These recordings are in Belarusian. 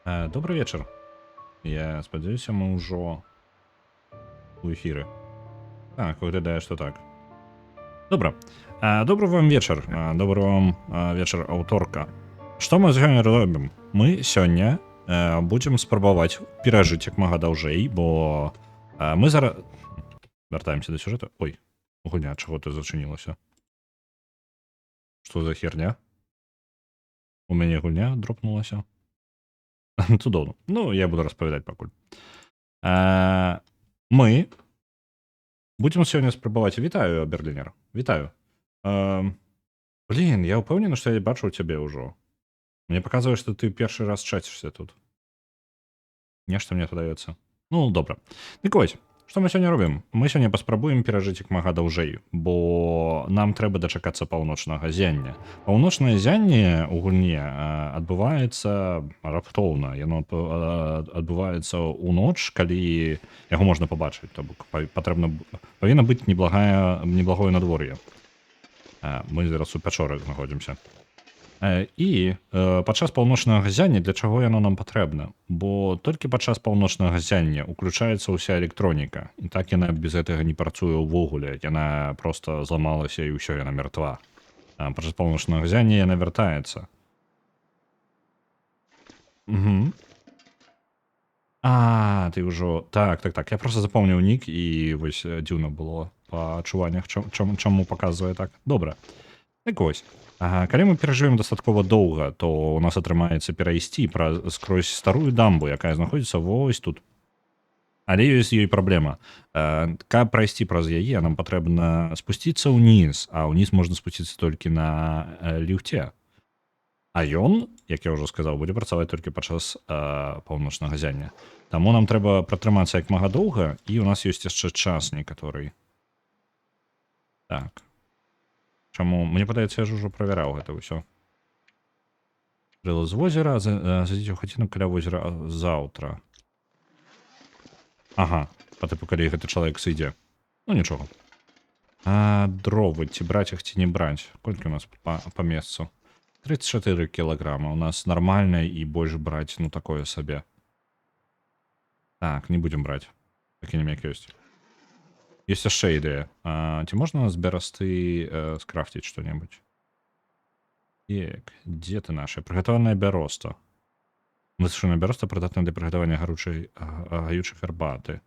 Добрый вечер. Я спадзяюся, мы ўжо у эфіры. Так, выглядае, што так. Добра. Добры вам вечар. Добры вам вечар аўторка. Што мы сёння робім? Мы сёння будзем спрабаваць перажыць як мага даўжэй, бо мы зараз вяртаемся да сюжэта. Ой, гульня, чаго ты зачынілася? Што за херня? У мяне гульня дропнулася. Цудоўна. Ну, я буду распавядаць пакуль. Мы будзем сёння спрабаваць. Вітаю, берлінер. Вітаю. Блін, я ўпэўнены, што я бачыў цябе ўжо. Мне паказвае, што ты першы раз чацішся тут. Нешта мне падаецца. Ну, добра. Дык вось, што мы сёння робім? Мы сёння паспрабуем перажыць як мага даўжэй, бо нам трэба дачакацца паўночнага зяння. Паўночнае зянне ў гульне адбываецца раптоўна. Яно адбываецца ў ноч, калі яго можна пабачыць. То бок павінна быць неблагое надвор'е. Мы зараз у пячорах знаходзімся. І падчас паўночнага зяння для чаго яно нам патрэбна? Бо толькі падчас паўночнага зяння уключаецца ўся электроніка. І так яна без гэтага не працуе ўвогуле. Яна проста зламалася і ўсё, яна мертва. Падчас паўночнага зяння яна вяртаецца. Ты ўжо... Так. Я проста запомніў нік, і вось дзіўна было па адчуваннях, чаму паказвае так. Добра. Так вось. Калі мы перажывем дастаткова доўга, то у нас атрымаецца перайсці скрозь старую дамбу, якая знаходзіцца вось тут. Але ёсць ёй праблема. Каб прайсці праз яе, нам патрэбна спусціцца ўніз, а ўніз можна спусціцца толькі на ліфце. А ён, як я ўжо сказаў, будзе працаваць толькі падчас паўночнага зяння. Таму нам трэба пратрымацца як мага доўга, і у нас ёсць яшчэ час некаторы. Так. Чаму? Мне падаецца, я ж ужо правяраў гэта ўсё. Рыла з возера, зайдзіце ў хаціну каля возера заўтра. Ага, па тыпу, калі гэты чалавек сыдзе. Ну, нічога. Дровы, ці браць іх, ці не браць? Колькі у нас па месцу? 34 кілаграма. У нас нармальна, і больш браць, ну, такое сабе. Так, не будзем браць. Пакінем як ёсць. Есть яшчэ ідэя. Ці можна з бярасты скрафціць што-небудзь? Дзе ты наша? Прыгатаваная бяроста. Высушаная бяроста прыдатная для прыгатавання гаючай гарбаты.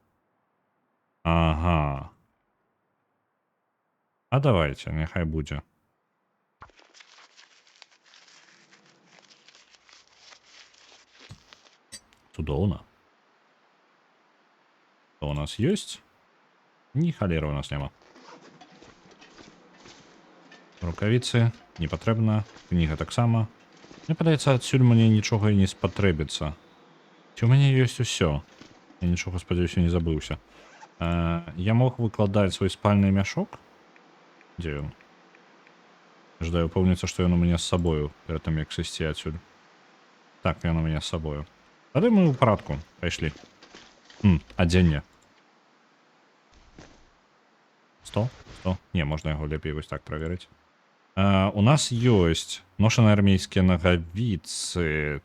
Ага. А давайте, няхай будзе. Цудоўна. Што у нас ёсць? Ні халеры у нас няма. Рукавіцы не патрэбна, кніга таксама. Мне падаецца, адсюль мне нічога і не спатрэбіцца. Ці ў мяне ёсць усё? Я нічога, спадзяюся, не забыўся. Я мог выкладаць свой спальны мяшок? Дзе ён? Жадаю ўпэўніцца, што ён у мяне з сабою, перад тым, як сысці адсюль. Так, ён у мяне з сабою. Тады мы ў парадку пайшлі. Адзенне. 100? Не, можна яго лепей вось так праверыць. У нас ёсць ношаныя армейскія нагавіцы.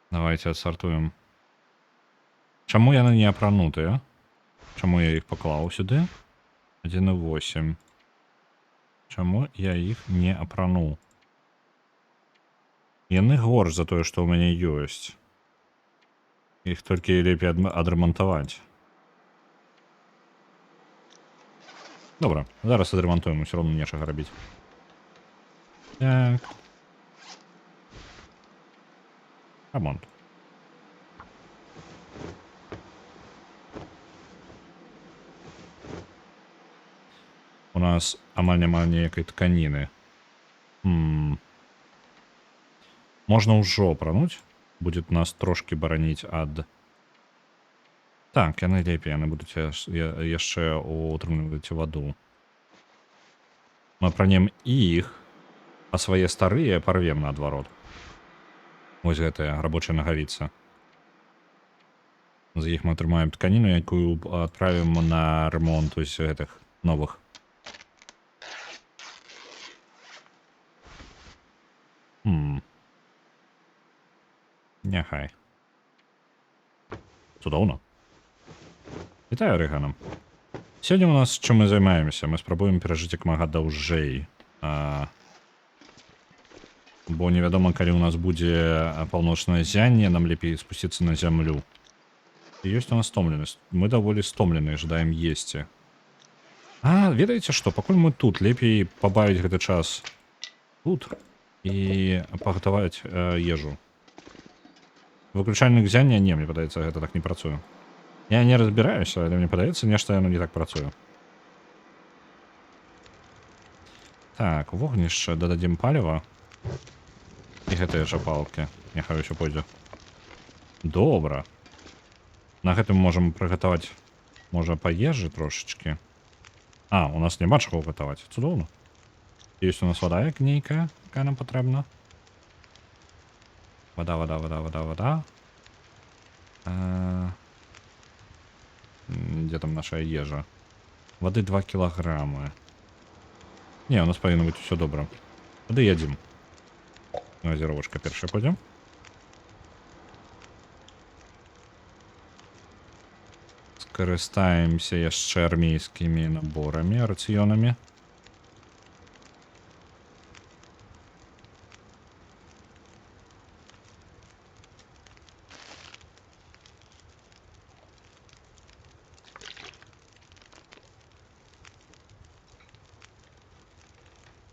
Давайте адсартуем. Чаму яны не апранутыя? Чаму я іх паклаў сюды? 1,8. Чаму я іх не апрануў? Яны горш за тое, што ў мяне ёсць. Іх толькі лепей адрамантаваць. Добра, зараз адрамантуем, усё роўно нечага рабіць. Так. Рамонт. У нас амаль няма ніякай тканіны. Можна ўжо апрануць. Будзе нас трошки бараніць ад... Так, яны лепей, яны будуць яшчэ утрымліваць ваду. Мы апранем іх, а свае старыя парвем наадварот. Вось гэтая рабочая нагавіца. З іх мы атрымаем тканіну, якую адправім на ремонт ось гэтых новых. Няхай. Цудоўна. Вітаю, Рэгана. Сёння у нас чым мы займаемся? Мы спрабуем перажыць як мага даўжэй. Бо невядома, калі ў нас будзе паўночнае зянне, нам лепей спусціцца на зямлю. І ёсць у нас стомленасць. Мы даволі стомленыя, жадаем есці. Ведаеце што? Пакуль мы тут, лепей пабавіць гэты час тут і пагатаваць ежу. Выключальнік зяння? Не, мне падаецца, гэта так не працуе. Я не разбіраюся, але мне падаецца, нешта яно не так працуе. Так, вогнішча дададзім паліва. І гэтыя жа палкі. Няхай усё пойдзе. Добра. На гэтым можам прыгатаваць, можа, па ежы трошачкі. У нас няма чаго гатаваць. Цудоўна. Ёсць у нас вада як нейкая, якая нам патрэбна. Вода. Дзе там наша ежа? Вады 2 кілаграмы. Не, у нас павінна быць усё добра. Тады едзем. Газіровачка першая пойдзе. Скарыстаемся яшчэ армейскімі наборамі, рацыёнамі.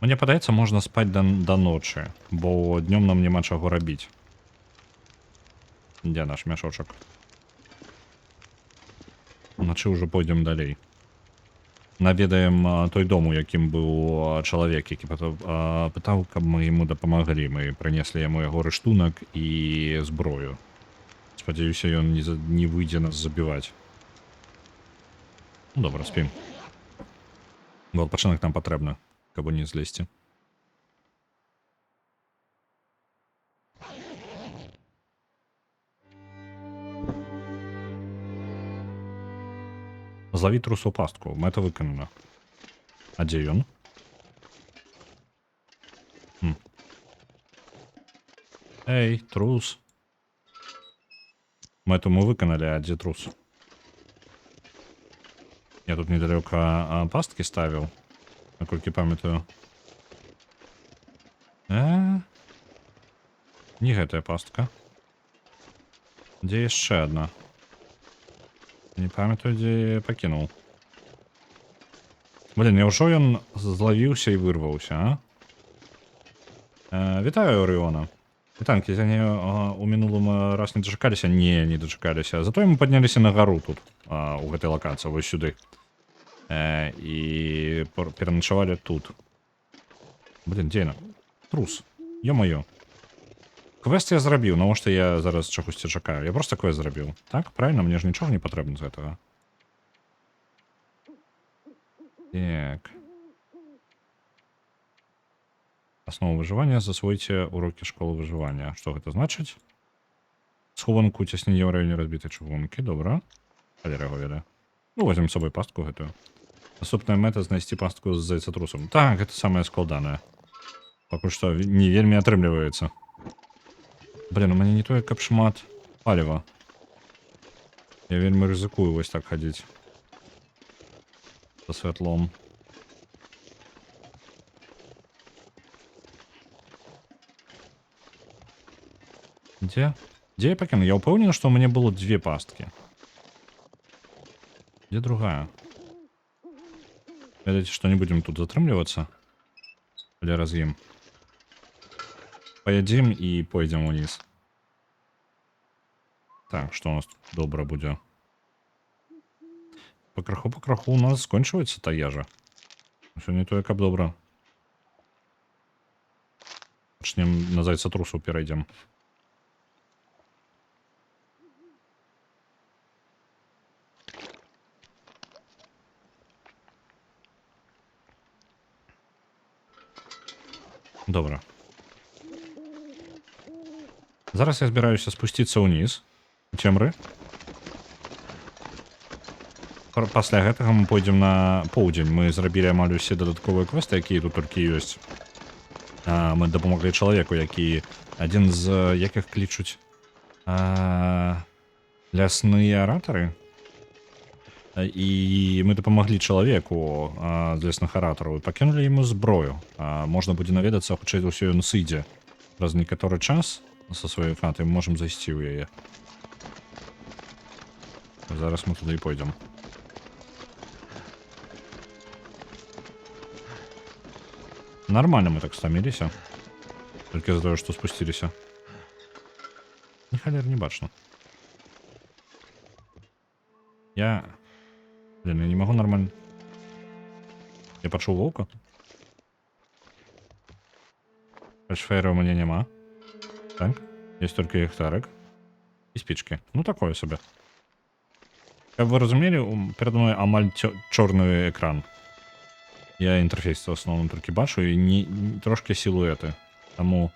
Мне падаецца, можна спаць да ночы, бо днём нам няма чаго рабіць. Дзе наш мяшочак? Уначы ўжо пойдзем далей. Наведаем той дом, у якім быў чалавек, які пытаў, каб мы яму дапамаглі. Мы прынеслі яму яго рыштунак і зброю. Спадзяюся, ён не выйдзе нас забіваць. Добра, спім. Бо адпачынак нам патрэбна, каб не злезці. Злавіць трусу пастку. Мэта выканана. А дзе ён? Эй, трус. Мэту мы выканалі, а дзе трус? Я тут недалёка пасткі ставіў, наколькі памятаю. Не гэтая пастка. Дзе яшчэ адна? Не памятаю, дзе пакінуў. Блин, няўжо ён злавіўся і вырваўся, Вітаю, Орыона. Вітанкі, у мінулым раз не дачакаліся? Не дачакаліся. Затое мы падняліся на гару тут, у гэтай лакацыі, вось сюды. І пераначавалі тут. Блин, дзе яна? Трус. Ё-маё. Квест я зрабіў, навошта я зараз чагосьці чакаю? Я просто квест зрабіў. Так, правильно? Мне ж нічога не патрэбна з гэтага. Так. Основа выжывання. Засвойце урокі школы выжывання. Што гэта значыць? Схованку цясніне ў раёне разбітай чыгункі. Добра. Халера яго ведае. Ну, возьмем з сабой пастку гэтую. Наступная мэта — знайсці пастку з зайцатрусам. Так, гэта самае складанае. Пакуль што не вельмі атрымліваецца. Блин, у мяне не тое, каб шмат паліва. Я вельмі рызыкую вось так хадзіць. Со святлом. Дзе? Дзе я пакіну? Я ўпэўнены, што ў мяне было 2 пасткі. Дзе другая? Ведаеце, што не будзем тут затрымлівацца? Але раз'ем. Паядзім і пойдзем уніз. Так, што у нас тут добра будзе? Па краху у нас скончваецца та ежа. Усё не тое, каб добра. Пачнем на зайцатрусу перайдзем. Добра. Зараз я збіраюся спусціцца ўніз. У цемры. Пасля гэтага мы пойдзем на поўдзень. Мы зрабілі амаль усе дадатковыя квесты, якія тут толькі ёсць. Мы дапамаглі чалавеку, які адзін з якіх клічуць лясныя аратары. І мы дапамаглі чалавеку з лесных аратараў і пакінулі яму зброю. Можна будзе наведацца, хутчэй за ўсё ён сыдзе праз некаторы час са сваёй хаты, мы можам зайсці ў яе. Зараз мы туды і пойдзем. Нормально мы так стаміліся. Толькі за тое, што спусціліся. Ні халер не бачна. Блин, я не могу нормально... Я пачуў воўка? Фэйра у мяне няма. Так, есть только ліхтарик. І спічки. Ну, такое собі. Каб вы разумелі, передо мной амаль чорны экран. Я інтэрфейс в основном толькі бачу і трошки сілуэты. Таму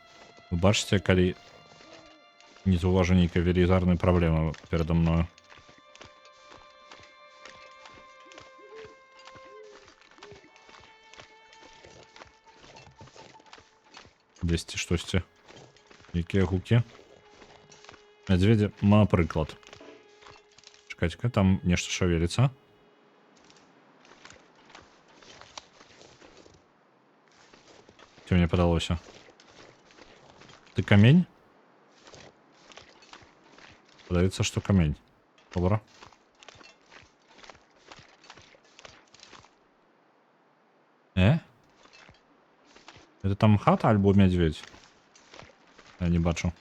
вы бачыце, калі не заўважу нейкай велізарнай праблемы передо мною. Дзесьці штосьці. Якія гукі? Мядзведзі, напрыклад. Чакайце-ка, там нешта шавеліцца. Ці мне падалося? Ты камень? Падаецца, што камень. Добра. Это там хата альбо мядзведь? Я не бачу.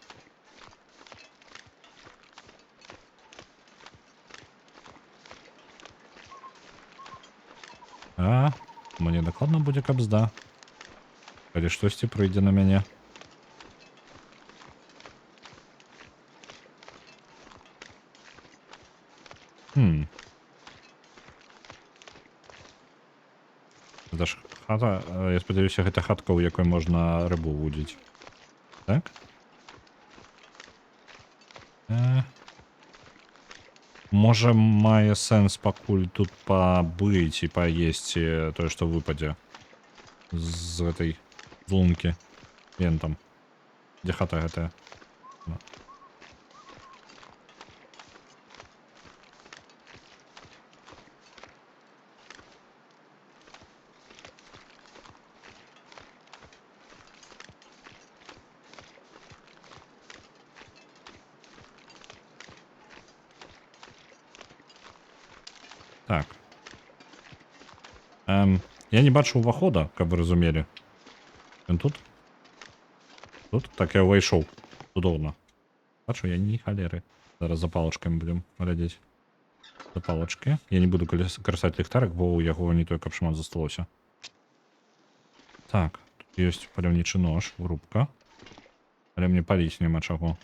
Мне дакладна будзе кабзда. Калі штосьці прыйдзе на мяне. Гэта ж хата, я спадзяюся, гэта хатка, у якой можна рыбу вудзіць. Так? Можа, мае сэнс пакуль тут пабыць і паесці тое, што выпадзе з гэтай лункі. Вен там. Дзе хата гэтая? Так. Я не бачу увахода, каб вы разумелі. Ён тут? Тут? Так я ўвайшоў. Цудоўна. Бачу, я не халеры. Зараз за палачкамі будзем глядзець. За палачкі. Я не буду карыстаць ліхтарик, бо ў яго не той капшмат засталося. Так, тут ёсць паляўнічы нож, грубка. Але мне паліць няма чаго.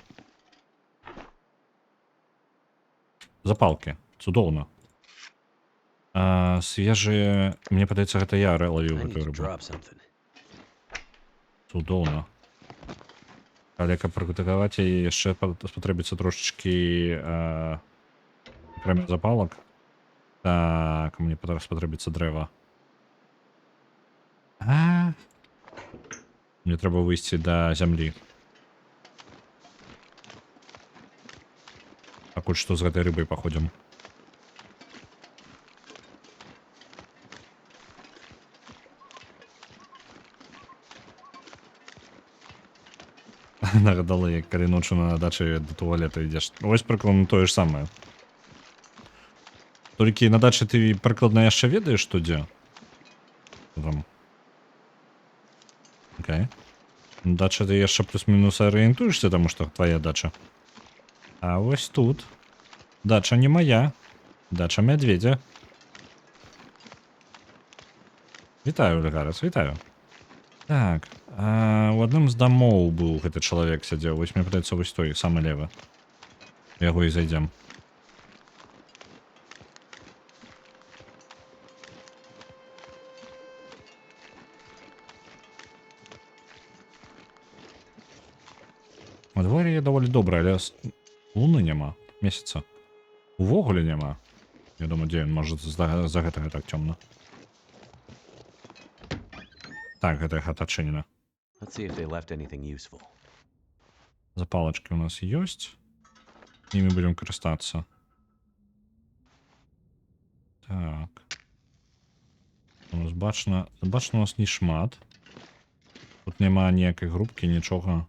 Запалкі. Цудоўна. Свежие... Мне падаецца, гэта я лавіў гэтую рыбу. Цудоўна. Але каб прыгатаваць яе, яшчэ спатрэбіцца трошечкі акрамя запалак. Так, мне спатрэбіцца дрэва. Мне трэба выйсці да зямлі. Пакуль што з гэтай рыбай паходзім. Нагадала, як калі ночы на дачы да туалета ідзеш. Вось прыкладна тое ж самае. Толькі на дачы ты прыкладна яшчэ ведаеш, што дзе? Там. Окей. На дачы ты яшчэ плюс-мінус арыентуешся, таму што твая дача. А вось тут. Дача не моя. Дача мядзведзя. Вітаю, Легарас, вітаю. Так, у адным з дамоў быў гэты чалавек сядзеў. Вось мне падаецца вось той, самы левы. Яго і зайдзем. Надвор'е даволі добрае, але луны няма, месяца. Увогуле няма. Я думаю, дзе ён, можа, за гэтага так цёмна. Так, гэтая хата адчынена. Запалачкі у нас ёсць. Імі будзем карыстацца. Так. У нас бачна у нас не шмат. Тут няма ніякай групкі, нічога.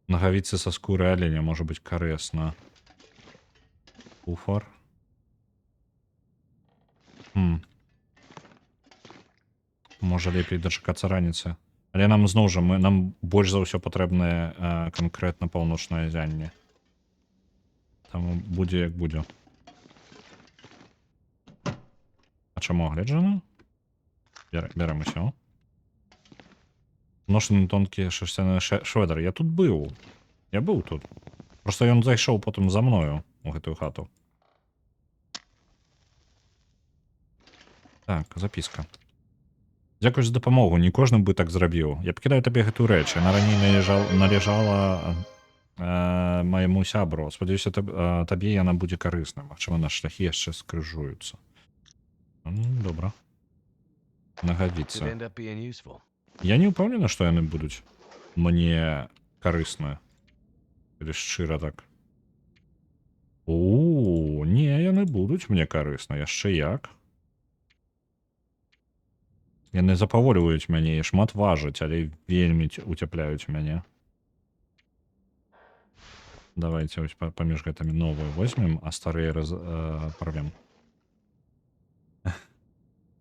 Нагавіцы са скуры аленя можа быць карысна. Куфар. Можа лепей дачакацца раніцы. Але нам зноў жа нам больш за ўсё патрэбнае канкрэтна паўночнае зянне. Таму будзе як будзе. А чаму агледжана? Бярем усё. Ношаны тонкі шерсцяны шведр. Я тут быў. Я быў тут. Просто ён зайшоў потым за мною у гэтую хату. Так, запіска. Дзякуй за дапамогу, не кожны бы так зрабіў. Я пакідаю табе гэтую рэч. Яна раней належала майму сябру. Спадзяюся, табе яна будзе карысна. Магчыма, наш шляхі яшчэ скрыжуюцца. Добра. Нагавіцца. Я не ўпэўнены, што яны будуць мне карысныя. Калі шчыра так. Не, яны будуць мне карысна. Яшчэ як. Яны запаволіваюць мяне і шмат важаць, але вельмі уцяпляюць мяне. Давайте ось паміж гэтымі новыя возьмем, а старыя парвем.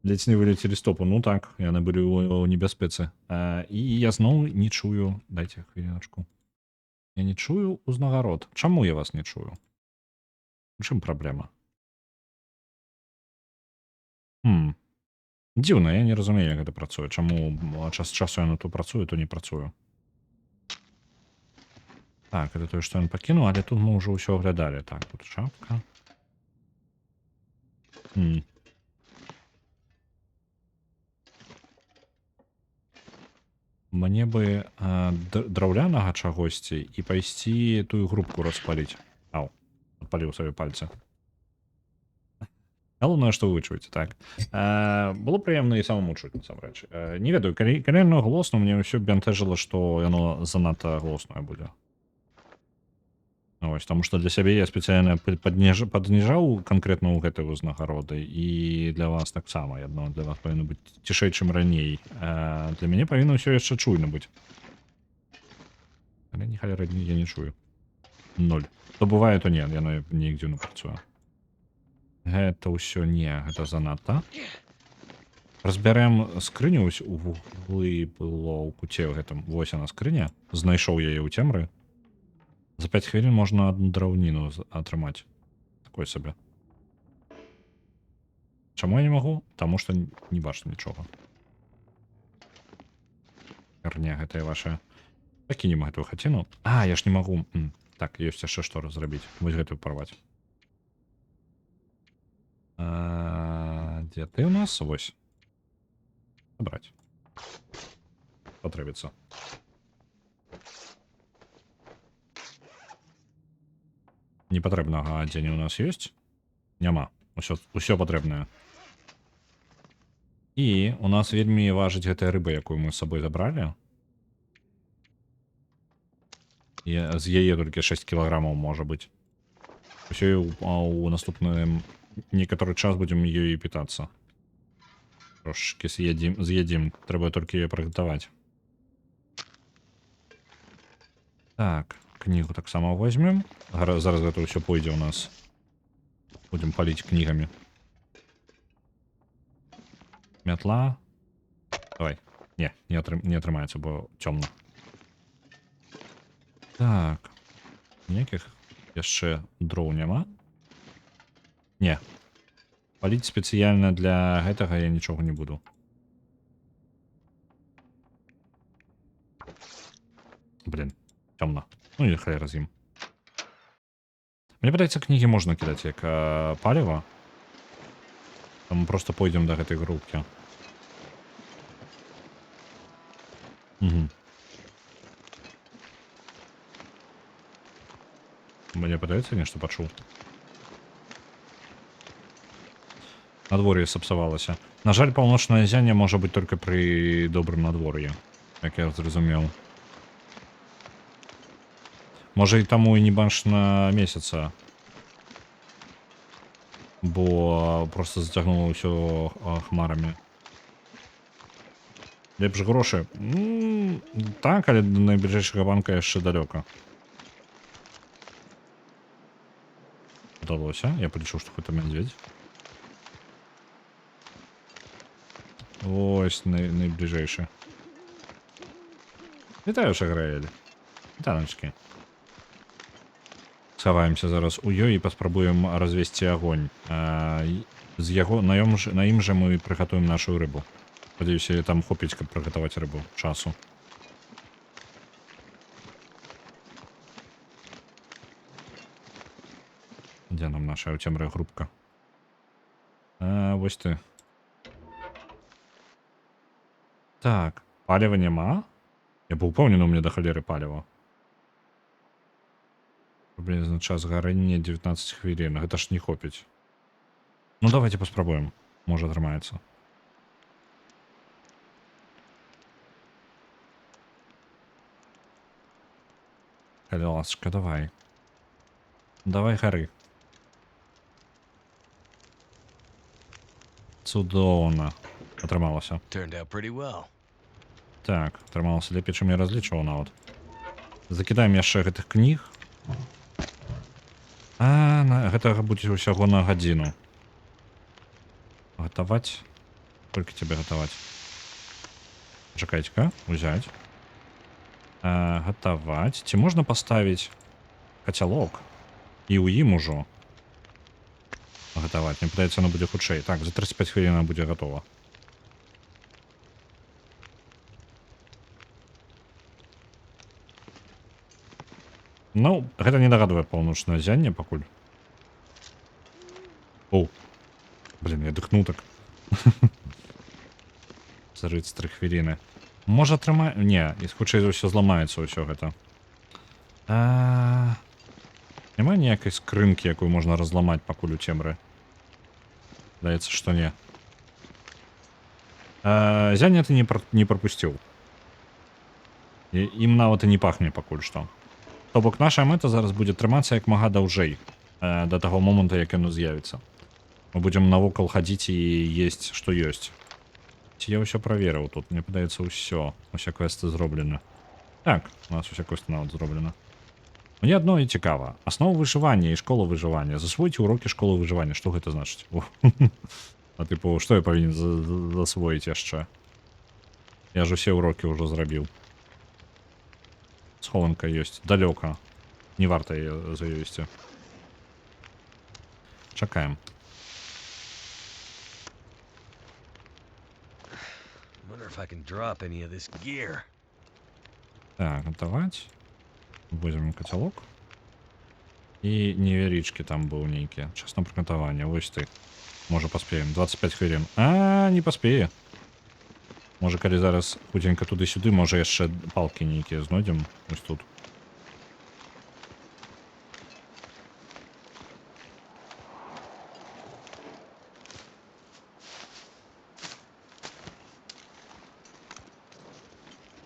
Ледзь не вылецелі стопу. Ну так, яны былі ў небяспецы. І я зноў не чую. Дайце хвіліначку. Я не чую узнагарод. Чаму я вас не чую? У чым праблема? Дзіўна, я не разумею, як гэта працуе. Чаму час часу яно то працуе, то не працую. Так, это тое, што ён пакінуў, але тут мы ўжо ўсё аглядалі. Так, тут шапка. Мне бы драўлянага чагосьці і пайсці тую групку распаліць. Ау, адпаліў сабе пальцы. Галоўнае, што вы чуеце, так. Было прыемна і самому чуць, насамрэч. Не ведаю, калі яно голосна, мне ўсё бянтэжыла, што яно занадта голоснае будзе. Ось, таму што для сябе я спецыяльна падніжаў канкрэтна ў гэтай узнагароды, і для вас таксама. Я думаю, для вас павінна быць цішэй, чым раней. Для мяне павінна ўсё яшчэ чуйна быць. Але ні халеры я не чую. 0. То бывае, то не, яно неяк дзіўна працуе. Гэта ўсё не, гэта занадта. Разбярем скрыню ось у вуглы было ў куце ў гэтым. Вось яна скрыня. Знайшоў яе ў цемры. За 5 хвілін можна одну драўніну атрымаць. Такой сабе. Чаму я не магу? Таму што не бачу нічога. Херня гэтая ваша. Пакінем гэтую хаціну. Я ж не магу. Так, ёсць яшчэ што зрабіць. Вось гэтую парваць. Дзе ты ў нас? Вось. Забраць. Патрэбіцца. Непатрэбнага адзення у нас ёсць? Няма. Усё патрэбнае. І у нас вельмі важыць гэтая рыба, якую мы з сабой забралі. З яе толькі 6 кілаграмаў можа быць. Усё ў наступны некаторы час будзем ёй пітацца. Трошки з'едзім. Трэба толькі яе прыгатаваць. Так. Книгу таксама возьмем. Зараз гэта ўсё пойдзе у нас. Будем паліць кнігамі. Мятла. Давай. Не атрымаецца, бо цёмна. Так. Ніякіх яшчэ дроў няма? Не. Паліць спецыяльна для гэтага я нічога не буду. Блин, цёмна. Ну і хай разім. Мне падаецца, кнігі можна кідаць як паліва. Там мы просто пойдзем да гэтай групкі. Мне падаецца, нешта пачуў. Надвор'е сапсавалася. На жаль, паўночнае зянне можа быць толькі пры добрым надвор'і, як я зразумеў. Може і таму і не бачна месяца. Бо просто зацягнула ўсё хмарамі. Лепш грошы. Так, але до найбліжэйшага банка яшчэ далёка. Удалося. Я полічыў, што гэта мядзведь. Ось найбліжэйшы. Вітаю, Шаграэль. Вітаначкі. Схаваемся зараз у ёй і паспрабуем развесці агонь. З яго на ім жа мы прыгатуем нашу рыбу. Спадзяюся, там хопіць, каб прыгатаваць рыбу часу. Дзе нам наша ў цемры групка? Вось ты. Так, паліва няма? Я быў упэўнены, у мяне да халеры паліва. Прыблізна час гарэння 19 хвілін. Гэта ж не хопіць. Ну, давайте паспрабуем. Можа, атрымаецца. Калі ласачка, давай. Давай гары. Цудоўна. Атрымалася. Так, атрымалася лепей, чым я разлічваў нават. Закідаем яшчэ гэтых кніг. Гэтага будзе ўсяго на гадзіну. Гатаваць. Колькі цябе гатаваць? Чакайце-ка, узяць. Гатаваць. Ці можна паставіць кацялок? І ў ім ужо гатаваць. Мне падаецца, яно будзе хутчэй. Так, за 35 хвілін будзе гатова. Ну, гэта не нагадвае паўночнае зянне пакуль. О, блин, я дыхнуў так. За 33 хвіліны. Можа атрымаць... Не, і хутчэй за ўсё зламаецца ўсё гэта. Няма ніякай скрынкі, якую можна разламаць пакуль у цемры? Даецца, што не. Зянне ты не прапусціў. Ім нават і не пахне пакуль што. То бок наша мэта зараз будзе трымацца як мага даўжэй да таго моманту, як яно з'явіцца. Мы будзем навокал хадзіць і есць, што ёсць. Ці я ўсё праверыў тут? Мне падаецца ўсё. Уся квесты зроблена. Так, у нас уся квесты нават зроблена. Мне адно і цікава. Аснова выжывання і школа выжывання. Засвойце урокі школы выжывання. Што гэта значыць? А тыпу, што я павінен засвоіць яшчэ? Я ж усе урокі ўжо зрабіў. Схованка ёсць. Далёка. Не варта яе за ёй ісці. Чакаем. Так, гатаваць. Возьмем кацялок. І невялічкі там быў нейкі. Час на прыгатаванне. Вось ты. Можа паспеем. 25 хвілін. Не паспее. Можа, калі зараз хутенька туды-сюды, можа яшчэ палкі нейкія знойдзем. Вось тут.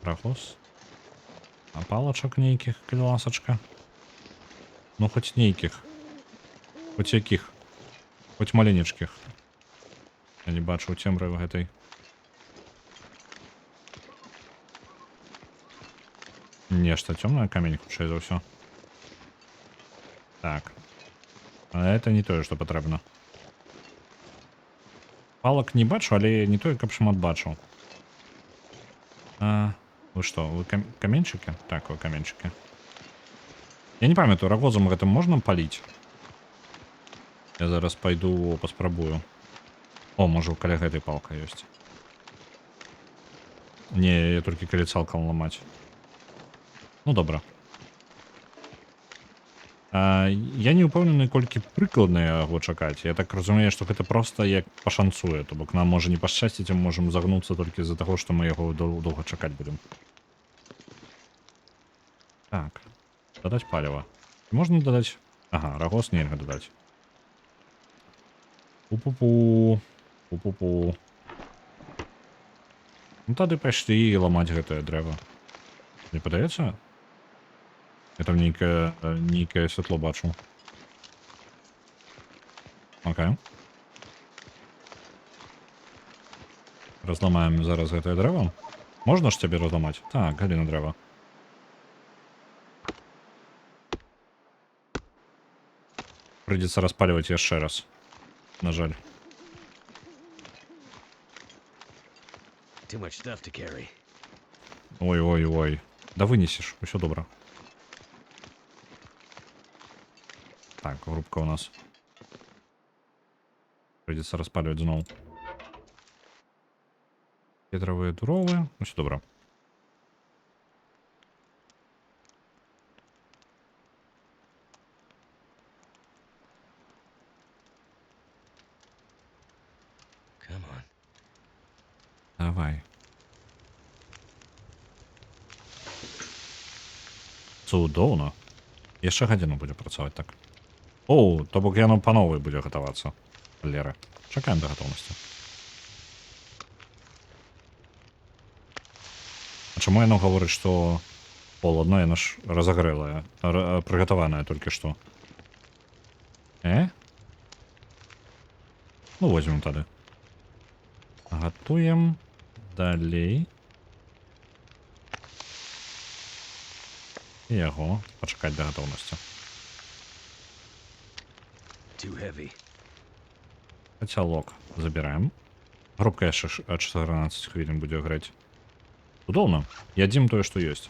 Прахос. А палачак нейкіх, калі ласачка. Ну, хоць нейкіх. Хоць якіх. Хоць маленечкіх. Я не бачу цемры в гэтай. Нешта цёмнае, камень хутчэй за ўсё. Так. А это не тое, што патрэбна. Палак не бачу, але не тое, каб шмат бачыў. Вы што, вы каменьчыкі? Так, вы каменьчыкі. Я не памятаю, рагозам гэтым можна паліць? Я зараз пайду паспрабую. О, можа, каля гэтай палка ёсць. Не, я толькі калі цалкам ламаць. Ну, добра. Я не ўпэўнены, колькі прыкладна яго чакаць. Я так разумею, што гэта проста як пашанцуе. То бок нам можа не пашчасціць, а можам загнуцца толькі з-за таго, што мы яго доўга чакаць будзем. Так. Дадаць паліва. Можна дадаць... Ага, рагоз нельга дадаць. Пу-пу-пу. Пу-пу-пу. Ну, тады пайшлі ламаць гэтае дрэва. Не падаецца? Я там нейкае святло бачу. Окей. Разламаем зараз гэтае дрэва. Можна ж цябе разламаць? Так, галіна дрэва. Придется распаливать яшчэ раз. На жаль. Ой-ой-ой. Да вынесешь, усё добра. Так, грубка у нас. Придется распаливать зноў. Кедравыя дуровы. Усё добра. Давай. Цудоўна. Яшчэ гадзіну будзе працаваць так. О, то бок яно па новай будзе гатавацца. Лера. Чакаем да гатоўнасці. А чаму яно гаворыць, што холодно, яно ж разагрэлае, прыгатаванае толькі што. Ну, возьмем тады. Гатуем далей. І яго пачакаць да гатоўнасці. Кацялок забіраем. Грубка яшчэ 14 хвілін будзе грэць. Цудоўна. Ядзім тое, што ёсць.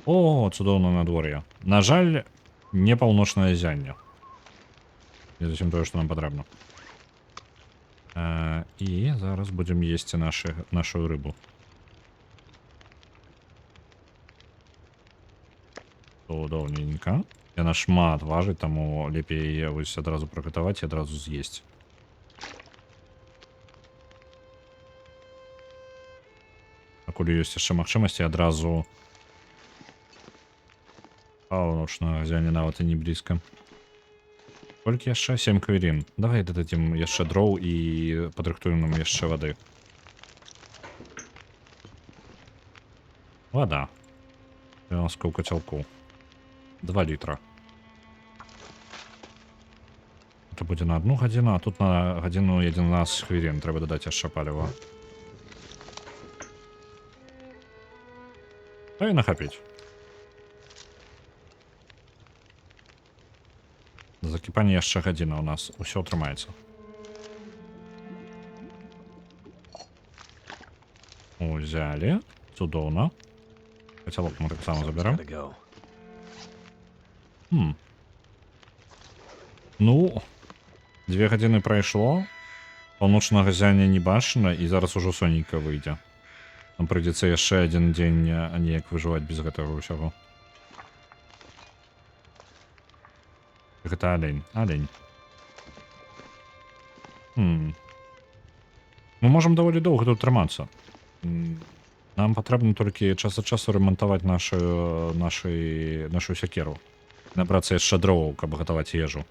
О, цудоўна надвор'е. На жаль, не паўночнае зянне. Не зусім тое, што нам патрэбна. І зараз будзем есці нашу рыбу. Цудоўненька. Яна шмат важыць, таму лепей вось адразу прыгатаваць і адразу з'есці. Пакуль ёсць яшчэ магчымасці адразу паўночнага зяня нават і не блізка. Колькі яшчэ? 7 хвілін. Давай дададзім яшчэ дроў і падрыхтуем нам яшчэ вады. Вода. Вёска ў кацялку. 2 літра. Это будзе на 1 гадзіну, а тут на гадзіну 11 хвілін. Трэба дадаць яшчэ паліва. А і нахапіць. Закіпанне яшчэ гадзіна у нас. Усё атрымаецца. Узялі. Цудоўна. Кацялок мы таксама заберем. Ну, 2 гадзіны прайшло. Паўночнага зяня не бачна, і зараз ужо сонейка выйдзе. Нам прыйдзецца яшчэ адзін дзень неяк выжываць без гэтага ўсяго. Гэта алень. Алень. Мы можам даволі доўга тут трымацца. Нам патрэбна толькі час ад часу рамантаваць нашу сякеру. Набрацца яшчэ дроў, каб гатаваць ежу.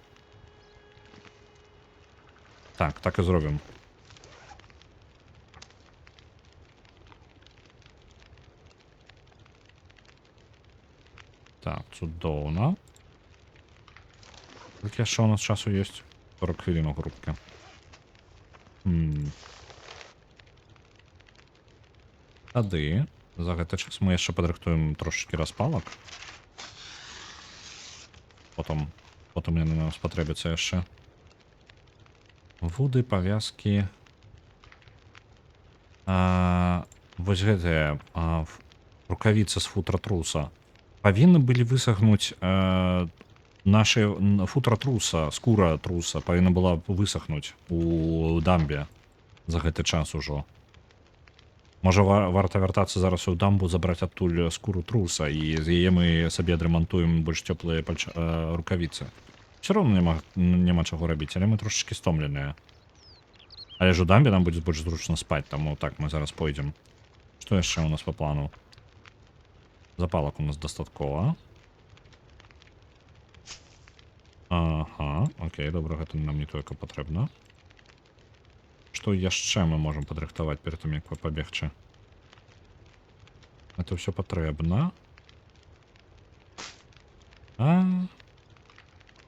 Так, так і зробім. Так, цудоўна. Колькі яшчэ у нас часу ёсць? 40 хвілін у грубкі. Тады за гэты час мы яшчэ падрыхтуем трошечкі распалак. Потом яны нам спатрэбяцца яшчэ. Вуды, павязкі. Вось гэтыя рукавіцы з футратруса павінны былі высахнуць. Наша футратруса, скура труса павінна была высахнуць у дамбе за гэты час ужо. Можа, варта вяртацца зараз у дамбу, забраць адтуль скуру труса, і з яе мы сабе адрамантуем больш цёплыя рукавіцы. Все роўно няма чаго рабіць, але мы трошечкі стомленыя. Але ж у дамбе нам будзе больш зручна спаць, таму так мы зараз пойдзем. Што яшчэ у нас па плану? Запалак у нас дастаткова. Ага, окей, добра, гэта нам не толькі патрэбна. Што яшчэ мы можам падрыхтаваць перад тым, як пабегчы? Это ўсё патрэбна. А,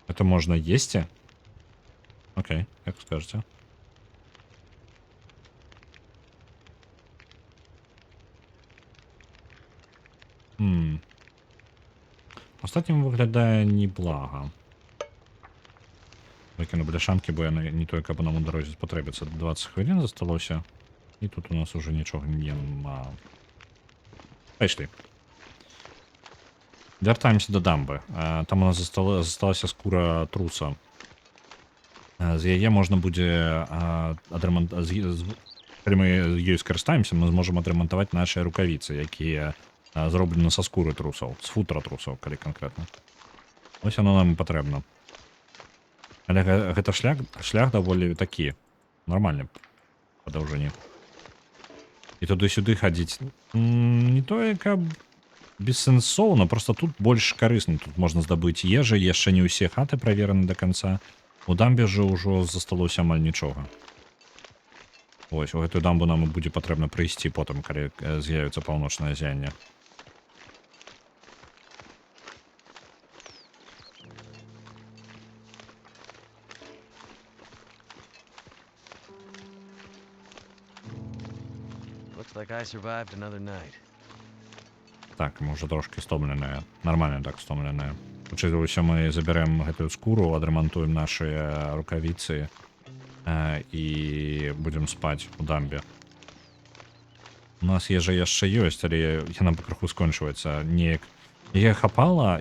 это можно есть? Окей, как скажете. М. Астатнім выглядае неблага. Выкіну бляшанкі, бо яны не той, каб нам у дарозе спатрэбіцца. 20 хвілін засталося. І тут у нас уже нічога няма. Пайшлі. Вяртаемся да дамбы. Там у нас засталася скура труса. З яе можна будзе калі мы ёй скарыстаемся, мы зможам адрамантаваць нашыя рукавіцы, якія зроблены са скуры трусаў, з футра трусаў, калі канкрэтна. Вось яно нам і патрэбна. Але гэта шлях даволі такі нармальны па даўжыні. І туды-сюды хадзіць не тое, каб бессэнсоўна, просто тут больш карысна. Тут можна здабыць ежы, яшчэ не ўсе хаты правераны да канца. У дамбе жа ўжо засталося амаль нічога. Вось, у гэтую дамбу нам будзе патрэбна прыйсці потым, калі з'явіцца паўночнае зянне. Like I survived another night. Так, мы ўжо трошкі стомленыя. Нармальна так стомленыя. Учытваюся, мы забярэм гэтую скуру, адрамантуем нашыя рукавіцы і будзем спаць у дамбе. У нас ежа яшчэ ёсць, але яна пакрыху скончваецца. Неяк яе хапала,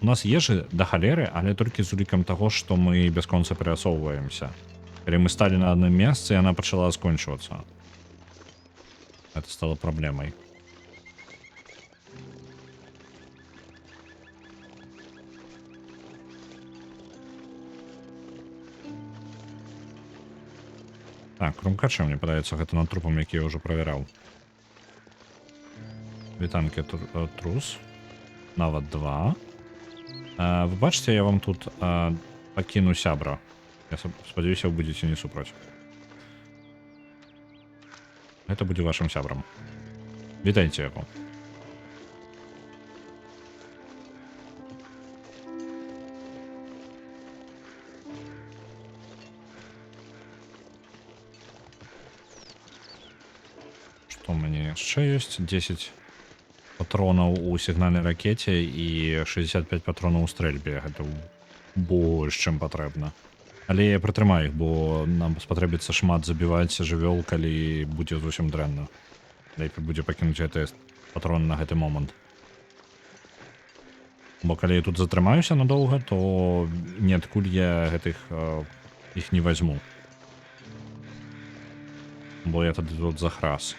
у нас ежы да халеры, але толькі з улікам таго, што мы бясконца перасоўваемся. Калі мы сталі на адным месцы, яна пачала скончвацца. Это стало проблемой. Так, крумкачы, мне падаецца, гэта над трупам, які я ўжо правяраў. Вітанкі трус. Нават 2. Вы бачыце, я вам тут пакіну сябра. Я спадзяюся, вы будзеце не супраць. Это будзе вашим сябрам. Вітайце яго. Што ў мяне яшчэ ёсць? 10 патронаў у сігнальнай ракете і 65 патронаў у стрэльбе. Гэта больш, чым патрэбна. Але я прытрымаю іх, бо нам спатрэбіцца шмат забіваць жывёл, калі будзе зусім дрэнна. Лепей будзе пакінуць гэты патрон на гэты момант. Бо калі я тут затрымаюся надоўга, то ніадкуль я гэтых іх не вазьму. Бо я тады тут захрас.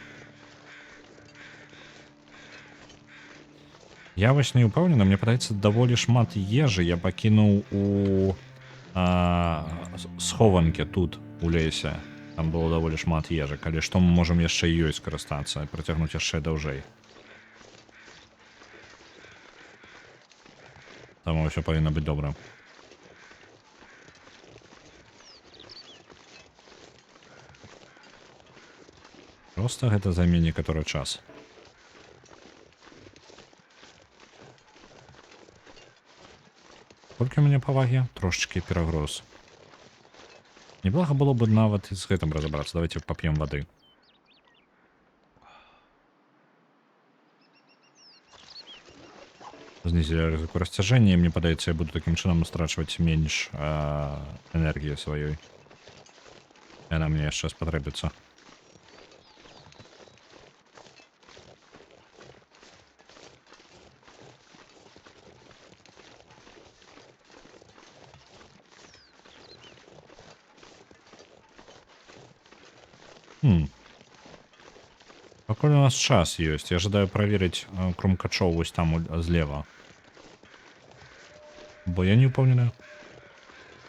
Я вось не ўпэўнены, мне падаецца, даволі шмат ежы я пакінуў у схованкі тут, у лесе. Там было даволі шмат ежы. Калі што, мы можам яшчэ ёй скарыстацца і працягнуць яшчэ даўжэй. Таму ўсё павінна быць добра. Проста гэта займе некаторы час. Колькі у мяне павагі? Трошечкі перагроз. Неблага было бы нават і з гэтым разабрацца. Давайте пап'ем вады. Знізілі рызыку расцяжэння, і мне падаецца, я буду такім чынам страчваць менш энергіі сваёй. Яна мне яшчэ спатрэбіцца. Пакуль у нас час ёсць, я жадаю праверыць крумкачоў вось там злева. Бо я не ўпэўнены.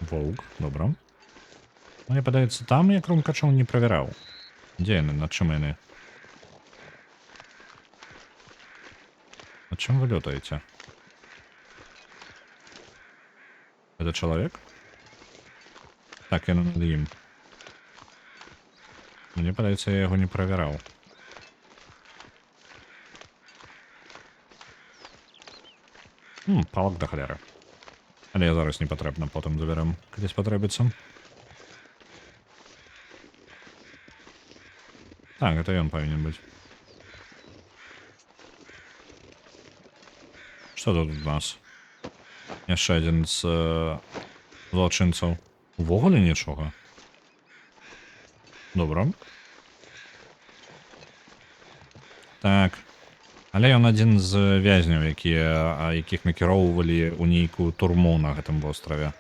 Воўк, добра. Мне падаецца, там я крумкачоў не правяраў. Дзе яны, над чым яны? Над чым вы лётаеце? Это чалавек? Так, я над ім. Мне падаецца, я яго не правяраў. Палак да халеры. Але зараз не патрэбна, потым забярем, калі спатрэбіцца. Так, гэта ён павінен быць. Што тут у нас? Яшчэ адзін з злачынцаў. Увогуле нічога. Добра. Так. Але ён адзін з вязняў, якіх накіроўвалі ў нейкую турму на гэтым востраве.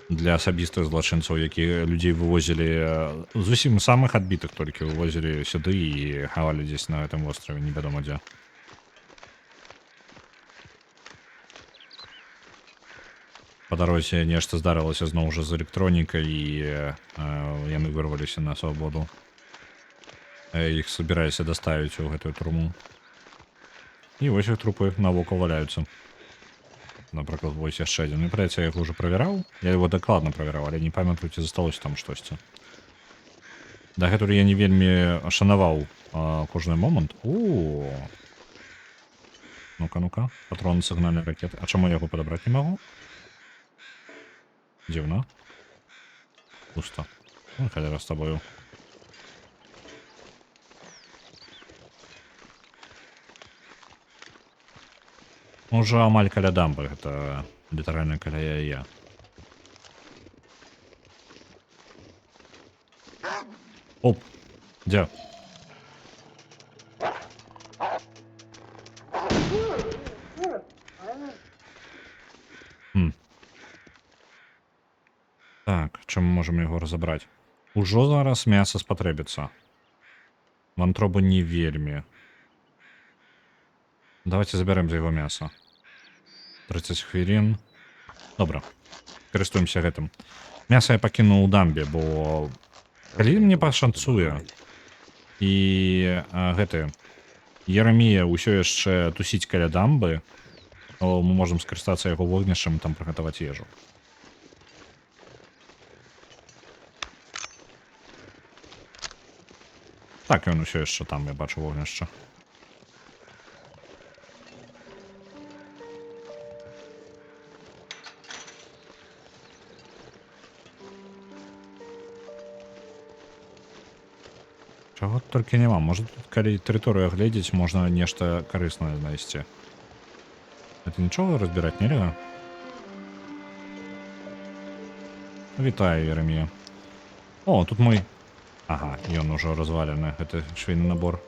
Для асабістых злачынцаў, якія людзей вывозілі зусім самых адбітых толькі вывозілі сюды і хавалі дзесь на гэтым востраве, невядома дзе. Па дарозе нешта здарылася зноў жа з электронікай і яны вырваліся на свабоду. Іх собіраліся даставіць у гэтую турму. І вось іх трупы навокал валяюцца. Напрыклад, вось яшчэ адзін. І праяце я яго ўжо правяраў. Я его дакладна правяраў, але не памятаю, ці засталося там штосьці. Дагэтуль я не вельмі шанаваў кожны момант. Ну-ка, ну-ка. Патрон сігнальнай ракеты. А чаму я яго падабраць не магу? Дзіўна. Пуста. Ну, халера з табою. Уже амаль каля дамбы, гэта літаральна каля яе. Оп, дзе? Так, чым мы можам яго разабраць? Ужо зараз мяса спатрэбіцца. Вантробы не вельмі. Давайте забярем за яго мяса. 30 хвілін. Добра. Карыстуемся гэтым. Мяса я пакінуў у дамбе, бо калі мне пашанцуе і гэты Ерамія ўсё яшчэ тусіць каля дамбы, то мы можам скарыстацца яго вогнішчам, там прыгатаваць ежу. Так, ён усё яшчэ там, я бачу вогнішча. Чаго толькі няма. Можа тут, калі тэрыторыю гледзець, можна нешта карыснае знайсці. Это нічога разбіраць нельга? Вітаю, Ерамія. О, тут мой... Ага, ён ужо развалены, гэта швейны набор.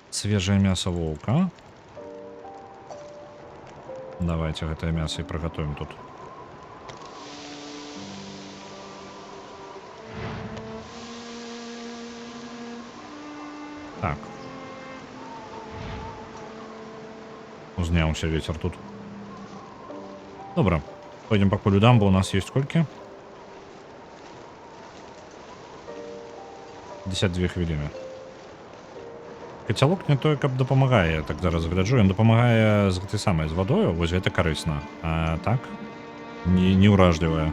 Свежае мясо воўка. Давайте гэтае мясо і прыгатуем тут. Так. Узняўся ветер тут. Добра. Пойдем пакуль у дамбу. У нас есть колькі? 52 хвіліны. Кацялок не тое, каб дапамагае, я так зараз гляджу. Ён дапамагае з гэтай самай, з вадою. Вось гэта карысна. А так? Не ўражлівая.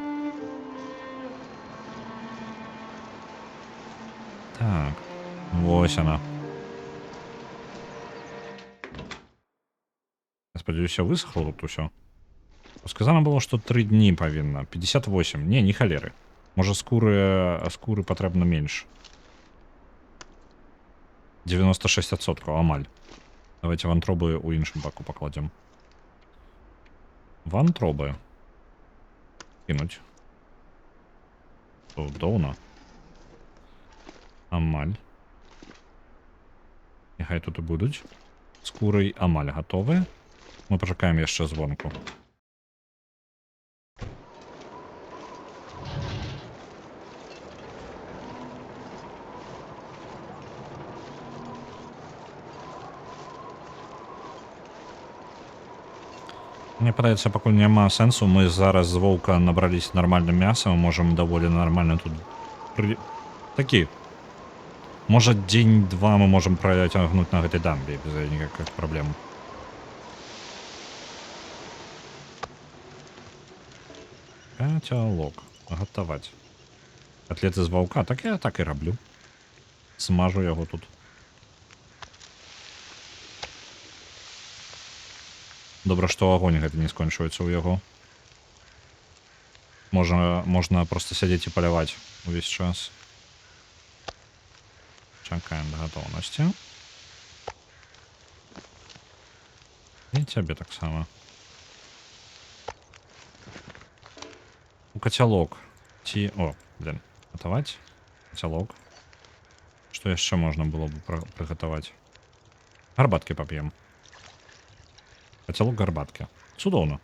Так. Вось она. Я спадзяюся, высохло тут усё. Сказано было, што 3 дні павінна. 58. Не халеры. Можа, скуры патрэбна менш. 96%, амаль. Давайте вантробы у іншым баку пакладзем. Вантробы. Кінуць. Цудоўна. Амаль. Няхай тут і будуць. Скуры амаль гатовы. Мы пачакаем яшчэ звонку. Мне падаецца, пакуль няма сэнсу, мы зараз з воўка набрались нармальным мясам, можам даволі нармальна тут такі. Можа, дзень-два мы можам працягнуць на гэтай дамбе без ніякіх праблем. Кацялок. Гатаваць. Котлеты з ваўка. Так я так і раблю. Смажу яго тут. Добра, што агонь гэты не скончваецца ў яго. Можна проста сядзець і паляваць увесь час. Чакаем да гатоўнасці. І цябе таксама. У кацялок. Ці... О, блин. Гатаваць. Кацялок. Што яшчэ можна было бы прыгатаваць? Гарбаткі пап'ем. Кацялок гарбаткі. Цудоўна.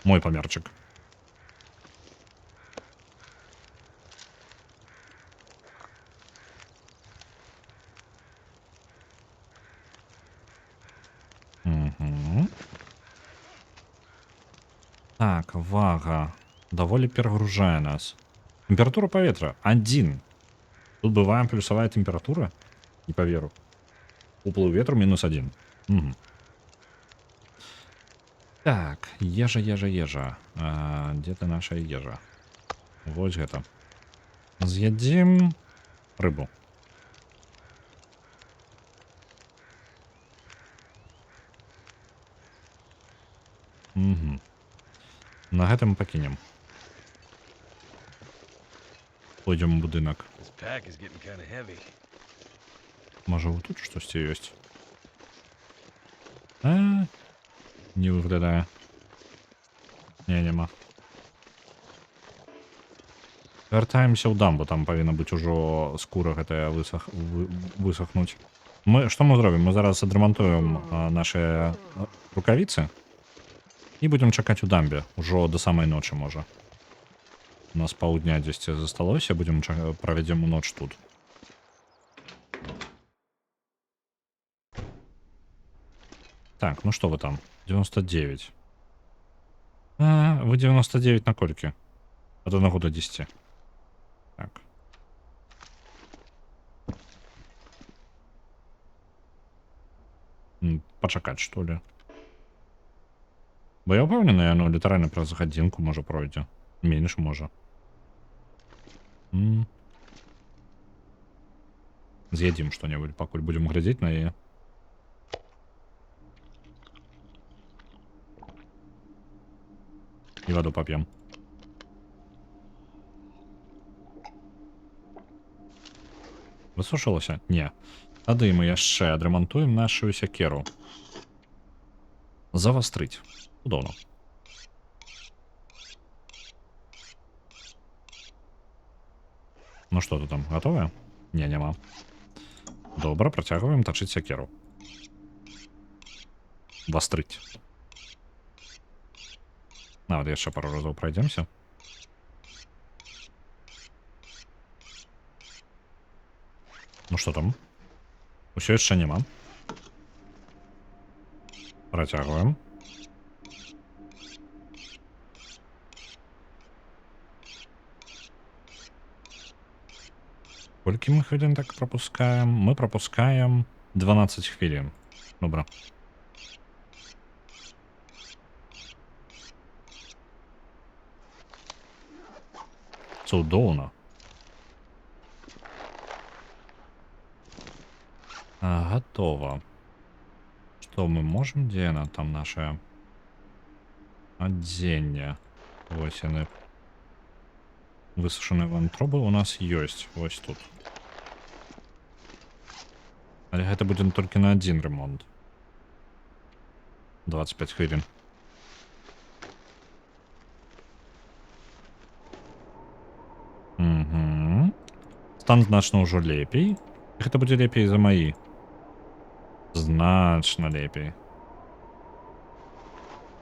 Мой памерчык. Угу. Так, вага. Даволі перагружае нас. Тэмпература паветра 1. Тут бывае плюсавая тэмпература? Не паверу. Уплыў ветру -1. Угу. Так, ежа. Дзе ты наша ежа? Вось гэта. З'ядзім рыбу. Угу. На гэтым пакінем. Пойдзем у будынак. This pack is getting kind of heavy. Можа, вот тут штосьці ёсць? Не выглядае. Не, няма. Вяртаемся ў дамбу, там павінна быць ужо скура гэтая высохнуць. Што мы зробім? Мы зараз адрамантуем нашыя рукавіцы і будзем чакаць у дамбе. Ужо да самай ночы, можа. У нас паўдня дзесьці засталося, правядзем у ноч тут. Так, ну што вы там? 99. Вы 99 на колькі? Ад 1 до 10. Так. Пачакаць, што ли? Бо я ўпэўнены, яно літаральна праз гадзінку можа пройдзе. Менш можа. З'ядзім што-небудзь, пакуль будзем глядзець на яе. І ваду пап'ем. Высушылася? Не. Тады мы яшчэ адрамантуем нашу сякеру. Завастрыць. Удобно. Ну што тут там, гатовая? Не, няма. Добра, працягваем тачыць сякеру. Вастрыць. Нават яшчэ пару разоў пройдемся. Ну што там? Усё яшчэ няма. Працягваем. Колькі мы хвілін так пропускаем? Мы пропускаем 12 хвілін. Добра. Цудоўна. Готово. Что мы можем? Где она там наша? Адзенне. Вось яны. Высушаныя вантробы у нас ёсць. Вось тут. Але гэта будзе толькі на адзін ремонт. 25 хвілін. Стан значна ўжо лепей. Гэта будзе лепей за маі. Значна лепей.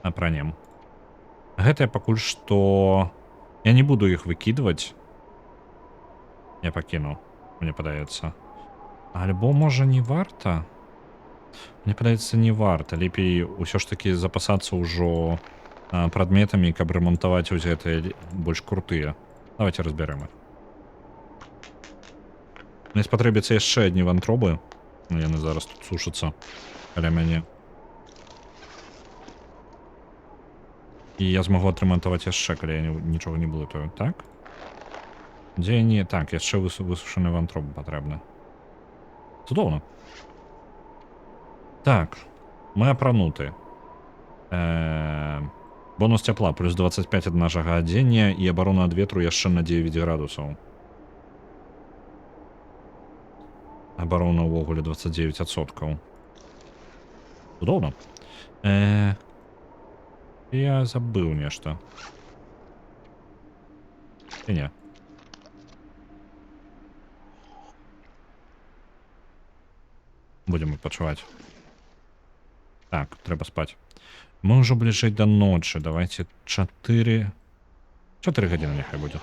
Апранем. Гэта пакуль што... Я не буду іх выкидываць. Я пакіну, мне падаецца. Альбо, можа, не варта? Мне падаецца, не варта. Лепей усё ж такі запасацца ўжо прадметамі, каб ремонтаваць вось гэтыя больш крутыя. Давайте разбярем их. Мне спатрэбіцца яшчэ адні вантробы. Ну, яны зараз тут сушацца каля мяне. І я змагу адрамантаваць яшчэ, калі я нічога не блытаю, так? Дзе не... Так, яшчэ высушаны вантробы патрэбны. Цудоўна. Так. Мы апрануты. Бонус цяпла плюс 25 ад нашага адзення і абарона ад ветру яшчэ на 9 градусаў. Абарона ўвогуле 29%. Цудоўна. Я забыў нешта. Ці не? Будем адпачываць. Так, трэба спаць. Мы ўжо бліжэй да ночы. Давайте 4 гадзіны няхай будзе.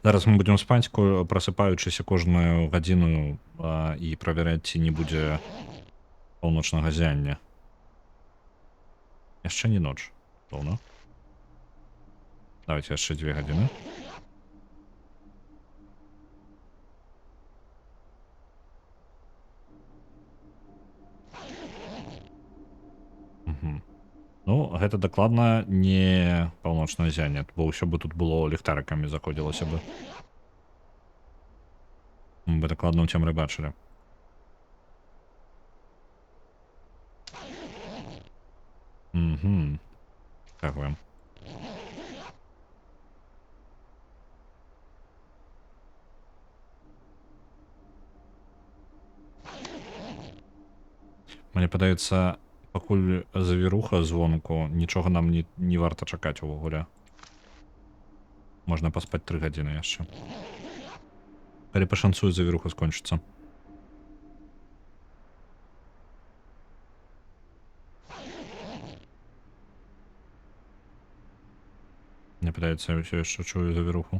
Зараз мы будзем спаць, прасыпаючыся кожную гадзіну і правяраць, ці не будзе паўночнага зяння. Яшчэ не ноч. Пэўна. Давайте яшчэ 2 гадзіны. Ну, гэта дакладна не паўночнае зянне, бо ўсё бы тут было ліхтарыкамі заходзілася бы. Мы бы дакладна ў цемры бачылі. Дякуем. Мне падаецца, пакуль завіруха звонку, нічога нам не варта чакаць увогуле. Можна паспаць 3 гадзіны яшчэ. Калі пашанцуе, завіруха скончыцца. Мне падаецца, я ўсё яшчэ чую завіруху.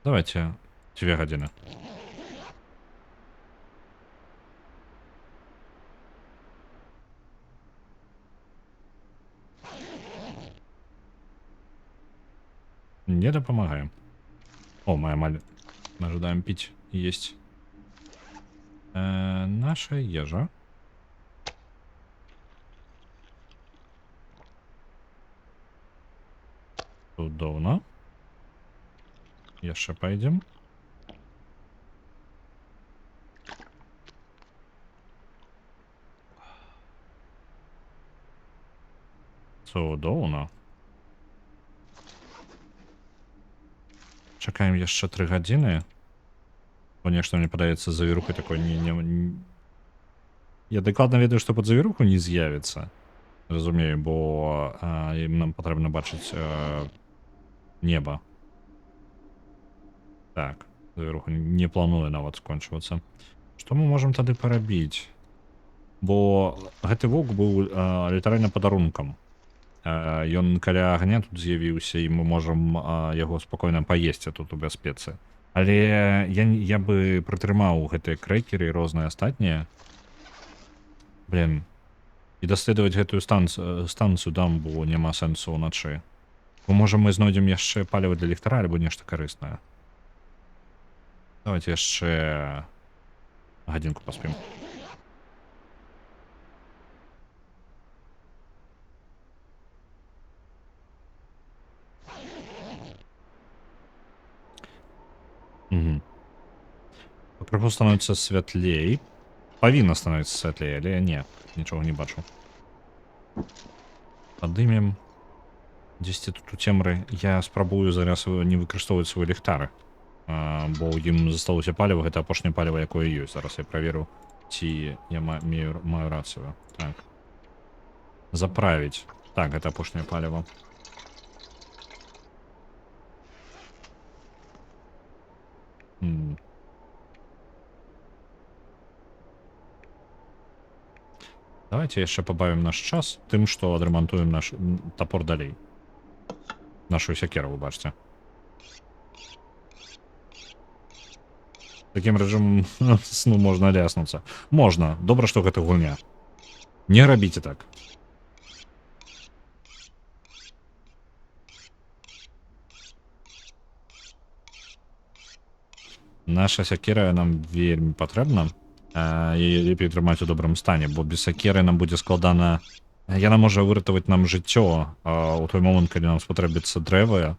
Давайте 2 гадзіны. Не дапамагаем. О, мы амаль ожидаем пить и есть. Наша ежа. Цудоўна. Яшчэ пойдем. Цудоўна. Чакаем яшчэ 3 гадзіны. Бо нешта мне падаецца завірухай такой Я дакладна ведаю, што пад завіруху не з'явіцца. Разумею, бо нам патрэбна бачыць неба. Так, завіруха не плануе нават скончвацца. Што мы можам тады парабіць? Бо гэты вок быў літаральна падарункам. Ён каля агня тут з'явіўся, і мы можам яго спакойна паесці тут у бяспецы. Але я бы прытрымаў гэтыя крэкеры і розныя астатнія. Блин. І даследаваць гэтую станцыю дамбу няма сэнсу ўначы. Бо можа мы знойдзем яшчэ паліва для ліхтара альбо нешта карыснае. Давайте яшчэ гадзінку паспім. Крыху становіцца святлей. Павінна становіцца святлей, але не, нічога не бачу. Падымем. Дзесьці тут у цемры. Я спрабую зараз не выкарыстоўваць свой ліхтар. Бо ў ім засталося паліва, гэта апошняе паліва, якое ёсць. Зараз я праверу, ці я маю рацыю. Так. Заправіць. Так, гэта апошняе паліва. Давайте яшчэ пабавім наш час тым, што адрамантуем наш топор далей. Нашу сякеру, вы бачыце. Такім рэжымам сну можна ляснуцца. Можна. Добра, што гэта гульня. Не рабіце так. Наша сякера нам вельмі патрэбна. Яе лепей трымаць у добрым стане, бо без сякеры нам будзе складана. Яна можа выратаваць нам жыццё у той момант, калі нам спатрэбіцца дрэва.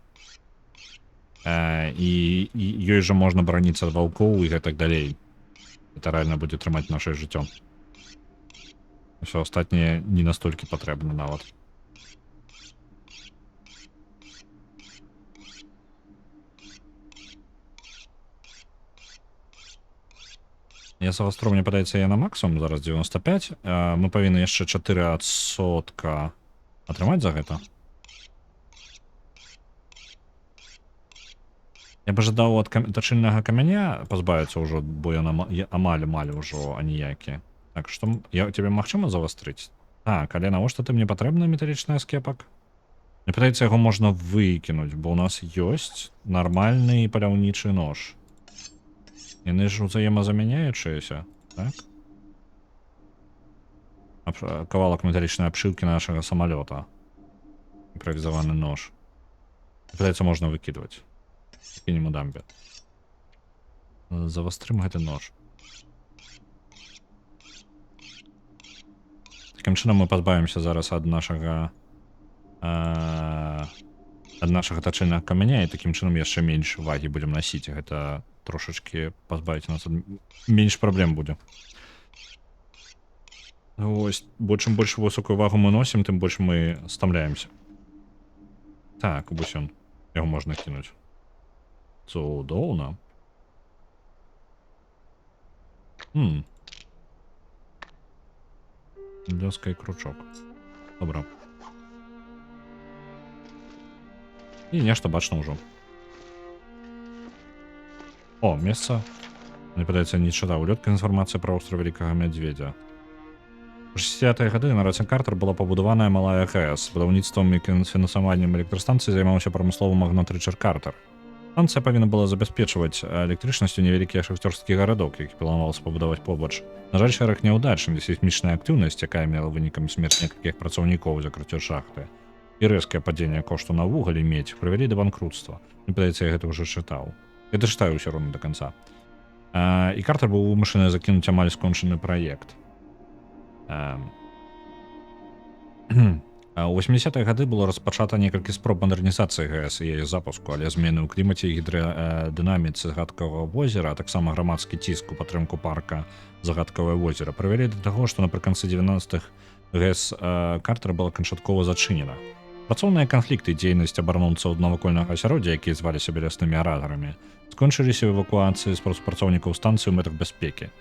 І ёй жа можна бараніцца ад ваўкоў і гэтак далей. Это рэальна будзе трымаць нашае жыццё. Усё астатняе не настолькі патрэбна нават. Я завастру, мне падаецца, я на максимум зараз 95. Мы павінны яшчэ 4% атрымаць за гэта. Я б жадаў ад тачыльнага камяня пазбавіцца ўжо, бо ён амаль ўжо аніякі. Так, што я тебе магчыма завастрыць? Так, але навошта ты мне патрэбна металічны скепак? Мне падаецца, яго можна выкінуць, бо ў нас ёсць нармальны паляўнічы нож. Яны ж узаемазамяняючыся, так? Кавалак металічнай абшыўкі нашага самалёта. Імправізаваны нож. Мне падаецца, можна выкідваць. Скінем у дамбе. Завастрым гэты нож. Такім чынам мы пазбавімся зараз ад нашага тачыльнага камяня, і такім чынам яшчэ менш вагі будзем насіць. Гэта трошачкі пазбавіць нас ад... менш праблем будзе. Вось, бо чым больш высокую вагу мы носім, тым больш мы стамляемся. Так, вось ён. Яго можна кінуць. Цудоўна. Лёска і кручок. Добра. І нешта бачна ўжо. О, месца. Мне падаецца, не чытаў. Улётка інфармацыя пра остраў Вялікага Мядзведзя. У 60-е гады на раце Картер была пабудаваная малая ГЭС. Будаўніцтвам і фінансаваннем электрастанцыі займаўся прамысловы магнат Рычард Картер. Станцыя павінна была забяспечваць электрычнасцю невялікі шахцёрскі гарадок, які планавалася пабудаваць побач. На жаль, шэраг няўдач, сейсмічная актыўнасць, якая мела вынікам смерць некалькіх працаўнікоў закрыццё шахты, і рэзкае падзенне кошту на вугаль і медзь прывялі да банкрутства. Мне падаецца, я гэта ўжо чытаў. Я дачытаю ўсё роўна да канца. І Картер быў вымушаны закінуць амаль скончаны праект. У 80-е гады было распачата некалькі спроб мадэрнізацыі ГЭС і яе запуску, але змены ў клімаце і гідрадынаміцы загадкавага возера, а таксама грамадскі ціск у падтрымку парка загадкавае возера прывялі да таго, што напрыканцы 90-х ГЭС Картера была канчаткова зачынена. Працоўныя канфлікты і дзейнасць абаронцаў навакольнага асяроддзя, якія звалі сябе ляснымі арагарамі, скончыліся эвакуацыі спрацоўнікаў станцыі ў мэтах бяспекі.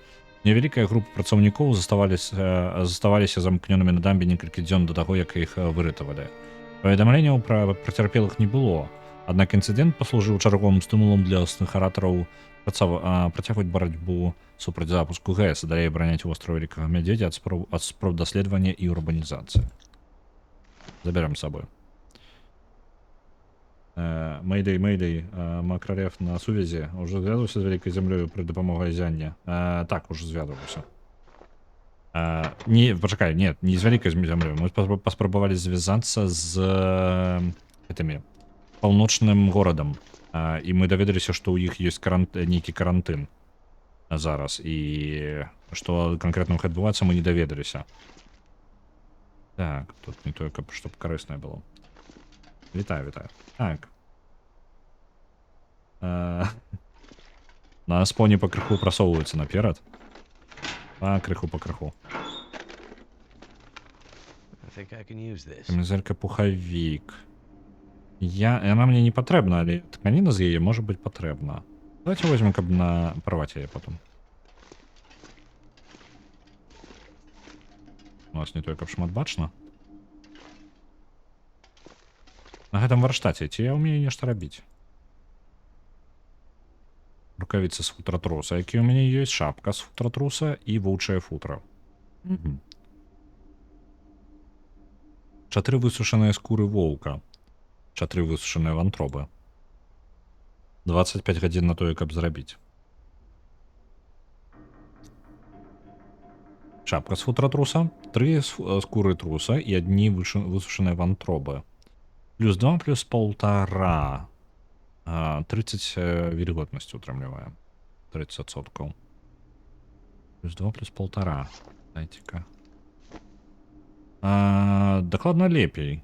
Невялікая група працаўнікоў заставаліся замкнёнымі на дамбе некалькі дзён да таго, як іх выратавалі. Паведамленняў пра працярпелых не было, аднак інцыдэнт паслужыў чарговым стымулам для лясных аратараў працягваць барацьбу супраць запуску ГЭС і далей абараняць востраў Вялікага Мядзведзя ад спроб даследавання і урбанізацыі. Забярем з сабой. Мэйдэй, Макролев на сувязі. Уже звязываўся з Вялікай зямлёю пры дапамогай зяння. Так, уже звязываўся. Пачакай, нет, не з Вялікай зямлёю. Мы паспрабавалі звязацца з гэтымі паўночным горадам. І мы даведаліся, што ў іх ёсць нейкі карантын зараз. І што канкрэтна іх адбываецца, мы не даведаліся. Так, тут не тое, каб што карыснае было. Вітаю. Так. На споне пакрыху прасоўваюцца наперад. Крыху. Камізэлька пухавік. Яна мне не патрэбна, але тканіна з яе можа быць патрэбна. Давайте возьмем, каб парваць яе потом. У нас не тое, каб шмат бачна. На гэтым варштаце, ці я ўмею нешта рабіць? Рукавіцы з футратруса, які ў мяне ёсць, шапка з футратруса і воўчае футра. 4 высушаныя скуры воўка. 4 высушаныя вантробы. 25 гадзін на тое, каб зрабіць. Шапка з футратруса, 3 скуры труса і 1 высушаныя вантробы. Плюс 2, плюс 1,5. 30 вільготнасці утрымліваем. 30%. Плюс 2, плюс 1,5. Дайце-ка. Дакладна лепей.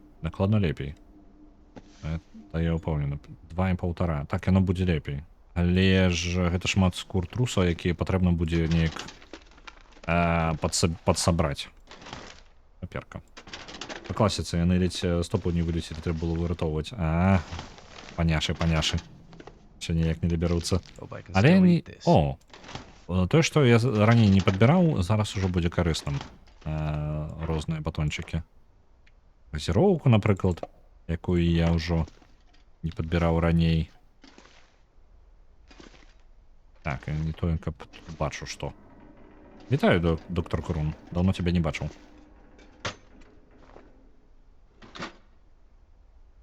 Это я ўпэўнены. 2,5. Так яно будзе лепей. Але ж гэта шмат скур труса, якія патрэбна будзе неяк падсабраць. Паперка. Па класіцы яны ледзь стопу не вылецелі, трэба было выратоўваць. Паняшы. Ще ніяк не дабяруцца. Hope I can Але still не... eat this. О! Тое, што я раней не падбіраў, зараз ужо будзе карысным. Розныя батончыкі. Газіроўку, напрыклад, якую я ўжо не падбіраў раней. Так, не тое, каб бачу, што. Вітаю, доктор Крун. Даўно цябе не бачыў.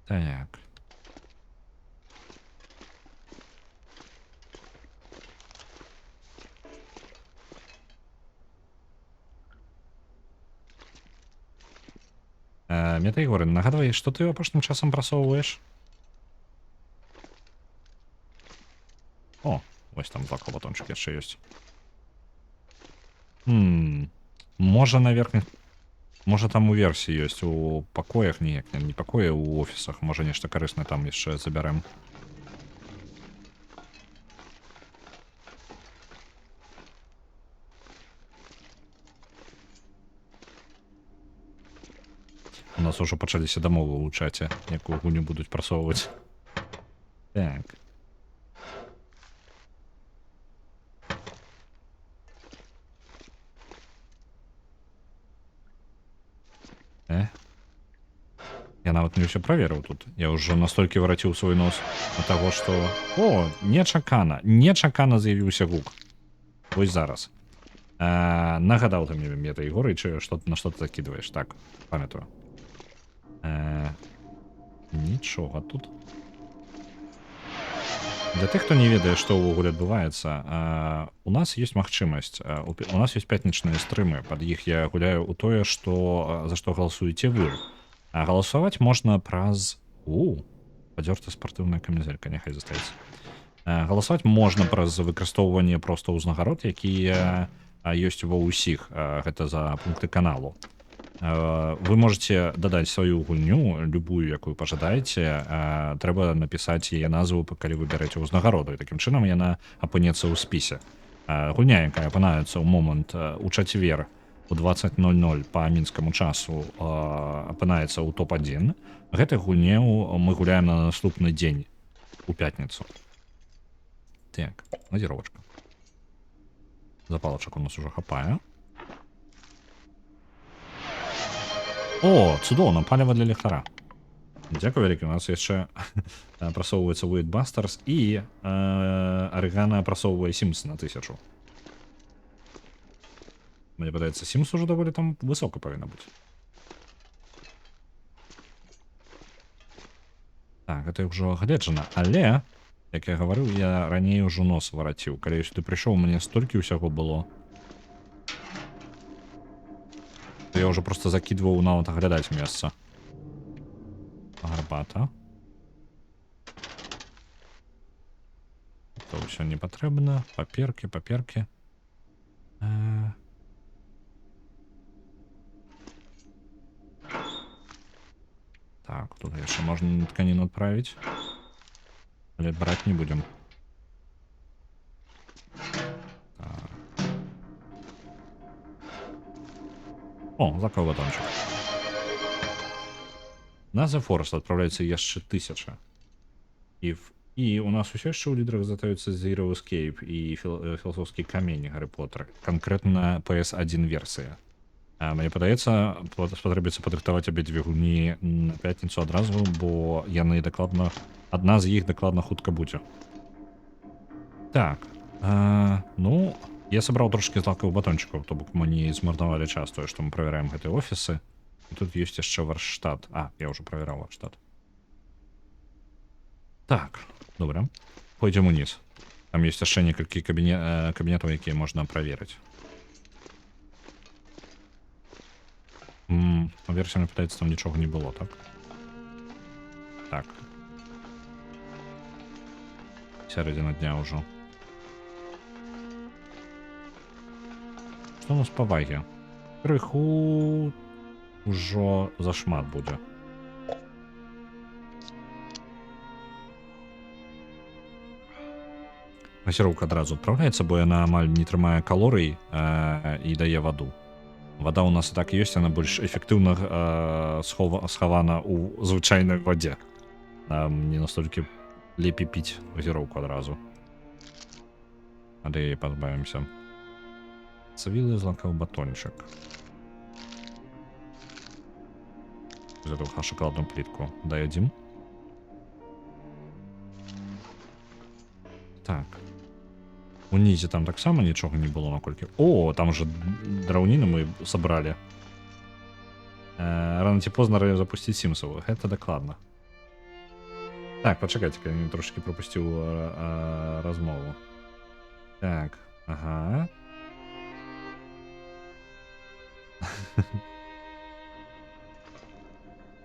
Так. Метаігоры, нагадвай, што ты апошнім часам прасоўваеш? О, вось там 2 батончыкі яшчэ ёсць. Можа, на верхніх... Можа, там у версіі ёсць, у пакоях неяк, не пакоі, у офісах. Можа, нешта карыснае там яшчэ забярэм. У нас ужо пачаліся дамовы ў чаце, якую гульню будуць прасоўваць. Так. Я нават не ўсё праверыў тут. Я ўжо настолькі вараціў свой нос на таго, што... О, нечакана з'явіўся гук. Вось зараз. Нагадаў ты мне метаігоры, на што ты закидываешь. Так, памятаю. Нічога тут. Для тых, хто не ведае, што ўвогуле адбываецца, у нас ёсць магчымасць. У нас ёсць пятнічныя стрымы. Пад іх я гуляю ў тое, за што галасуеце вы. А галасаваць можна праз... Падзёрта спартыўная камізэлька, няхай застаецца. Галасаваць можна праз выкарыстоўванне проста ўзнагарод, якія ёсць ва ўсіх. Гэта за пункты каналу. Вы можете дадаць сваю гульню, любую, якую пажадаеце. Трэба напісаць яе назву, калі вы бярэце ўзнагароду. І такім чынам яна апынецца ў спісе. Гульня, якая апынаецца ў момант у чацвер у 20:00 па мінскаму часу, апынаецца ў топ-1. Гэтай гульню мы гуляем на наступны дзень, у пятніцу. Так, газіровачка. Запалачак у нас ужо хапае. О, цудоўна, паліва для ліхтара. Дзякуй вялікі, у нас яшчэ прасоўваецца Уэйтбастерс і Арыгана прасоўвае Сімс на 1000. Мне падаецца, Сімс ужо даволі там высока павінна быць. Так, гэта ўжо агледжана, але, як я гаварыў, я раней ужо нос вараціў. Калі я сюды прыйшоў, мне столькі ўсяго было. Я ўжо проста закидваў нават аглядаць месца. Гарбата. То ўсё не патрэбна. Паперкі. Так, тут яшчэ можна тканіну адправіць. Але браць не будзем. О, заковый батончик. На The Forest отправляется яшчэ 1000. И у нас усё яшчэ ў лідарах застаюцца Zero Escape і філасофскі камень Гаррі Поттер. Канкрэтна PS1 версія. Мне падаецца, спатрэбіцца падрыхтаваць абедзве гульні на пятніцу адразу, бо яны дакладна... Адна з іх дакладна хутка будзе. Так. Ну... Я сабраў трошки злакавых батончыкаў, то бок мы не змарнавалі час тое, што мы правяраем гэтыя офісы. І тут ёсць яшчэ варштат. Я ўжо правяраў варштат. Так, добра. Пойдзем уніз. Там ёсць яшчэ некалькі кабінетаў, якія можна праверыць. Версія мне пытаецца, там нічога не было, так? Так. Сярэдзіна дня ўжо. Што у нас па ваге? Крыху ўжо зашмат будзе. Газіроўка адразу адпраўляецца, бо яна амаль не трымае калорый і дае ваду. Вада ў нас і так ёсць, яна больш эфектыўна схавана ў звычайнай вадзе. Нам не настолькі лепей піць газіроўку адразу. Але пазбавімся. Цвілы злакаў батончык. Затуха шоколадную плітку. Дадзім. Так. Унізе там таксама нічога не было наколькі. О, там же драўніну мы сабралі. Рано ці позна запусціць Сімсаў. Гэта дакладна. Так, пачакайце, я трошки пропусціў размову. Так, ага.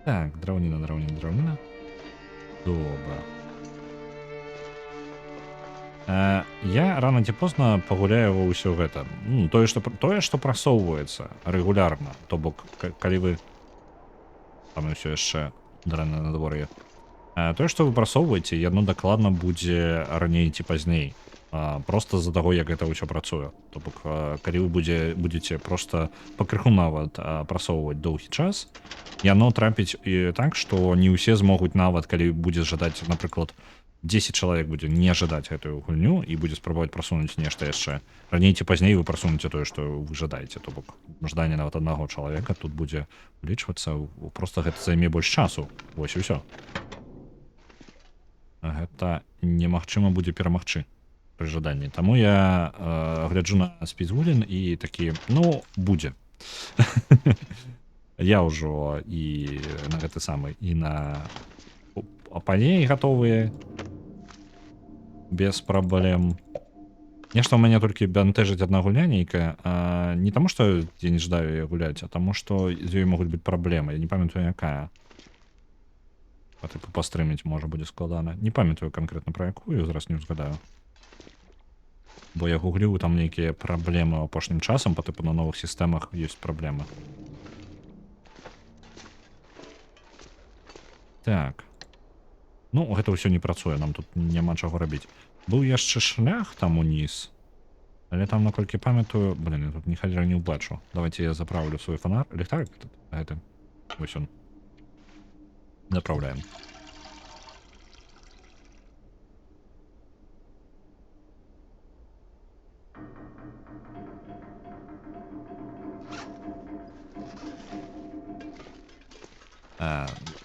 Так, драўніна. Добра. Я рано ці позна пагуляю ва ўсё гэта. Тое, што прасоўваецца рэгулярна. То бок, калі вы... Там ўсё яшчэ дрэнна надвор'е. Тое, што вы прасоўваеце, яно дакладна будзе раней ці пазней. Просто з-за таго, як гэта ўсё працуе. То бок, калі вы будзеце проста пакрыху нават прасоўваць доўгі час, яно трапіць і так, што не ўсе змогуць нават, калі будзе жадаць, напрыклад, 10 чалавек будзе не жадаць гэтую гульню і будзе спрабаваць прасунуць нешта яшчэ. Раней ці пазней вы прасунуце тое, што вы жадаеце. То бок, жаданне нават аднаго чалавека тут будзе улічвацца. Проста гэта займе больш часу. Вось і ўсё. Гэта немагчыма будзе перамагчы пры жаданні. Таму я гляджу на спіцгулін і такі, ну, будзе. Я ўжо і на гэты самы, і на апаней гатовыя. Без праблем. Нешта ў мяне толькі бянтэжыць адна гульня нейкая. Не таму, што я не жадаю яе гуляць, а таму, што з ёй могуць быць праблемы. Я не памятаю, якая. Пастрыміць можа будзе складана. Не памятаю канкрэтна пра якую, зараз не ўзгадаю. Бо я гуглю, там нейкія праблемы апошнім часам, на новых сістэмах ёсць праблемы. Так. Ну, гэта ўсё не працуе, нам тут няма чаго рабіць. Быў яшчэ шлях там уніз. Але там, наколькі памятаю... Блин, я тут ні халера не ўбачу. Давайте я заправлю свой фонар. Ліхтарик гэты. Вось он. Заправляем.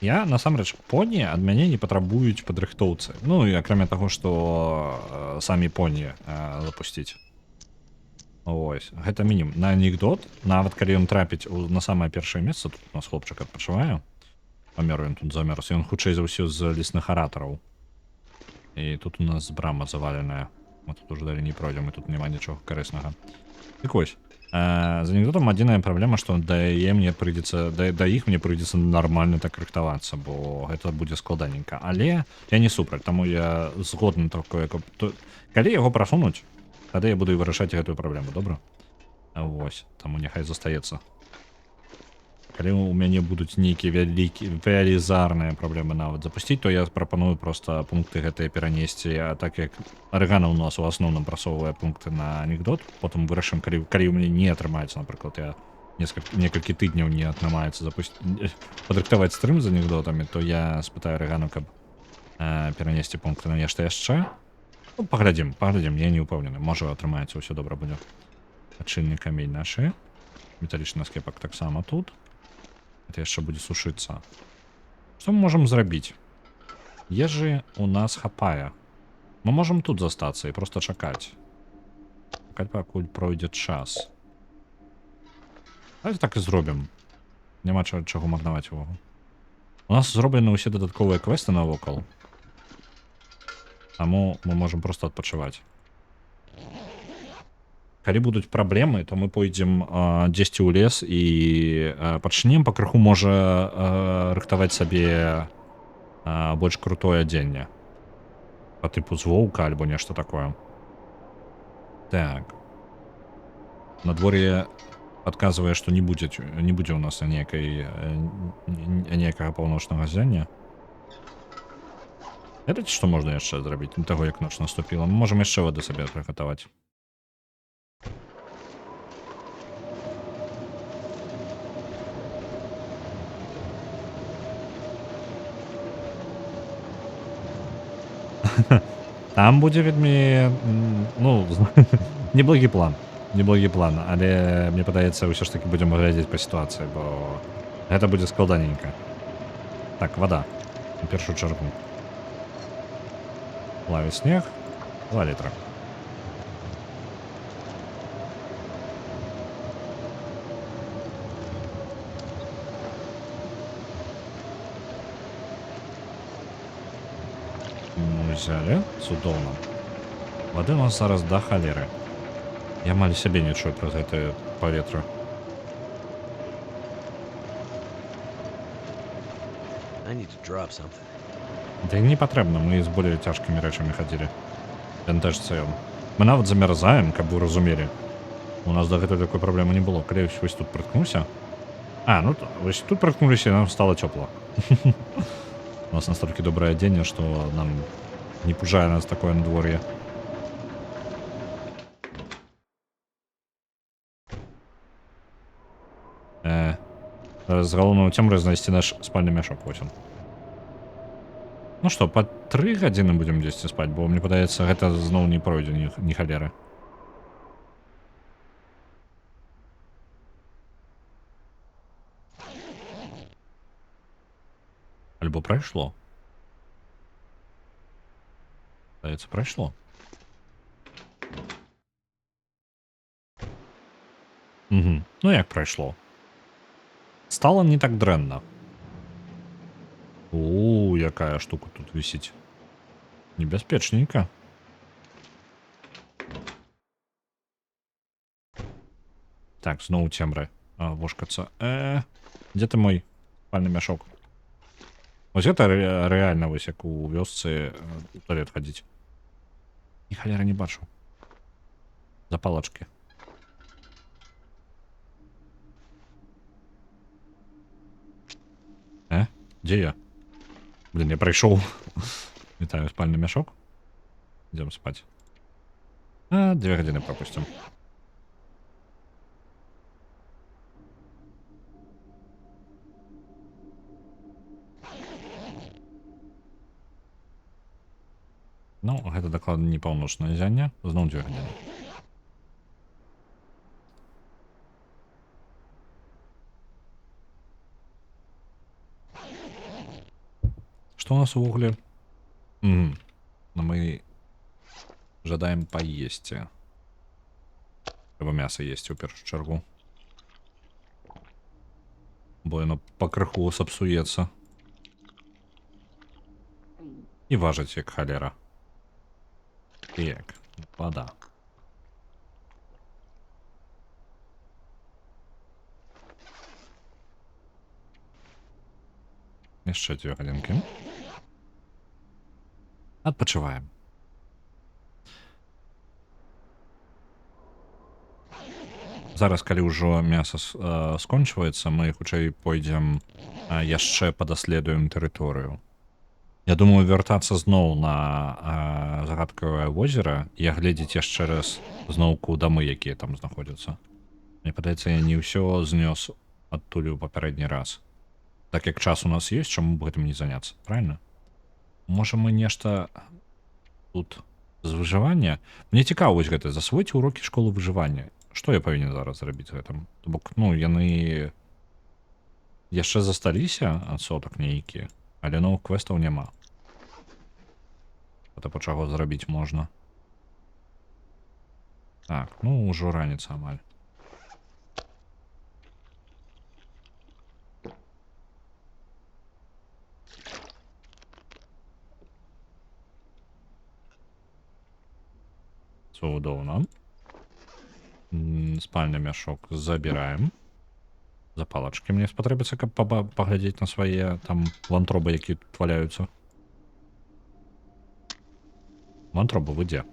Я, насамрэч, поні ад мяне не патрабуюць падрыхтоўцы. Ну, і акрамя таго, што самі поні запусціць. Ось, гэта мінімум. На анекдот, нават калі ён трапіць на самае першае месца, тут у нас хлопчык адпачывае, памёр ён тут замёрз, ён хутчэй за ўсё з лесных аратараў. І тут у нас брама заваленая. Мы тут уже далей не пройдзем, і тут няма нічога карыснага. Так вось. З анекдотам адзіная праблема, што да іх мне прыйдзецца нармальна так рыхтавацца, бо гэта будзе складаненька. Але я не супраць, таму я згодны такое. Калі яго прасунуць, тады я буду і вырашаць гэтую праблему, добра? Вось, таму няхай застаецца. Калі у мяне будуць нейкія велізарныя праблемы нават запусціць, то я прапаную проста пункты гэтыя перанесці, а так як арыгана ў нас у асноўным прасоўвае пункты на анекдот, потым вырашым, калі ў мяне не атрымаецца, напрыклад, я некалькі тыдняў не атрымаецца падрыхтаваць стрым з анекдотамі, то я спытаю арыгану, каб перанесці пункты на нешта яшчэ. Ну, паглядзім, я не ўпэўнены, можа атрымаецца, ўсё добра будзе. Адчынны камень нашы. Металічны скепак таксама тут. Это яшчэ будзе сушыцца. Што мы можам зрабіць? Ежы у нас хапае. Мы можам тут застацца і проста чакаць. Чакаць, пакуль пройдзе час. Давайте так і зробім. Няма чаго марнаваць увагу. У нас зроблены ўсе дадатковыя квесты навокал. Таму мы можам проста адпачываць. Калі будуць праблемы, то мы пойдзем дзесьці ў лес і пачнем пакрыху можа рыхтаваць сабе больш крутое адзенне. Па тыпу з воўка альбо нешта такое. Так. Надвор'е адказвае, што не будзе ў нас некага паўночнага ззяння. Ведаеце, што можна яшчэ зрабіць до таго, як ноч наступіла? Мы можам яшчэ вады сабе прыгатаваць. Там будзе вельмі ну неблагі план, неблагі план, але мне падаецца ўсё ж таки будзем глядзець па сітуацыі, бо гэта будзе складаненька. Так, вода у першую чаргу. Плаве снег 2 літра. Мы взяли цудоўна. Вады у нас зараз да халеры. Я амаль сябе не чую праз гэтае паветра. I need to drop something. Да не патрэбна, мы з более цяжкімі рэчамі хадзілі. Бянтэжцы ён. Мы нават замярзаем, каб вы разумелі. У нас дагэтуль такой праблемы не было. Калі вось тут прыткнуўся. А, ну вось тут прыткнуліся, і нам стало цёпла. У нас настолькі добрае адзенне, што нам не пужае нас такое надвор'е. З галоўнага цемры знайсці наш спальны мяшок. Вось он. Ну што, па 3 гадзіны будзем дзесьці спаць, бо мне падаецца, гэта зноў не пройдзе ні халеры. Альбо прайшло. Здаецца, прайшло. Угу. Ну як прайшло? Стало не так дрэнна. У, якая штука тут висіць. Небяспечненька. Так, зноў цемры. Вошкацца. Дзе ты мой спальны мяшок? Вось гэта рэальна, вось як у вёсцы у туалет хадзіць. І халера не бачу. Запалачкі. Дзе я? Блин, я прайшоў. Вітаю, спальны мяшок. Идем спать. 2 гадзіны пропустим. Ну, гэта дакладна не паўночнае зянне. Зноў 2 гадзіны. Что у нас увогуле? Но мы жадаем поесть. Трэба мяса есть у першую чаргу. Бо яно пакрыху сапсуецца. І важыць як халера. Так, вода. Яшчэ 2 гадзінкі. Адпачываем. Зараз, калі ўжо мяса скончваецца, мы хутчэй пойдзем яшчэ падаследуем тэрыторыю. Я думаю, вяртацца зноў на загадкавае возера і агледзець яшчэ раз зноўку дамы, якія там знаходзяцца. Мне падаецца, я не ўсё знёс адтуль у папярэдні раз. Так як час у нас ёсць, чаму б гэтым не заняцца, правильно? Можа, мы нешта тут з выжывання? Мне цікава вось гэта, засвойце урокі школы выжывання. Што я павінен зараз зрабіць гэтым? То бок, ну, яны яшчэ засталіся адсотак нейкія, але новых квестаў няма. Гэта па чаго зрабіць можна. Так, ну, ўжо раніца амаль. Цудоўна. Спальны мяшок забіраем. Запалачкі мне спатрэбіцца, каб паглядзець на свае там вантробы, якія тут валяюцца. Вантробы вы дзе?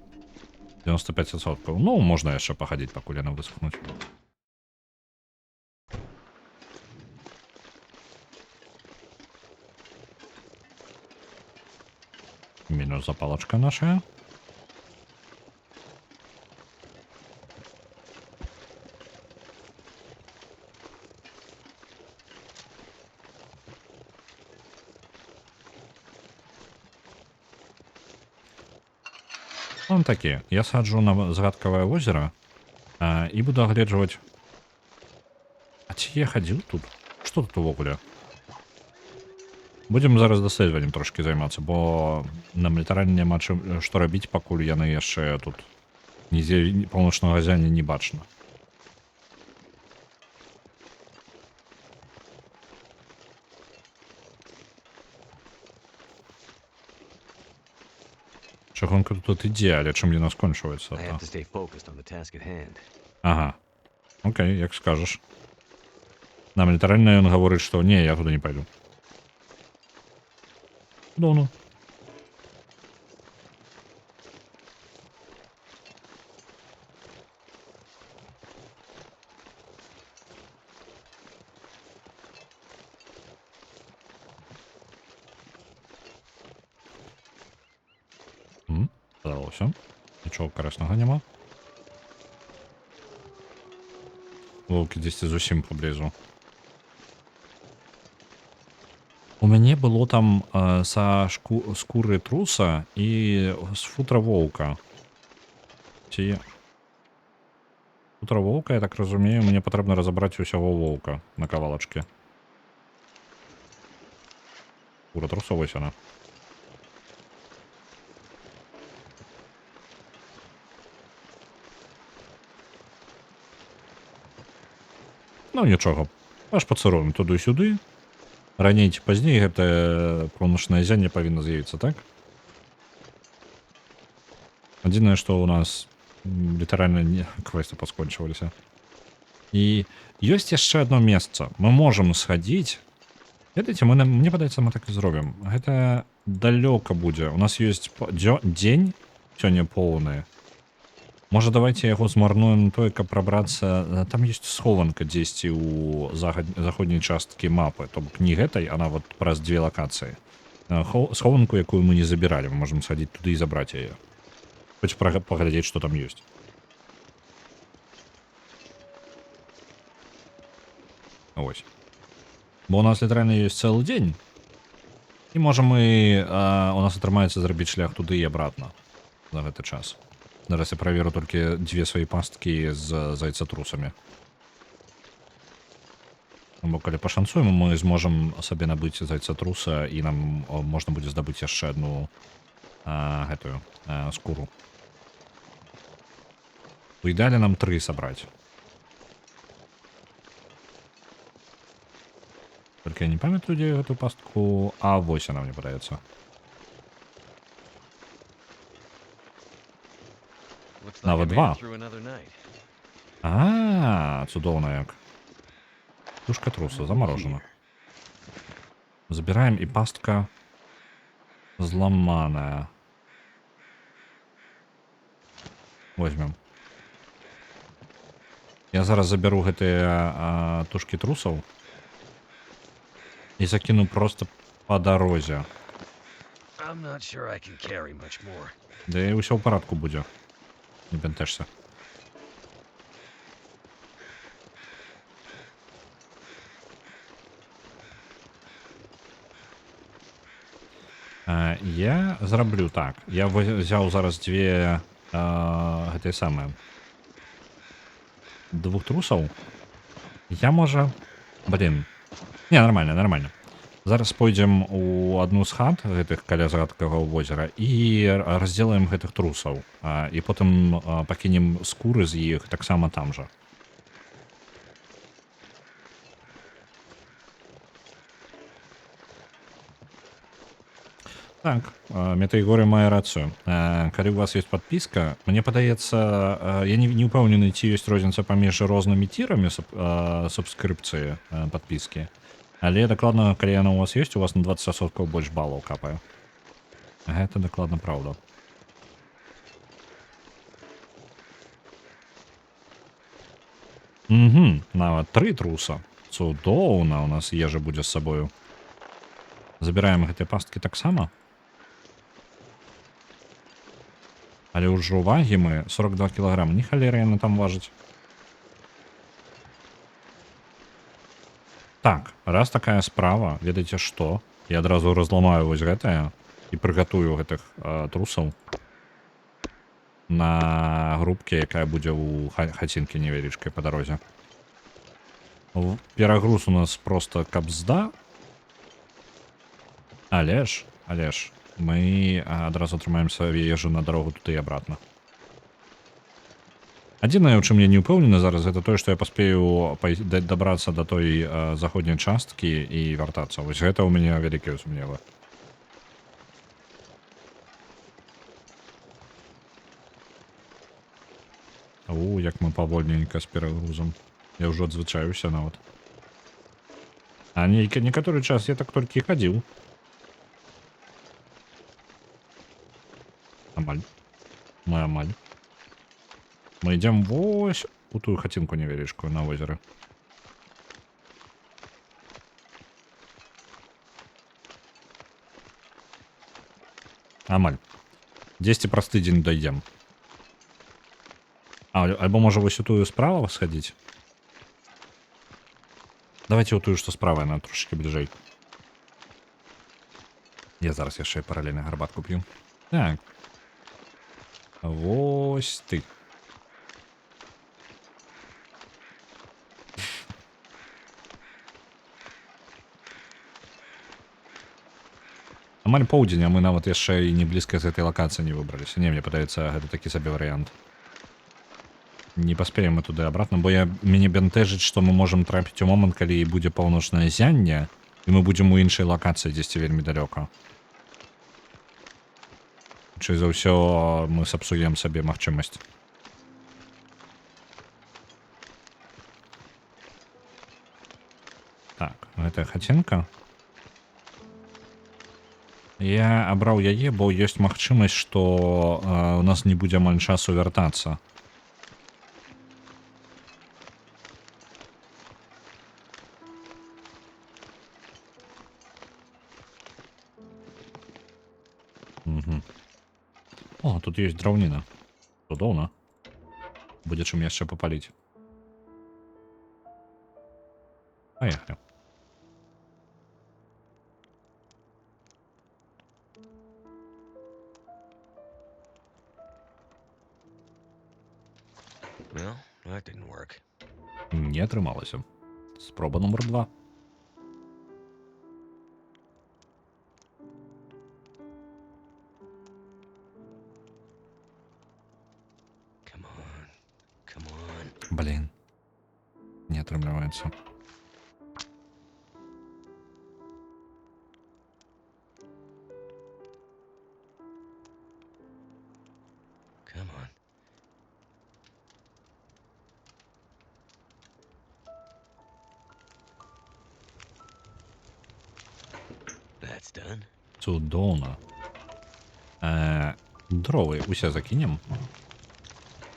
95%. Ну, можна яшчэ пахадзіць, пакуль яны высохнуць. Мінус запалочка наша. Он такі. Я саджу на загадковое озеро і буду агледжваць. А ці я хадзіў тут? Што тут увогуле? Будзем зараз даследаваннем трошкі займацца, бо нам літаральна няма што рабіць, пакуль яны яшчэ тут нідзе паўночнага азіяне не бачна. Чыгунка тут ідзе, але чым яна скончваецца? I have to stay focused on the task at hand. Ага. Окей, як скажаш. Нам літаральна ён гаворыць, што не, я туды не пайду. Ну. Здалося. Нічого карыснага няма. Воўкі дзесьці зусім паблізу. У мяне было там са скуры труса і з футра воўка. Ці... Футра воўка, я так разумею, мне патрэбна разабраць усяго воўка на кавалачкі. Скура труса, вось яна. Ну, нічого. Аж пацаруем туды-сюды. Раней ці пазней гэта паўночнае азіяне павінна з'явіцца, так? Адзінае, што ў нас літаральна квесты паскончваліся. І ёсць яшчэ адно месца. Мы можам схадзіць. Ведаеце, мне падаецца, мы так і зробім. Гэта далёка будзе. У нас ёсць дзень сёння поўны. Можа, давайте яго змарнуем на тое, каб прабрацца. Там ёсць схованка дзесьці ў заходняй часткі мапы. То бок не гэтай, а нават праз дзве лакацыі. Схованку, якую мы не забіралі. Мы можам схадзіць туды і забраць яе. Хоць паглядзець, што там ёсць. Вось. Бо у нас літаральна ёсць цэлы дзень. І можа мы... у нас атрымаецца зрабіць шлях туды і абратна за гэты час. Зараз я праверу толькі дзве свае пасткі з зайцатрусамі. Бо калі пашанцуем, мы зможам сабе набыць зайцатруса, і нам можна будзе здабыць яшчэ адну гэтую скуру. У ідэале нам 3 сабраць. Толькі я не памятаю, дзе гэтую пастку. А вось яна, мне падаецца. Нават 2. Цудоўна як. Тушка труса заморожена. Забіраем, і пастка зламаная. Возьмем. Я зараз забяру гэтыя тушкі трусаў і закіну просто па дарозе. Да і ўсё ў парадку будзе. Не бентешся. Я зраблю так. Я взяў зараз дзве гэтыя самыя 2 трусаў. Я можа... Блин. Не, нормально. Зараз пойдзем у адну з хат гэтых каля загадкавага возера і разделаем гэтых трусаў. І потым пакінем скуры з іх таксама там жа. Так, Метаігоры мае рацыю. Калі у вас ёсць падпіска, мне падаецца, я не ўпэўнены, ці ёсць розніца паміж рознымі тірамі сабскрыпцыі падпіскі. Але дакладна, калі яна у вас ёсць, у вас на 20% больш балаў капае. Гэта дакладна праўда. Нават 3 труса. Цудоўна, у нас ежа будзе з сабою. Забіраем гэтыя пасткі таксама. Але ўжо вагі мы 42 кілаграм. Ні халеры яны там важаць. Так, раз такая справа, ведаеце што? Я адразу разламаю вось гэтае і прыгатую гэтых трусаў на групке, якая будзе ў хацінкі невялічкай па дарозе. Перагруз у нас просто кабзда. Але ж, мы адразу атрымаем сабе ежу на дарогу тут і абратна. Адзінае, у чым я не ўпэўнены зараз, гэта тое, што я паспею дабрацца да той заходняй часткі і вяртацца. Вось гэта ў мяне вялікія сумневы. Як мы павольненька з перагрузам. Я ўжо адзвычаюся нават. А некаторы час я так толькі і хадзіў. Амаль. Мы амаль. Мы ідзем вось у тую хацінку невялічкую на возеры. Амаль. Дзесьці праз тыдзень дойдзем. Альбо можа вось у тую справа схадзіць. Давайте у тую, што справа, яна трошечки бліжэй. Я зараз яшчэ паралельна гарбатку п'ю. Так. Вось ты. Амаль поўдзень, а мы нават яшчэ і не блізка з гэтай лакацыі не выбраліся. Не, мне падаецца, гэта такі сабе варыянт. Не паспеем мы туды абратна, бо мяне бянтэжыць, што мы можам трапіць у момант, калі будзе паўночнае зянне, і мы будзем у іншай лакацыі дзесьці вельмі далёка. Хутчэй за ўсё мы сапсуем сабе магчымасць. Так, гэтая хацінка. Я абраў яе, бо ёсць магчымасць, што у нас не будзе амаль часу вяртацца. О, тут ёсць драўніна. Цудоўна. Будзе чым яшчэ папаліць. Паехалі. Well, that didn't work. Не атрымалася. Спроба нумар 2. Come on. Блін. Не атрымліваецца. Come on. That's done. Цудоўна. Дровы усе закінем.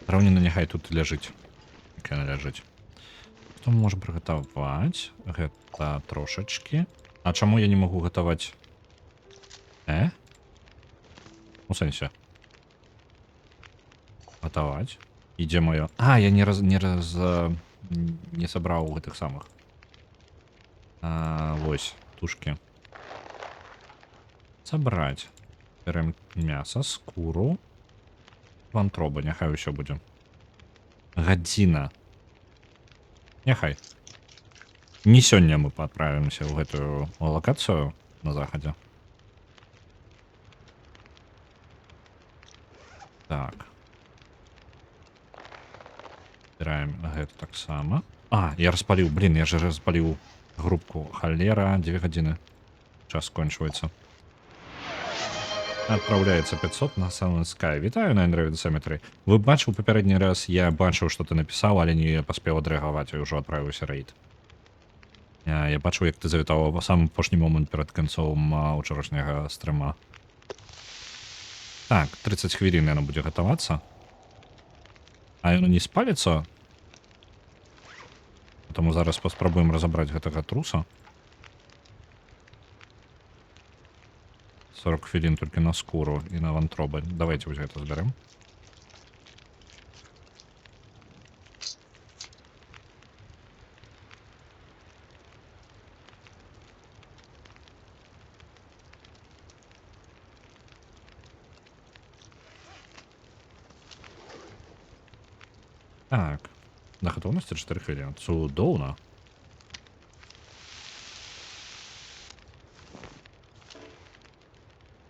Драўніна няхай тут ляжыць. Якая ляжыць. Што мы можам прыгатаваць? Гэта трошачкі. А чаму я не магу гатаваць? У сэнсе. Гатаваць. Ідзе маё. Я не сабраў гэтых самых. Вось, тушкі. Сабраць. Берем мяса, скуру. Вантроба, няхай усё будзе. Гадзіна. Няхай. Не сёння мы паправімся ў гэтую лакацыю на захадзе. Так. Збіраем гэта таксама. Я распаліў, блін, я же распаліў групку. Халера, 2 гадзіны. Час скончваецца. Отправляется 500 на Silent Sky. Вітаю на Android Cemetery. Вы бачыў папярэдні раз, я бачыў, што ты напісаў, але не паспеў адрэагаваць, і ўжо адправіўся рэйд. Я бачыў, як ты завітаў у самы апошні момант перад канцом учарашняга стрыма. Так, 30 хвілін яно будзе гатавацца. А яно не спаліцца? Таму зараз паспрабуем разабраць гэтага труса. 40 хвілін толькі на скуру і на вантробы. Давайте вось гэта зберем. Так. На гатоўнасці 4 хвіліны. Цудоўна.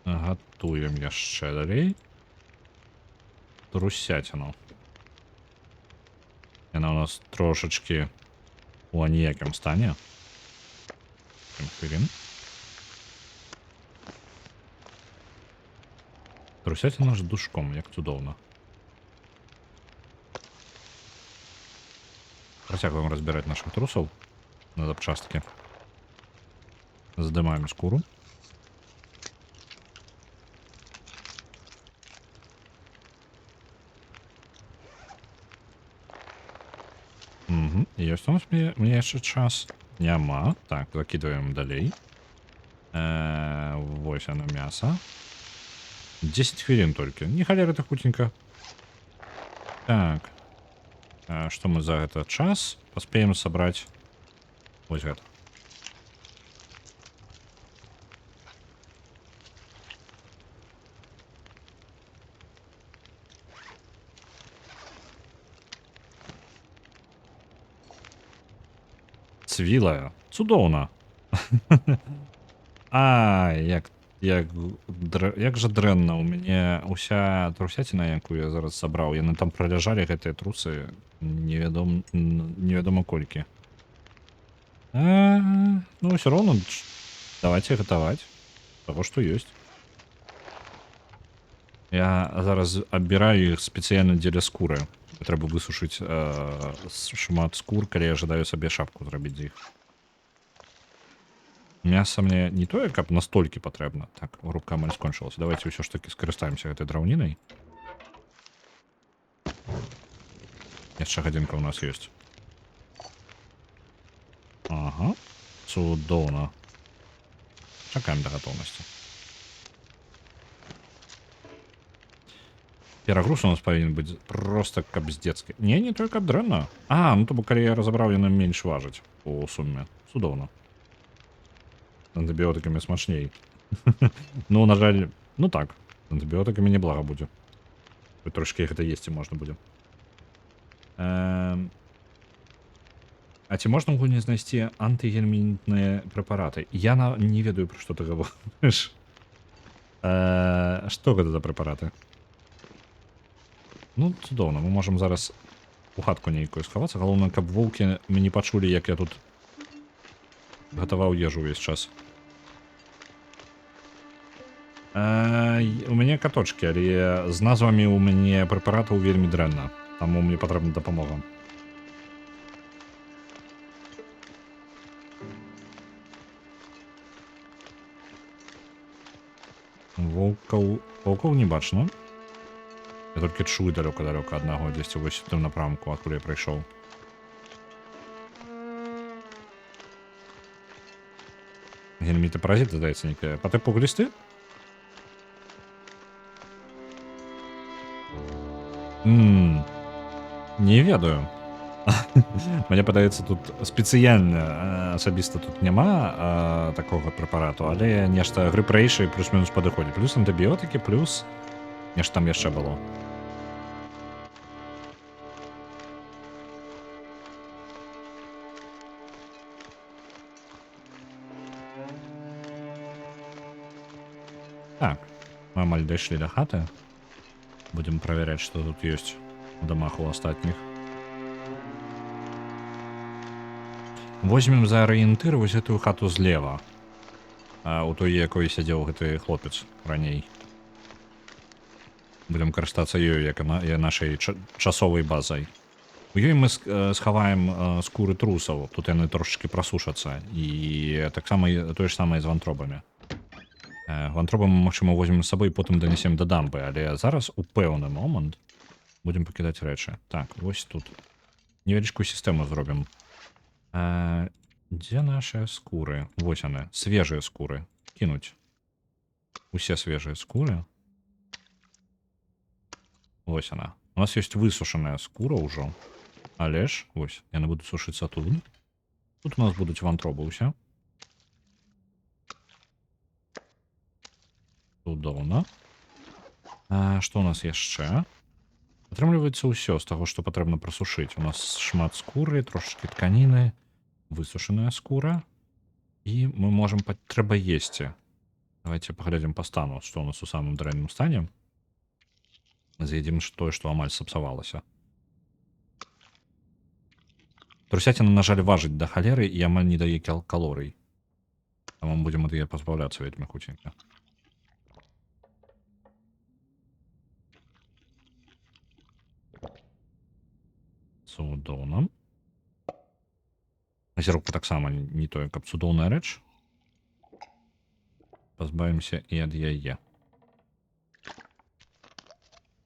Гатуем яшчэ далей. Трусяціну. Яна у нас трошачки у аніякім стане. 7 хвілін. Трусяціна з душком, як цудоўна. Працягваем разбіраць нашых трусаў на запчасткі. Здымаем скуру. Угу. Ёсць у нас мне яшчэ час. Няма. Так, закидываем далей. Вось оно мясо. 10 хвілін толькі. Не халера так хутенька. Так. Што мы за этот час паспеем сабраць вось гэта. Цвілая. Цудоўна. Як жа дрэнна у мяне уся трусяціна, якую я зараз сабраў. Яны там праляжалі гэтыя трусы невядома колькі. Ну, ўсё роўно давайте гатаваць таго, што ёсць. Я зараз абіраю іх спецыяльна дзеля скуры. Трэба высушыць шмат скур, калі я жадаю сабе шапку зрабіць з іх. Мяса мне не тое, каб настолькі патрэбна. Так, рубка амаль скончылася. Давайте ўсё ж такі скарыстаемся гэтай драўнінай. Яшчэ гадзінка ў нас ёсць. Ага. Цудоўна. Чакаем да гатоўнасці. Перагруз у нас павінен быць проста капздецкі. Не тое, каб дрэнна. Ну то бо калі я разабраў, яны менш важаць у суме. Цудоўна. Антыбіотыкамі смачней. Ну, на жаль, ну так. Антыбіотыкамі неблага будзе. Трошкі гэта есці можна будзе. А ці можна ў гульні знайсці антыгельмінтныя прэпараты? Я не ведаю, пра што ты гаворыш. Што гэта за прэпараты? Ну, цудоўна. Мы можам зараз у хатку нейкую схавацца. Галоўна, каб воўкі мы не пачулі, як я тут гатаваў ежу ўвесь час. У мяне каточкі, але з назвамі ў мяне прэпаратаў вельмі дрэнна. Таму мне патрэбна дапамога. Ваўкоў не бачна. Я толькі чую далёка-далёка аднаго дзесьці вось у тым напрамку, адкуль я прыйшоў. Гельміты паразіты, здаецца, нейкая. Па тыпу глісты? Не ведаю. Мне падаецца, тут спецыяльна асабіста тут няма такога прэпарату, але нешта грыпрэйшае плюс-мінус падыходзіць. Плюс антыбіотыкі, плюс нешта там яшчэ было. Так, мы амаль дайшлі да хаты. Будем праверяць, што тут ёсць у дамах у астатніх. Возьмем за арыентыр вось гэтую хату злева. У той, якой сядзеў гэты хлопец раней. Будем карыстацца ёю, як нашай часовай базай. У ёй мы схаваем скуры трусаў. Тут яны трошачкі прасушацца. І таксама тое ж самае з вантробамі. Вантробы мы, магчыма, возьмем з сабой, потым данесем да дамбы, але зараз у пэўны момант будем пакідаць рэчы. Так, вось тут. Невялічкую сістэму зробім. Дзе нашыя скуры? Вось яны, свежыя скуры. Кінуць. Усе свежыя скуры. Вось яна. У нас ёсць высушаная скура ўжо. Але ж, вось, яны будуць сушыцца тут. Тут у нас будуць вантробы ўсе. Цудоўна. Што у нас яшчэ? Атрымліваецца ўсё з таго, што патрэбна прасушыць. У нас шмат скуры, трошачкі тканіны, высушаная скура. І мы можам трэба есці. Давайте паглядзім па стану, што ў нас у самым дрэнным стане. З'едзім тое, што амаль сапсавалася. Трусяціна, на жаль, важыць да халеры і амаль не дае калорый. Таму мы будзем ад яе пазбаўляцца вельмі хуценька. Цудоўна. Азіроўка таксама не тое, каб цудоўная рэч. Пазбавімся і ад яе.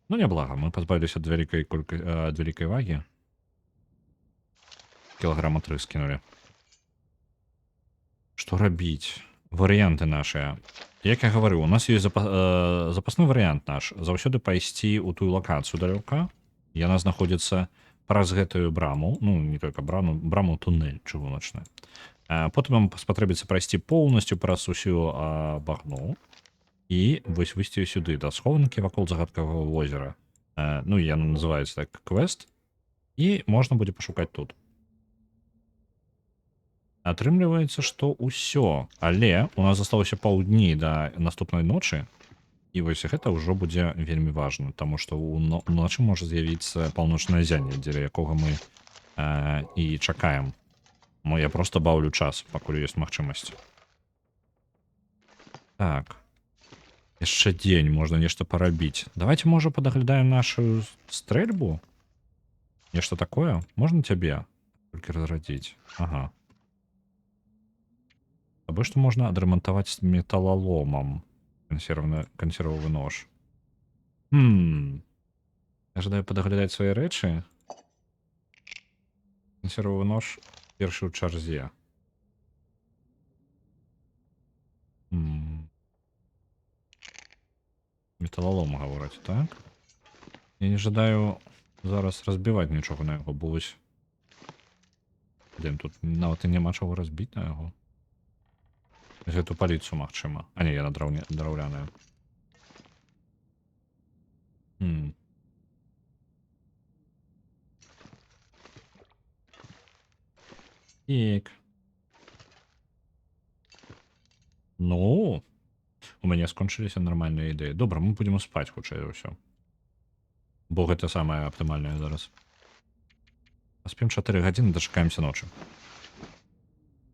Ну, няблага, мы пазбавіліся ад вялікай вагі. Кілаграма 3 скінулі. Што рабіць? Варыянты нашыя. Як я гаварыў, у нас ёсць запасны варыянт наш. Заўсёды пайсці ў тую лакацыю далёка. Яна знаходзіцца праз гэтую браму. Ну, не толькі браму, туннель чыгуначны. Потым нам спатрэбіцца прайсці поўнасцю праз усю багну. І вось выйсці сюды, да схованкі вакол загадкавага возера. Ну, яно называецца так квест. І можна будзе пашукаць тут. Атрымліваецца, што ўсё. Але у нас засталося паўдні да наступнай ночы. І вось гэта ўжо будзе вельмі важна, таму што ўначы можа з'явіцца паўночнае зянне, дзеля якога мы і чакаем. Я проста баўлю час, пакуль ёсць магчымасць. Так. Яшчэ дзень, можна нешта парабіць. Давайте, можа, падаглядаем нашу стрэльбу? Нешта такое? Можна цябе толькі разрадзіць? Ага. Або што можна адрамантаваць металаломам. Кансервовый нож. Я жадаю падаглядаць свае рэчы. Кансервовый нож першы ў чарзе. Металалом гавораць, так? Я не жадаю зараз разбіваць нічога на яго, бо вось... Тут нават і няма чаго разбіць на яго. Гэту паліцу, магчыма. А не, яна драўляная. Так. Ну, у мяне скончыліся нармальныя ідэі. Добра, мы будзем спаць, хутчэй за ўсё. Бо гэта самае аптымальнае зараз. Спім 4 гадзіны, дачакаемся ночы.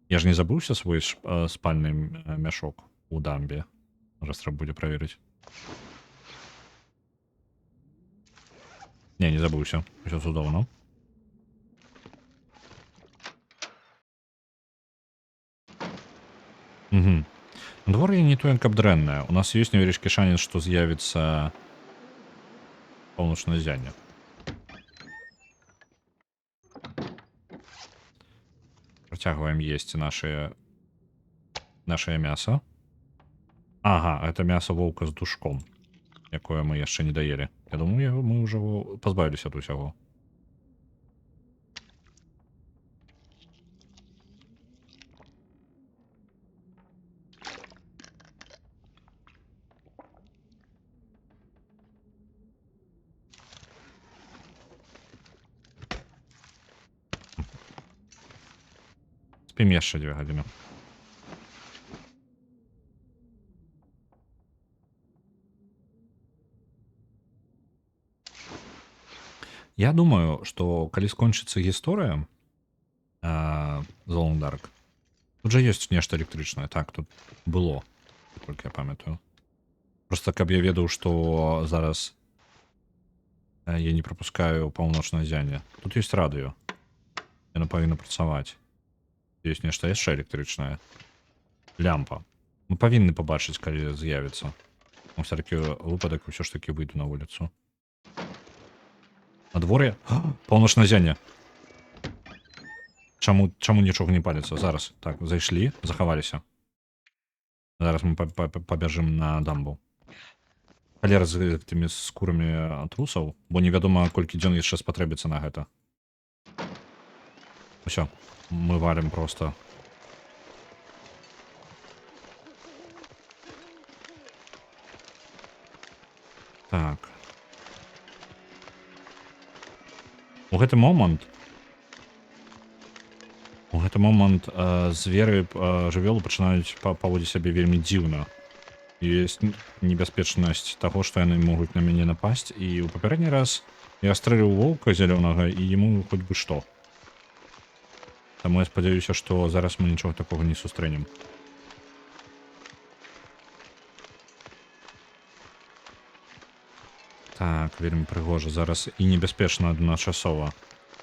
Я ж не забыўся свой спальны мяшок у дамбе. Раз трэба будзе праверыць. Не забыўся. Усё цудоўна. Надвор'е не тое, каб дрэннае. У нас ёсць невялічкі шанец, што з'явіцца паўночнае зянне. Працягваем есці нашае мяса. Ага, это мясо воўка з душком, якое мы яшчэ не даелі. Я думаю, мы ўжо пазбавіліся ад усяго. Спім яшчэ 2 гадзіны. Я думаю, што калі скончыцца гісторыя The Long Dark, тут жа ёсць нешта электрычнае. Так, тут было, толькі я памятаю. Просто каб я ведаў, што зараз я не прапускаю паўночнае зянне. Тут ёсць радыё. Яно павінна працаваць. Ёсць нешта яшчэ электрычнае. Лямпа. Мы павінны пабачыць, калі з'явіцца. У всякі выпадак усё ж такі выйду на вуліцу. Надвор'е? Паўночнае зянне. Чаму нічога не паліцца? Зараз. Так, зайшлі, захаваліся. Зараз мы пабяжым на дамбу. Халера з гэтымі скурамі трусаў, бо невядома, колькі дзён яшчэ спатрэбіцца на гэта. Усё, мы валім проста. Так. У гэты момант зверы жывёлы пачынаюць паводзіць сябе вельмі дзіўна. Ёсць небяспечнасць таго, што яны могуць на мяне напасць, і ў папярэдні раз я стрэліў воўка зялёнага і яму хоць бы што. Таму я спадзяюся, што зараз мы нічога такога не сустрэнем. Так, вельмі прыгожа зараз і небяспечна адначасова.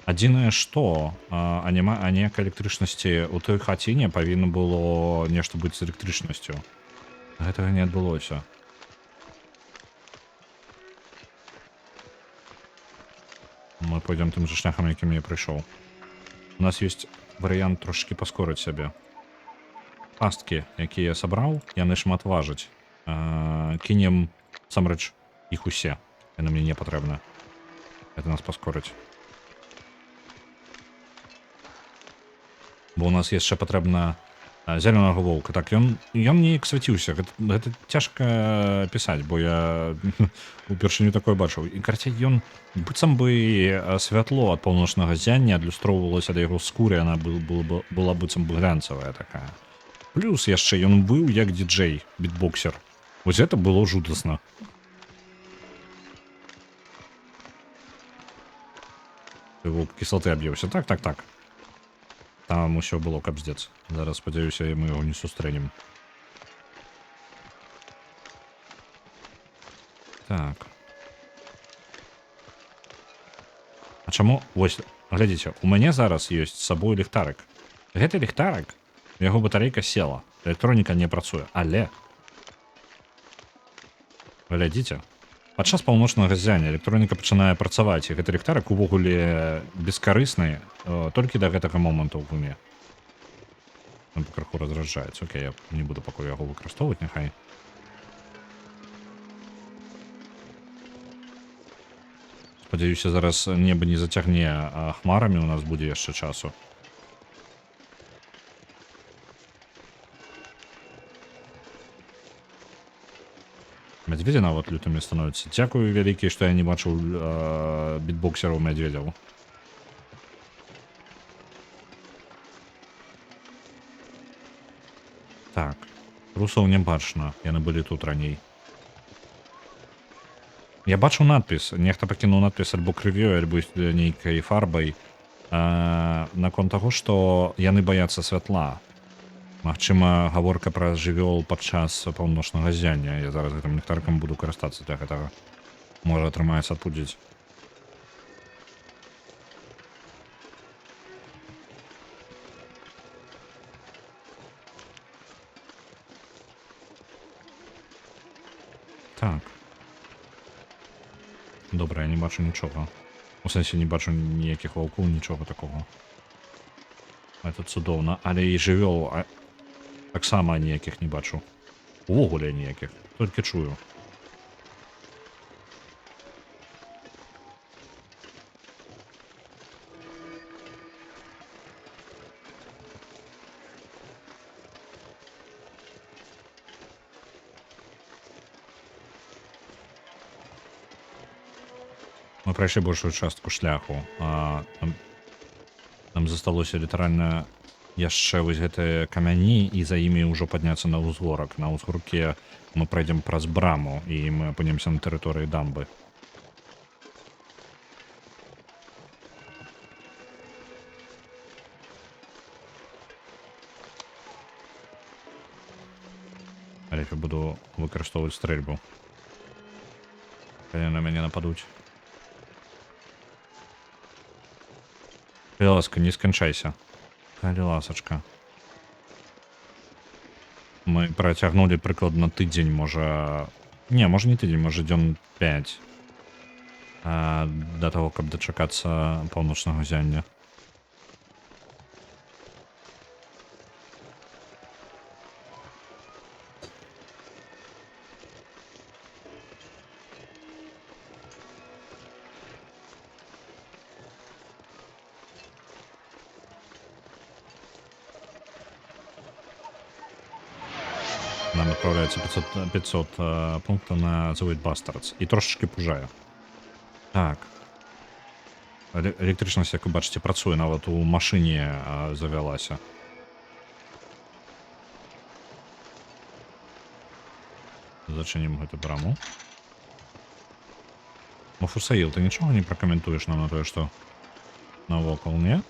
Адзінае што, а ніякай электрычнасці ў той хаціне павінна было нешта быць з электрычнасцю. Гэтага не адбылося. Мы пойдзем тым жа шляхам, якім я прыйшоў. У нас ёсць варыянт трошки паскорыць сябе. Пасткі, якія я сабраў, яны шмат важаць. Кінем самрэч іх усе. Яны мне не патрэбны. Гэта нас паскорыць. Бо у нас яшчэ патрэбна зялёнага воўка. Так, ён неяк свяціўся. Гэта цяжка пісаць, бо я упершыню такое бачыў. І карцей ён быццам бы святло ад паўночнага ззяння адлюстроўвалася да яго скуры, яна была быццам бы глянцавая такая. Плюс яшчэ ён быў як діджэй, бітбоксер. Вось гэта было жудасна. Воўк кіслаты аб'еўся. Так. Там усё было капздец. Зараз, спадзяюся, мы яго не сустрэнем. Так. А чаму? Вось, глядзіце, у мяне зараз ёсць з сабой ліхтарык. Гэты ліхтарык, яго батарэйка села. Электроніка не працуе. Але... Глядзіце. Падчас паўночнага ззяння электроніка пачынае працаваць, і гэты ліхтарык увогуле бескарысны толькі да гэтага моманту ў гуме. Ён крыху разраджаецца. Окей, я не буду пакуль яго выкарыстоўваць, няхай. Спадзяюся, зараз неба не зацягне хмарамі, у нас будзе яшчэ часу. Мядзведзі нават лютымі становяцца. Дзякую вялікі, што я не бачыў бітбоксераў мядзведзяў. Так, русаў не бачна, яны былі тут раней. Я бачу надпіс, нехта пакінуў надпіс альбо крывёй, альбо нейкай фарбай наконт таго, што яны баяцца святла. Магчыма, гаворка пра жывёл падчас паўночнага ззяння. Я зараз гэтым ліхтарыкам буду карыстацца для гэтага. Можа, атрымаецца адпудзіць. Так. Добра, я не бачу нічога. У сэнсе не бачу ніякіх ваўкоў, нічога такога. Это цудоўна, але і жывёл таксама ніякіх не бачу. Увогуле ніякіх, толькі чую. Мы прайшлі большую частку шляху. Нам засталося літаральна яшчэ вось гэтыя камяні, і за імі ўжо падняцца на ўзгорак. На ўзгорке мы пройдзем праз браму, і мы апынемся на тэрыторыі дамбы. Але я буду выкарыстоўваць стрэльбу. Калі на мяне нападуць. Калі ласка, не сканчайся. Калі ласачка. Мы працягнулі прыкладна тыдзень, можа... Не, можа не тыдзень, можа дзён 5. Да таго, каб дачакацца паўночнага ззяння. Нам отправляется 500 пунктов на The White Bastards. И трошечки пужаю. Так. Электрычнасць, як вы бачыце, працуе, нават у машыне завялася. Зачынім гэту браму. Мафусаіл, ты нічога не пракаментуеш нам на тое, што навокал, не?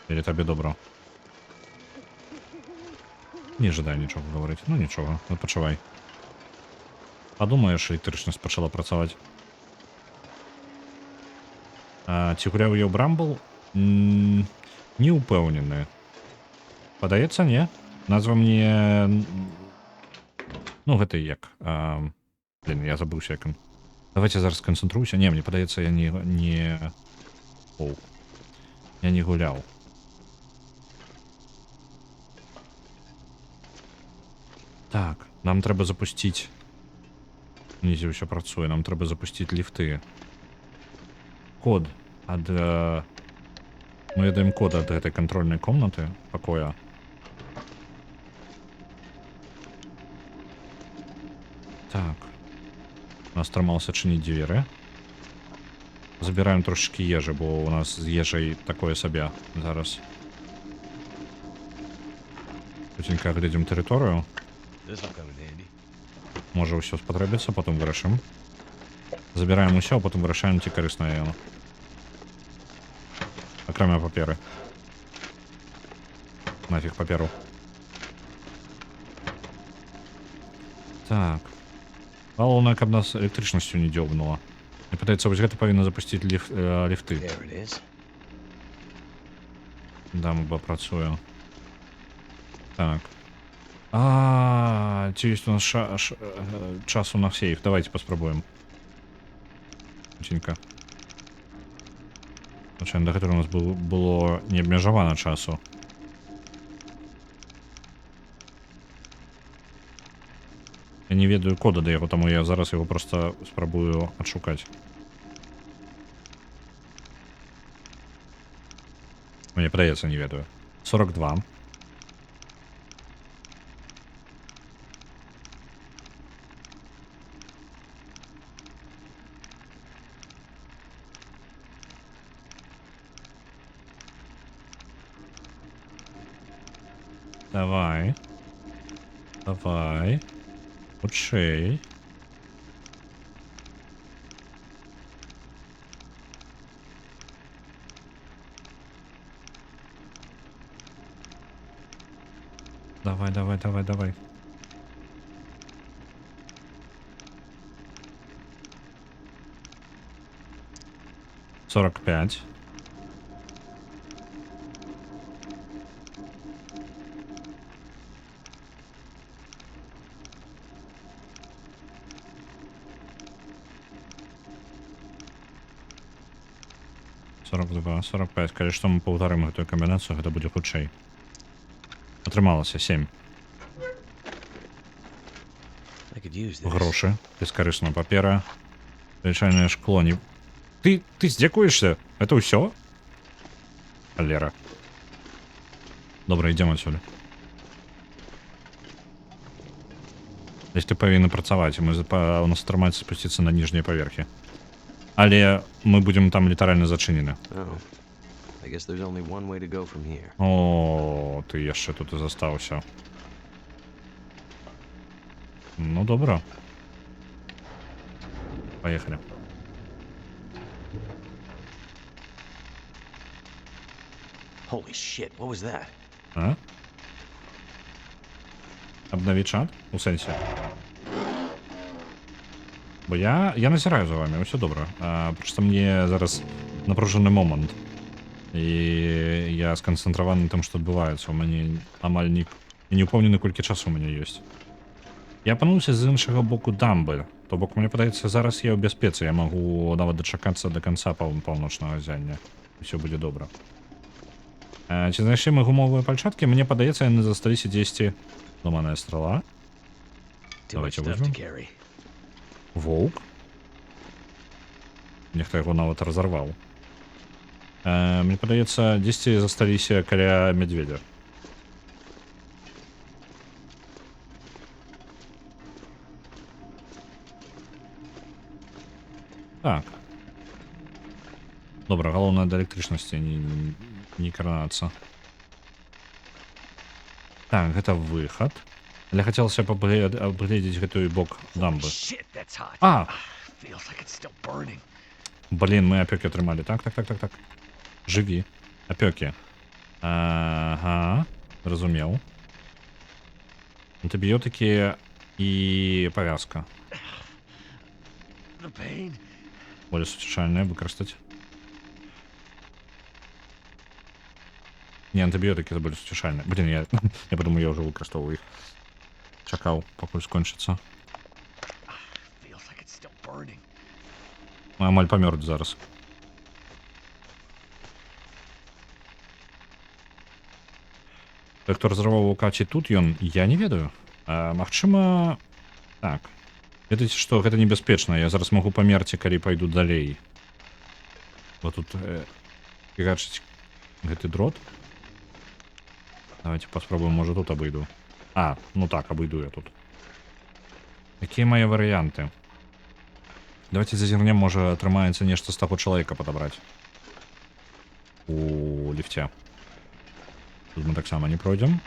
Или табе добра? Не жадай нічога гаварыць. Ну нічога, адпачывай. Падумаеш, электрычнасць пачала працаваць. Ці гуляў я ў Брамбл? Не ўпэўнены. Падаецца, не? Назва мне... Ну, гэта як... Блин, я забыўся, як он. Давайте зараз сканцэнтруюся. Не, мне падаецца, я не... Оу. Я не гуляў. Так, нам трэба запусціць... Унізе ўсё працуе. Нам трэба запусціць ліфты. Код ад... Мы ведаем код ад гэтай кантрольнай комнаты, пакоя. Так. У нас атрымалася чыніць дзверы. Забіраем трошачкі ежы, бо у нас з ежай такое сабе зараз. Хутенька глядзім тэрыторыю. Можа ўсё спатрэбіцца, потым вырашым. Забіраем усё, а потым вырашаем, ці карыснае яно. Акрамя паперы. Нафіг паперу. Так. Галоўнае, каб нас электрычнасцю не дзёбнула. Мне падаецца, вось гэта павінна запусціць ліфты. Дамба працуе. Так. Ці ёсць у нас часу на сейф? Давайте паспрабуем. Хутенька. Звычайна, дагэтуль у нас было неабмежавана часу. Я не ведаю кода да яго, таму я зараз яго проста спрабую адшукаць. Мне падаецца, не ведаю. 42. Давай. Давай. Хутчэй. Давай, давай, давай, давай. Сорок пять. Сорок два, 45. Калі што мы паўтарым гэтую камбінацыю, гэта будзе хутчэй. Атрымалася 7. Грошы, бескарысная папера, звычайнае шкло. Не... Ты здзекуешься? Это ўсё? Халера. Добра, ідзем адсюль. Здесь ты павінны працаваць, у нас атрымаецца спусціцца на ніжнія паверхі. Але мы будем там літаральна зачынены. О, ты яшчэ тут і застаўся. Ну, добра. Поехали. Holy shit, what was that? А? Обновить чат? У сенсі. Бо я назираю за вами, все добре. Просто мне зараз напружений момент. І я сконцентрований на тим, що відбувається. У мене амаль ні... Я не упевнений, кілька часу у мене є. Я опинився з іншого боку дамби. То бок, мені подається, зараз я у безпеці. Я можу навіть дочекатися до кінця півночного зяння. І все буде добре. Чи знайшли ми гумові пальчатки? Мені подається, вони засталися 10 ломаная стрела. Давайте візьмемо. Волк. Нехто його навіть розорвав. Мені подається, 10 засталися каля медведя. Так. Добра, галоўнае да электрычнасці не кранацца. Так, гэта выхад. Але хацелася абгледзець гэты бок дамбы. Shit, that's hot. А! Feels like it's still burning. Блін, мы апёкі атрымалі. Так. Жыві. Апёкі. Ага. Зразумеў. Антыбіётыкі і павязка. The pain. Болесуцішальнае выкарыстаць. Не, антыбіётыкі болесуцішальныя. Блін, я падумаю, я ўжо выкарыстоўваю іх. Чакаў, пакуль скончыцца. Feels like it's still burning. Амаль памёр зараз. Хто разрываў каці тут ён, я не ведаю. Магчыма, так. Ведаеце, што гэта небяспечна. Я зараз магу памерці, калі пайду далей. Бо тут фігачыць гэты дрот. Давайте паспробуем, можа тут абыйду. Ну так, абыйду я тут. Якія мае варыянты? Давайте зазірнем, можа атрымаецца нешта з таго чалавека падабраць. У ліфце. Тут мы таксама не пройдзем.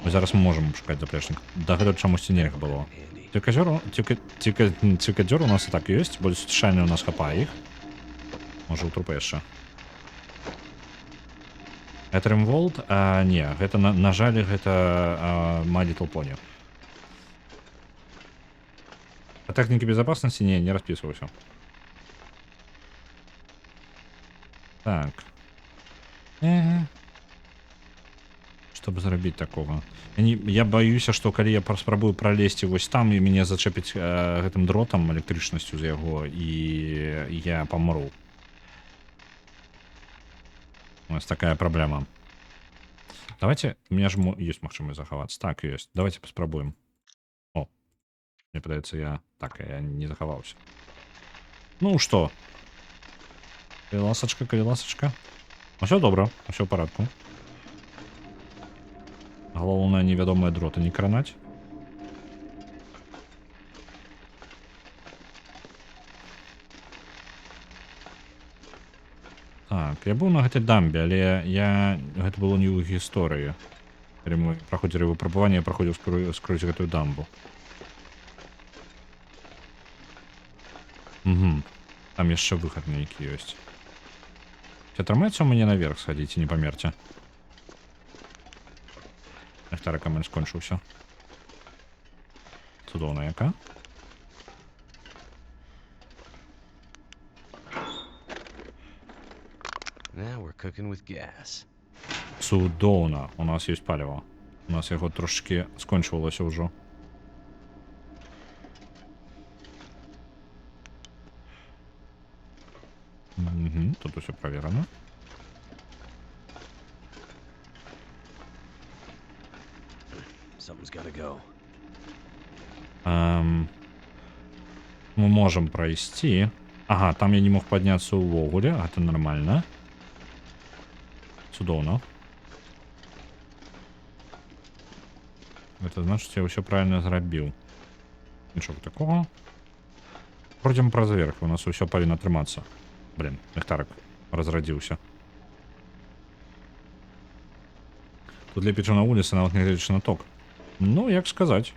Зараз мы можам шукаць заплечнік. Да гэта чамусьці нельга было. Цікадзёр у нас і так ёсць, болесуцішальны у нас хапае іх. Можа ў трупа яшчэ. Это Римволд? Не, гэта, на жаль, гэта My Little Pony. А тэхнікі безопасности не распісваўся. Так. Што б зрабіць такога? Я баюся, што калі я спрабую пралезці вось там і мяне зачэпіць гэтым дротам, электрычнасцю з яго, і я памру. У нас такая праблема. Давайте, у меня же есть магчымасць захавацца. Так, ёсць. Давайте паспрабуем. О, мне падаецца, я не захаваўся. Ну што? Калі ласачка. Усё добра, усё ў парадку. Галоўнае, невядомыя дроты не кранаць. Так, я быў на гэтай дамбе, але гэта было не ў гісторыі. Калі мы праходзілі выпрабаванне, я праходзіў скрозь гэтую дамбу. Там яшчэ выхад нейкі ёсць. Ці атрымаецца ў мяне наверх схадзіць і не памерці? Ліхтарык амаль скончыўся. Цудоўна яка. Now we're cooking with gas. Цудоўна. У нас ёсць паліва. У нас яго трошки скончвалася ўжо. Тут усё праверана. Something's gotta go. Мы можам прайсці. Ага, там я не мог падняцца ўвогуле, гэта нармальна. Цудоўна. Гэта значыць, я ўсё правильно зрабіў. Нічога такого. Пройдзем праз верх, у нас усё павінна атрымацца. Блин, ліхтарык разрадзіўся. Тут лепей на вуліцы, нават не гледзячы на ток. Ну, як сказаць.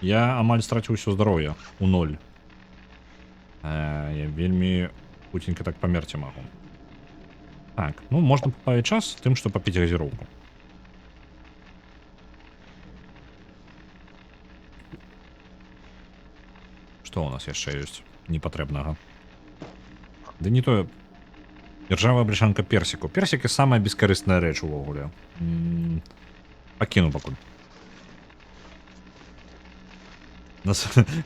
Я амаль страціў усё здароўе у 0. Я вельмі хуценька так памерці магу. Так, ну можна паплавіць час тым, што папіць газіроўку. Што у нас яшчэ ёсць непатрэбнага? Да не тое. Іржавая бляшанка персіку. Персікі самая бескарысная рэч увогуле. Пакіну пакуль.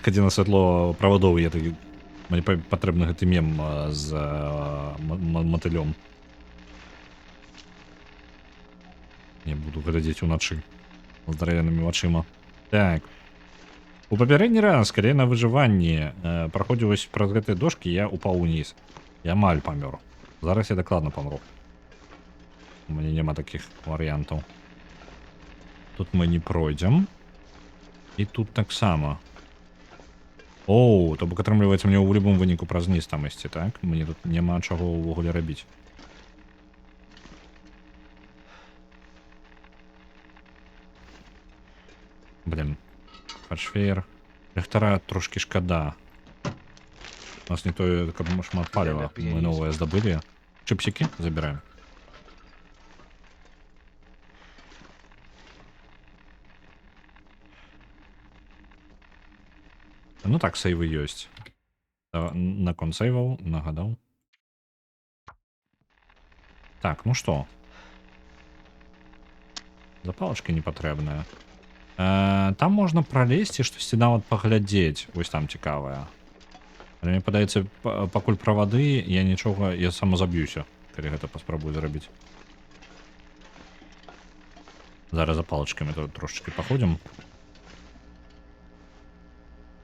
Кадзі на святло правадоў я такі. Мне патрэбны гэты мем з матылём. Я буду глядзець уначы з даравянымі вачыма. Так. У папярэдні раз, калі на выжыванні праходзіў вось праз гэтыя дошкі, я упаў уніз. Я амаль памёр. Зараз я дакладна памру. У мяне няма такіх варыянтаў. Тут мы не пройдзем. І тут таксама. Оу, то бок атрымліваецца мне ў любым выніку праз ніз там ісці, так? Мне тут няма чаго ўвогуле рабіць. Блин. Фаршфеер. Ліхтара трошки шкада. У нас не тое, каб шмат паліва. Мы новое здабылі. Чипсики забираем. Ну так, сейвы ёсць. Наконт сейваў, нагадаў. Так, ну што? Запалачка непатрэбная. Там можна пралезці, штосьці нават паглядзець. Вось там цікавая. Але мне падаецца, пакуль пра вады, я нічога, я самазаб'юся, калі гэта паспрабую зрабіць. Зараз за палачкамі тут трошечки паходзім.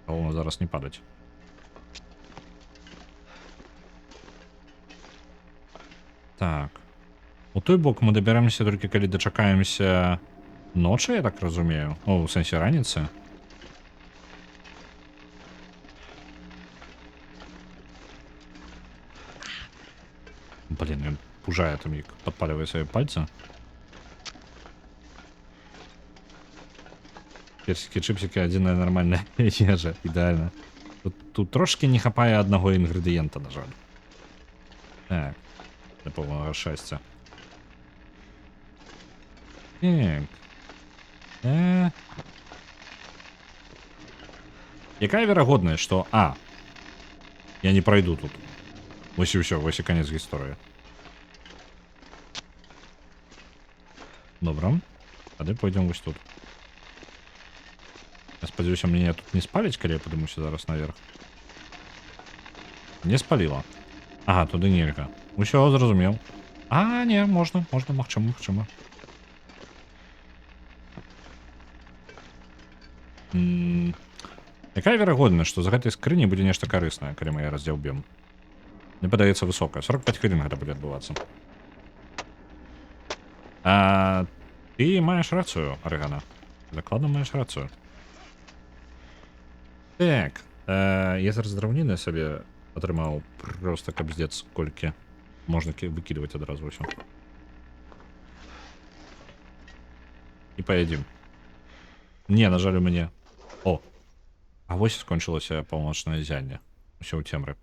Галоўна зараз не падаць. Так. У той бок мы дабяремся толькі калі дачакаемся ночы, я так разумею. О, у сэнсе раніцы. Блин, ён пужае там, як падпалівае свае пальцы. Персики, чипсики, адзіная нармальная ежа, ідэальна. Тут трошки не хапае аднаго інгрэдыента, на жаль. Так, для поўнага шчасця. Так. Якая верагоднасць, што... я не пройду тут. Вось і ўсё, вось і канец гісторыі. Добра. Тады пойдзем вось тут. Я спадзяюся, мне тут не спаліць, калі я падымуся зараз наверх. Не спаліла. Ага, туды нельга. Усё, зразумеў. Не, можна, магчыма. Якая верагоднасць, што з гэтай скрыні будзе нешта карыснае, калі мы яе раздзяўбем? Мне падаецца высокая. 45 хвілін гэта будзе адбывацца. Ты маеш рацыю, Арыгана. Дакладна маеш рацыю. Так, я зараз драўніны сабе атрымаў просто капздец, колькі можна выкидывать адразу ўсё. І паядзім. Не, на жаль, у мяне. А вось скончылася паўночнае зянне. Усё ў цемры.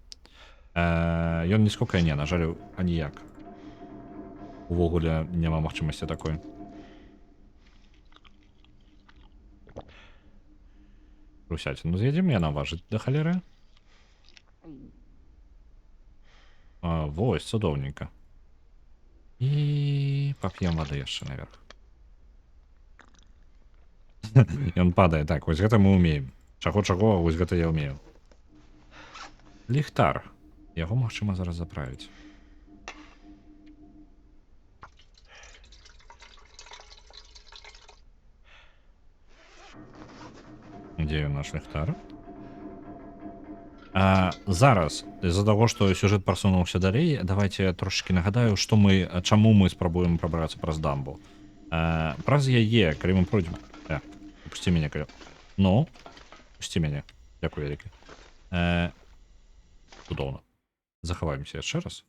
Ён нисколько не, на жаль, аніяк. Увогуле няма магчымасці такой. Русяць, ну з'едзем я наважыць да халеры. Вось, цудоўненька. І пап'ем вады яшчэ наверх. Ён падае, так, вось гэта мы ўмеем. Чаго-чаго, вось гэта я ўмею. Ліхтар. Яго магчыма зараз заправіць. Дзе ён наш ліхтар? Зараз, з-за таго, што сюжэт прасунуўся далей, давайте трошечки нагадаю, што чаму мы спрабуем прабрацца праз дамбу. Праз яе, калі мы пройдзем... Пусці мяне, калі... Ну, пусці мяне. Дзякуй вялікі. Цудоўна. Захаваемся яшчэ раз.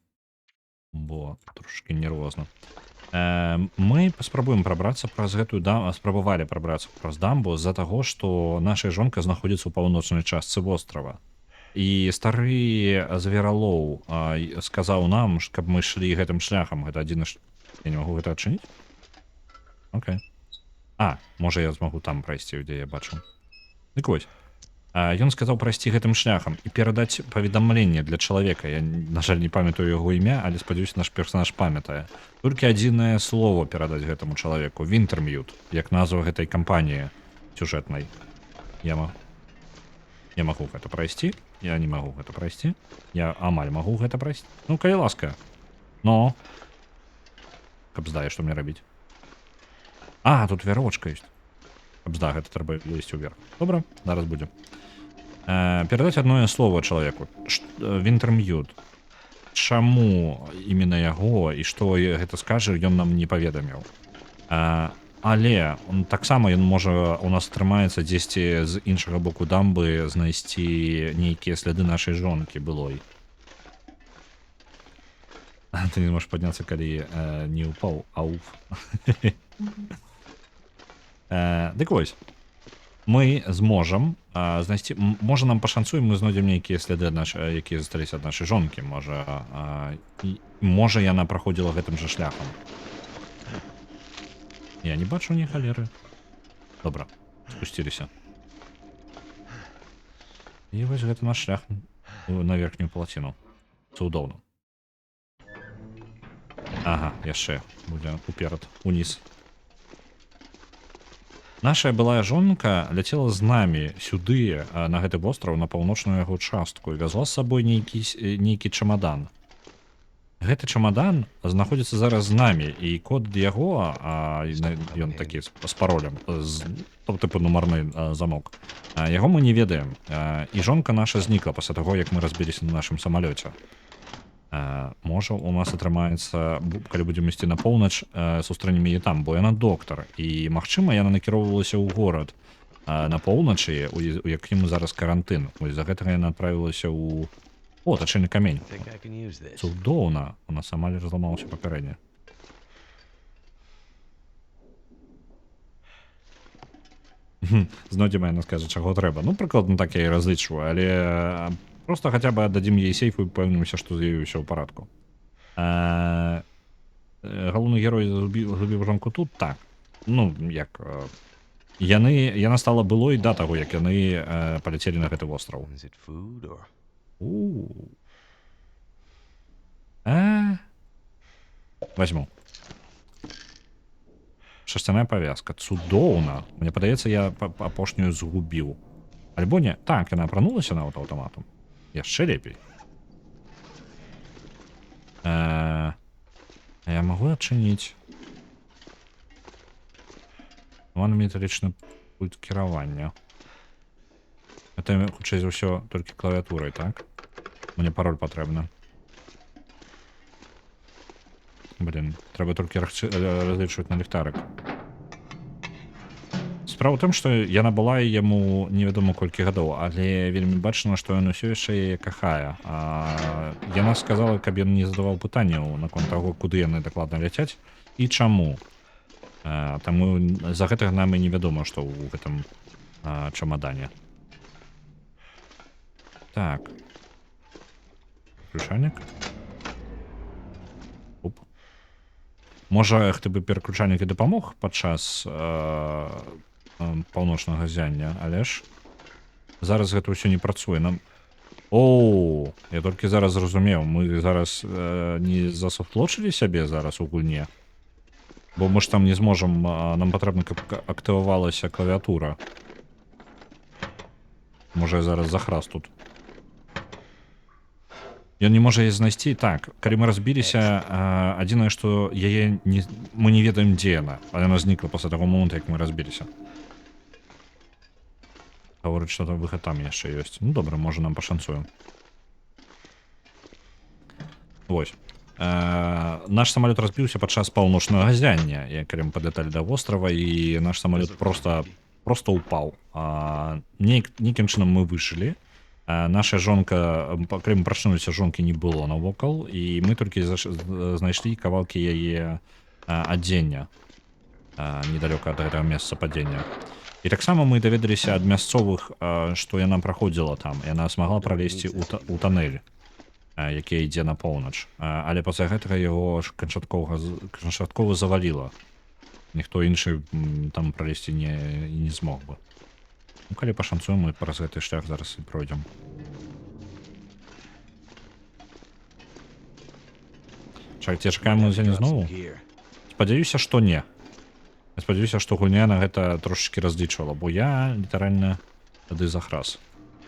Бо трошки нервозна. Мы паспрабуем прабрацца праз гэтую дамбу, спрабавалі прабрацца праз дамбу з-за таго, што наша жонка знаходзіцца ў паўночнай частцы вострава. І стары звералоў сказаў нам, каб мы ішлі гэтым шляхам. Гэта адзіны... Я не магу гэта адчыніць? Окей. Можа я змагу там прайсці, дзе я бачу. Дык вось. Ён сказаў прайсці гэтым шляхам і перадаць паведамленне для чалавека. Я, на жаль, не памятаю яго імя, але спадзяюся, наш персонаж памятае. Толькі адзінае слово перадаць гэтаму чалавеку. Wintermute, як назва гэтай кампаніі сюжэтнай. Я магу гэта прайсці. Я не магу гэта прайсці. Я амаль магу гэта прайсці. Ну, калі ласка. Но. Кабзда, што мне рабіць? Тут вяровачка ёсць. Кабзда, гэта трэба лезці ўверх. Добра, зараз будзе. Перадаць адное слово чалавеку. Wintermute. Чаму іменно яго і што гэта скажа, ён нам не паведаміў. Але таксама ён можа у нас атрымаецца дзесьці з іншага боку дамбы знайсці нейкія сляды нашай жонкі былой. Ты не можаш падняцца, калі не ўпаў, ауф. Дык вось, мы зможам знайсці, можа нам пашанцуем, мы знойдзем нейкія сляды, якія засталіся ад нашай жонкі, можа яна праходзіла гэтым жа шляхам. Я не бачу ні халеры. Добра, спусціліся. І вось гэта наш шлях на верхнюю плаціну. Цудоўна. Ага, яшчэ будзе уперад, уніз. Наша былая жонка ляцела з намі сюды, на гэты востраў, на паўночную яго частку, і вязла з сабой нейкі чамадан. Гэты чамадан знаходзіцца зараз з намі, і код яго, ён такі з паролем, тыпу нумарны замок, яго мы не ведаем. І жонка наша знікла пасля таго, як мы разбіліся на нашым самалёце. Можа, у нас атрымаецца, калі будзем ісці на поўнач, сустрэнем яе там, бо яна доктар, і, магчыма, яна накіроўвалася ў горад на поўначы, у якім зараз карантын. Вось за гэтага яна адправілася ў... О, тачыны камень. Цудоўна. У нас амаль разламаўся папярэдне. Знойдзем, яна скажа, чаго трэба. Ну, прыкладна так я і разлічваю, але просто хаця бы аддадзім ей сейф і упэўнимся, што з ёй усё ў парадку. Галоўны герой згубіў жонку тут? Так. Ну, як... Яна стала былой да таго, як яны паляцелі на гэты востраў. Возьму. Шасцяная павязка. Цудоўна. Мне падаецца, я апошнюю згубіў. Альбо не. Так, яна апранулася нават аўтаматам. Яшчэ лепей. Я магу адчыніць. Металічны пульт кіравання. Это, хутчэй за ўсё, толькі клавіатурай, так? Мне пароль патрэбна. Блин, трэба толькі разлічваць на ліхтарык. Справа ў тым, што яна была яму невядома колькі гадоў, але вельмі бачна, што ён усё яшчэ яе кахае. Яна сказала, каб ён не задаваў пытанняў наконт таго, куды яны дакладна ляцяць і чаму. Таму за гэтага нам і невядома, што ў гэтым чамадане. Так. Пераключальнік. Оп. Можа, гэты бы пераключальнік і дапамог падчас паўночнага ззяння, але ж зараз гэта ўсё не працуе. Оу, я толькі зараз зразумеў, мы зараз не засофтлочылі сябе зараз у гульне. Бо мы ж там не зможам, нам патрэбна, каб актывавалася клавіатура. Можа, я зараз захрас тут. Ён не можа яе знайсці. Так, калі мы разбіліся, адзінае, што мы не ведаем, дзе яна. А яна знікла пасля таго моманту, як мы разбіліся. Гаворыць, што там выхад там яшчэ ёсць. Ну, добра, можа, нам пашанцуем. Вось. Наш самолет разбіўся падчас паўночнага ззяння, калі мы падляталі да вострава, і наш самолет просто упаў. Нейкім чынам мы выжылі. Наша жонка, калі мы прачнуліся, жонкі не было навокал, і мы толькі знайшлі кавалкі яе адзення недалёка ад гэтага месца падзення. І таксама мы даведаліся ад мясцовых, што яна праходзіла там. Яна смагла пралезці ў танэль, які ідзе на поўнач. Але пасля гэтага яго канчаткова заваліла. Ніхто іншы там пралезці не змог бы. Ну, калі пашанцуем, мы праз гэты шлях зараз і пройдзем. Чакаем мы ззяне зноў? Спадзяюся, што не. Я спадзяюся, што гульня на гэта трошачкі разлічвала, бо я літаральна тады захрас.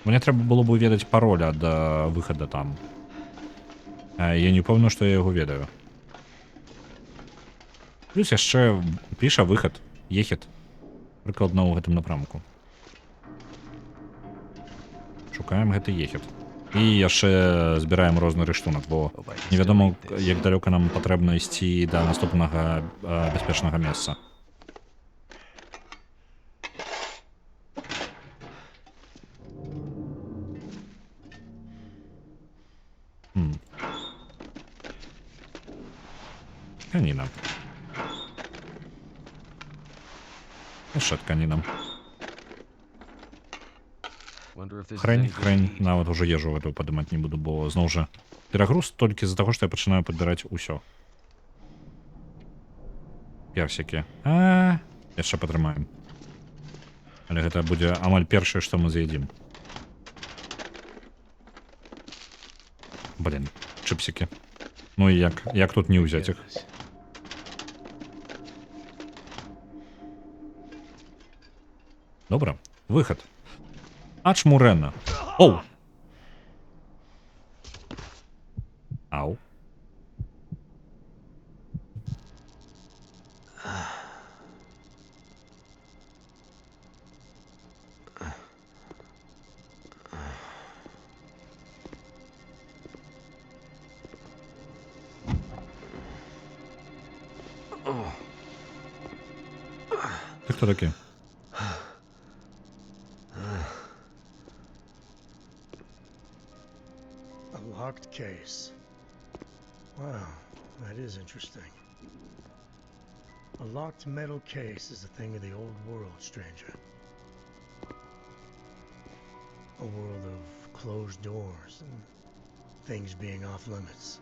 Мне трэба было бы ведаць пароль ад выхада там. Я не пэўны, што я яго ведаю. Плюс яшчэ піша выхад, ехід. Прыкладна ў гэтым напрамку. Шукаем гэты ехід. І яшчэ збіраем розны рыштунак, бо невядома, як далёка нам патрэбна ісці да наступнага бяспечнага месца. Тканіна. Яшчэ тканіна. Wonder if this is Хрень, any good to хрень. eat. Нават уже ежу гэтую падымаць не буду, бо зноў жа перагруз толькі з-за таго, што я пачынаю падбіраць усё. Персікі. Яшчэ падрымаем. Але гэта будзе амаль першае, што мы з'едзім. Блін, чыпсікі. Ну і як тут не ўзяць іх? Goodness. Добра, выхад. Ачмурена. Оу! Ау. Ти хто такий? A locked case. Wow, that is interesting. A locked metal case is a thing of the old world, stranger. A world of closed doors and things being off limits.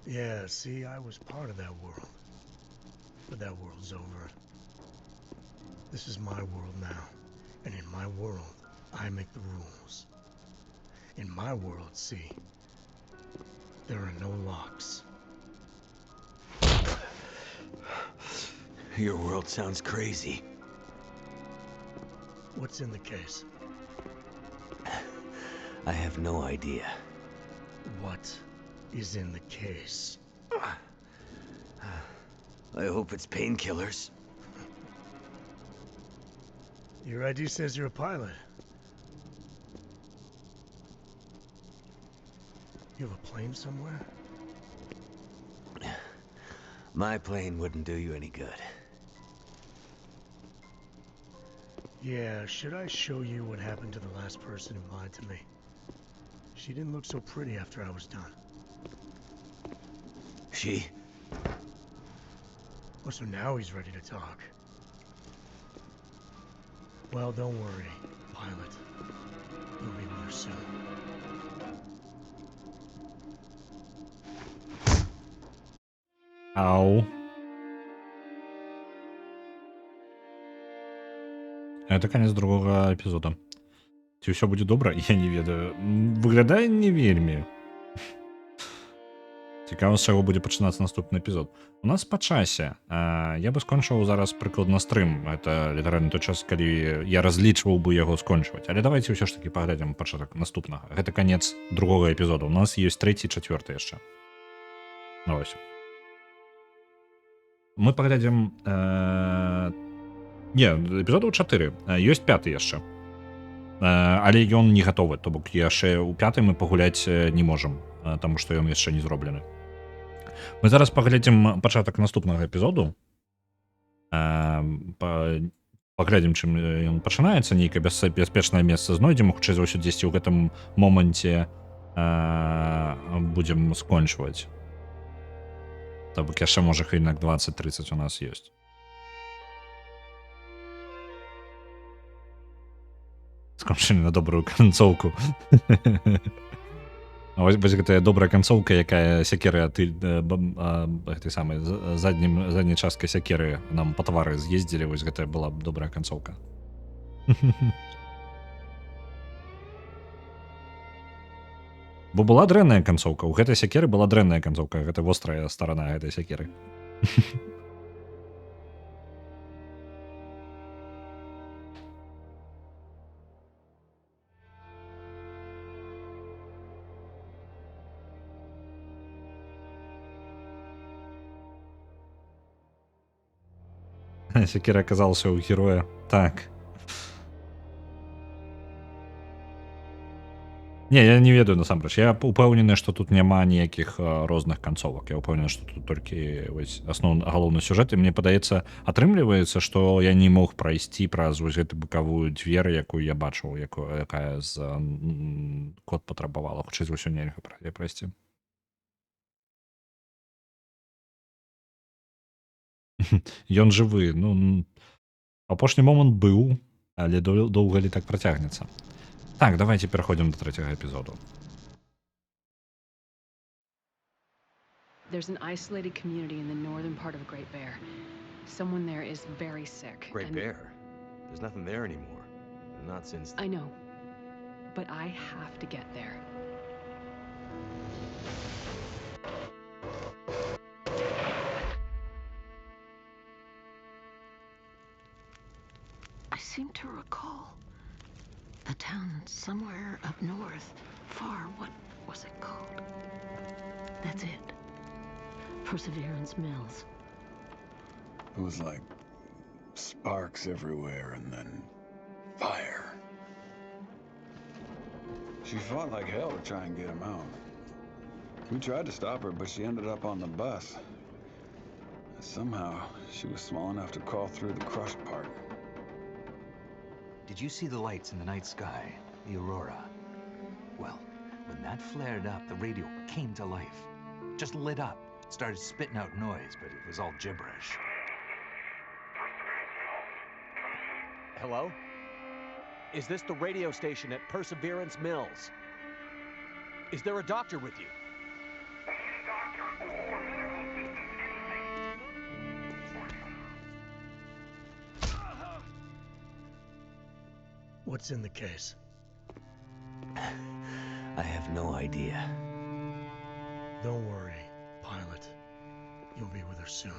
Yeah, see, I was part of that world. But that world's over. This is my world now. And in my world, I make the rules. In my world, see, there are no locks. Your world sounds crazy. What's in the case? I have no idea. What is in the case? I hope it's painkillers. Your ID says you're a pilot. You have a plane somewhere? My plane wouldn't do you any good. Yeah, should I show you what happened to the last person who lied to me? She didn't look so pretty after I was done. She? Oh, so now he's ready to talk. Well, don't worry, pilot. You'll be with her soon. Ау. Это конец другого эпізода. Ці ўсё будзе добра? Я не ведаю. Выглядае не вельмі. Цікава, з чаго будзе пачынацца наступны эпізод. У нас па часе. Я бы скончыў зараз прыкладна стрым. Это літаральна той час, калі я разлічваў бы яго скончваць. Але давайте ўсё ж таки паглядзім пачатак наступнага. Гэта канец другога эпізода. У нас ёсць трэці і чацвёрты яшчэ. Ну вось. Мы паглядзім... Не, эпізодаў 4. Ёсць 5 яшчэ. Але ён не гатовы, то бок яшчэ ў 5 мы пагуляць не можам, таму што ён яшчэ не зроблены. Мы зараз паглядзім пачатак наступнага эпізоду. Паглядзім, чым ён пачынаецца, нейкае бяспечнае месца знойдзем, хутчэй за ўсё дзесьці ў гэтым моманце будзем скончваць. То бок яшчэ можа хвілінак 20-30 у нас ёсць. Скончылі на добрую канцоўку. Вось гэтая добрая канцоўка, якая сякеры гэтай самай задняй часткай сякеры нам па твары з'ездзілі, вось гэтая была добрая канцоўка. Бо была дрэнная канцоўка, у гэтай сякеры была дрэнная канцоўка, гэта вострая старана гэтай сякеры. Секера оказался у героя. Так. Не, я не ведаю насамрэч. Я упэўнены, што тут няма ніякіх розных канцовак. Я ўпэўнены, што тут толькі асноўны галоўны сюжэт, і мне падаецца, атрымліваецца, што я не мог прайсці праз вось гэту бакавую дзверы, якую я бачыў, якая з код патрабавала. Хутчэй за ўсё нельга прайсці. Ён жывы. Ну, апошні момант быў, але доўга ли так працягнецца. Так, давайте пераходзім до трэцяга эпізоду. There's an isolated community in the northern part of Great Bear. Someone there is very sick. Great and- Bear. There's nothing there anymore. Not since. I know, but I have to get there. I seem to recall a town somewhere up north, far. What was it called? That's it. Perseverance Mills. It was like sparks everywhere and then fire. She fought like hell to try and get him out. We tried to stop her, but she ended up on the bus. Somehow, she was small enough to crawl through the crushed part. Did you see the lights in the night sky? The aurora? Well, when that flared up, the radio came to life. Just lit up. Started spitting out noise, but it was all gibberish. Hello? Is this the radio station at Perseverance Mills? Is there a doctor with you? What's in the case? I have no idea. Don't worry, pilot. You'll be with her soon.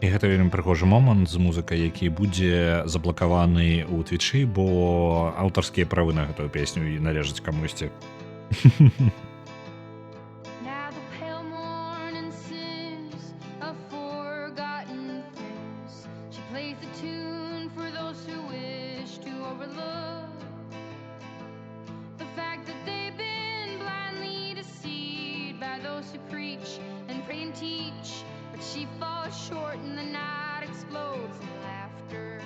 І гэта вельмі прыгожы момант з музыкай, які будзе заблакаваны ў твічы, бо аўтарскія правы на гэтую песню і належаць камусьці. Now the pale morning sings of forgotten things. She plays the tune for those who wish to overlook the fact that they've been blindly deceived by those who preach and pray and teach. But she falls short and the night explodes in laughter.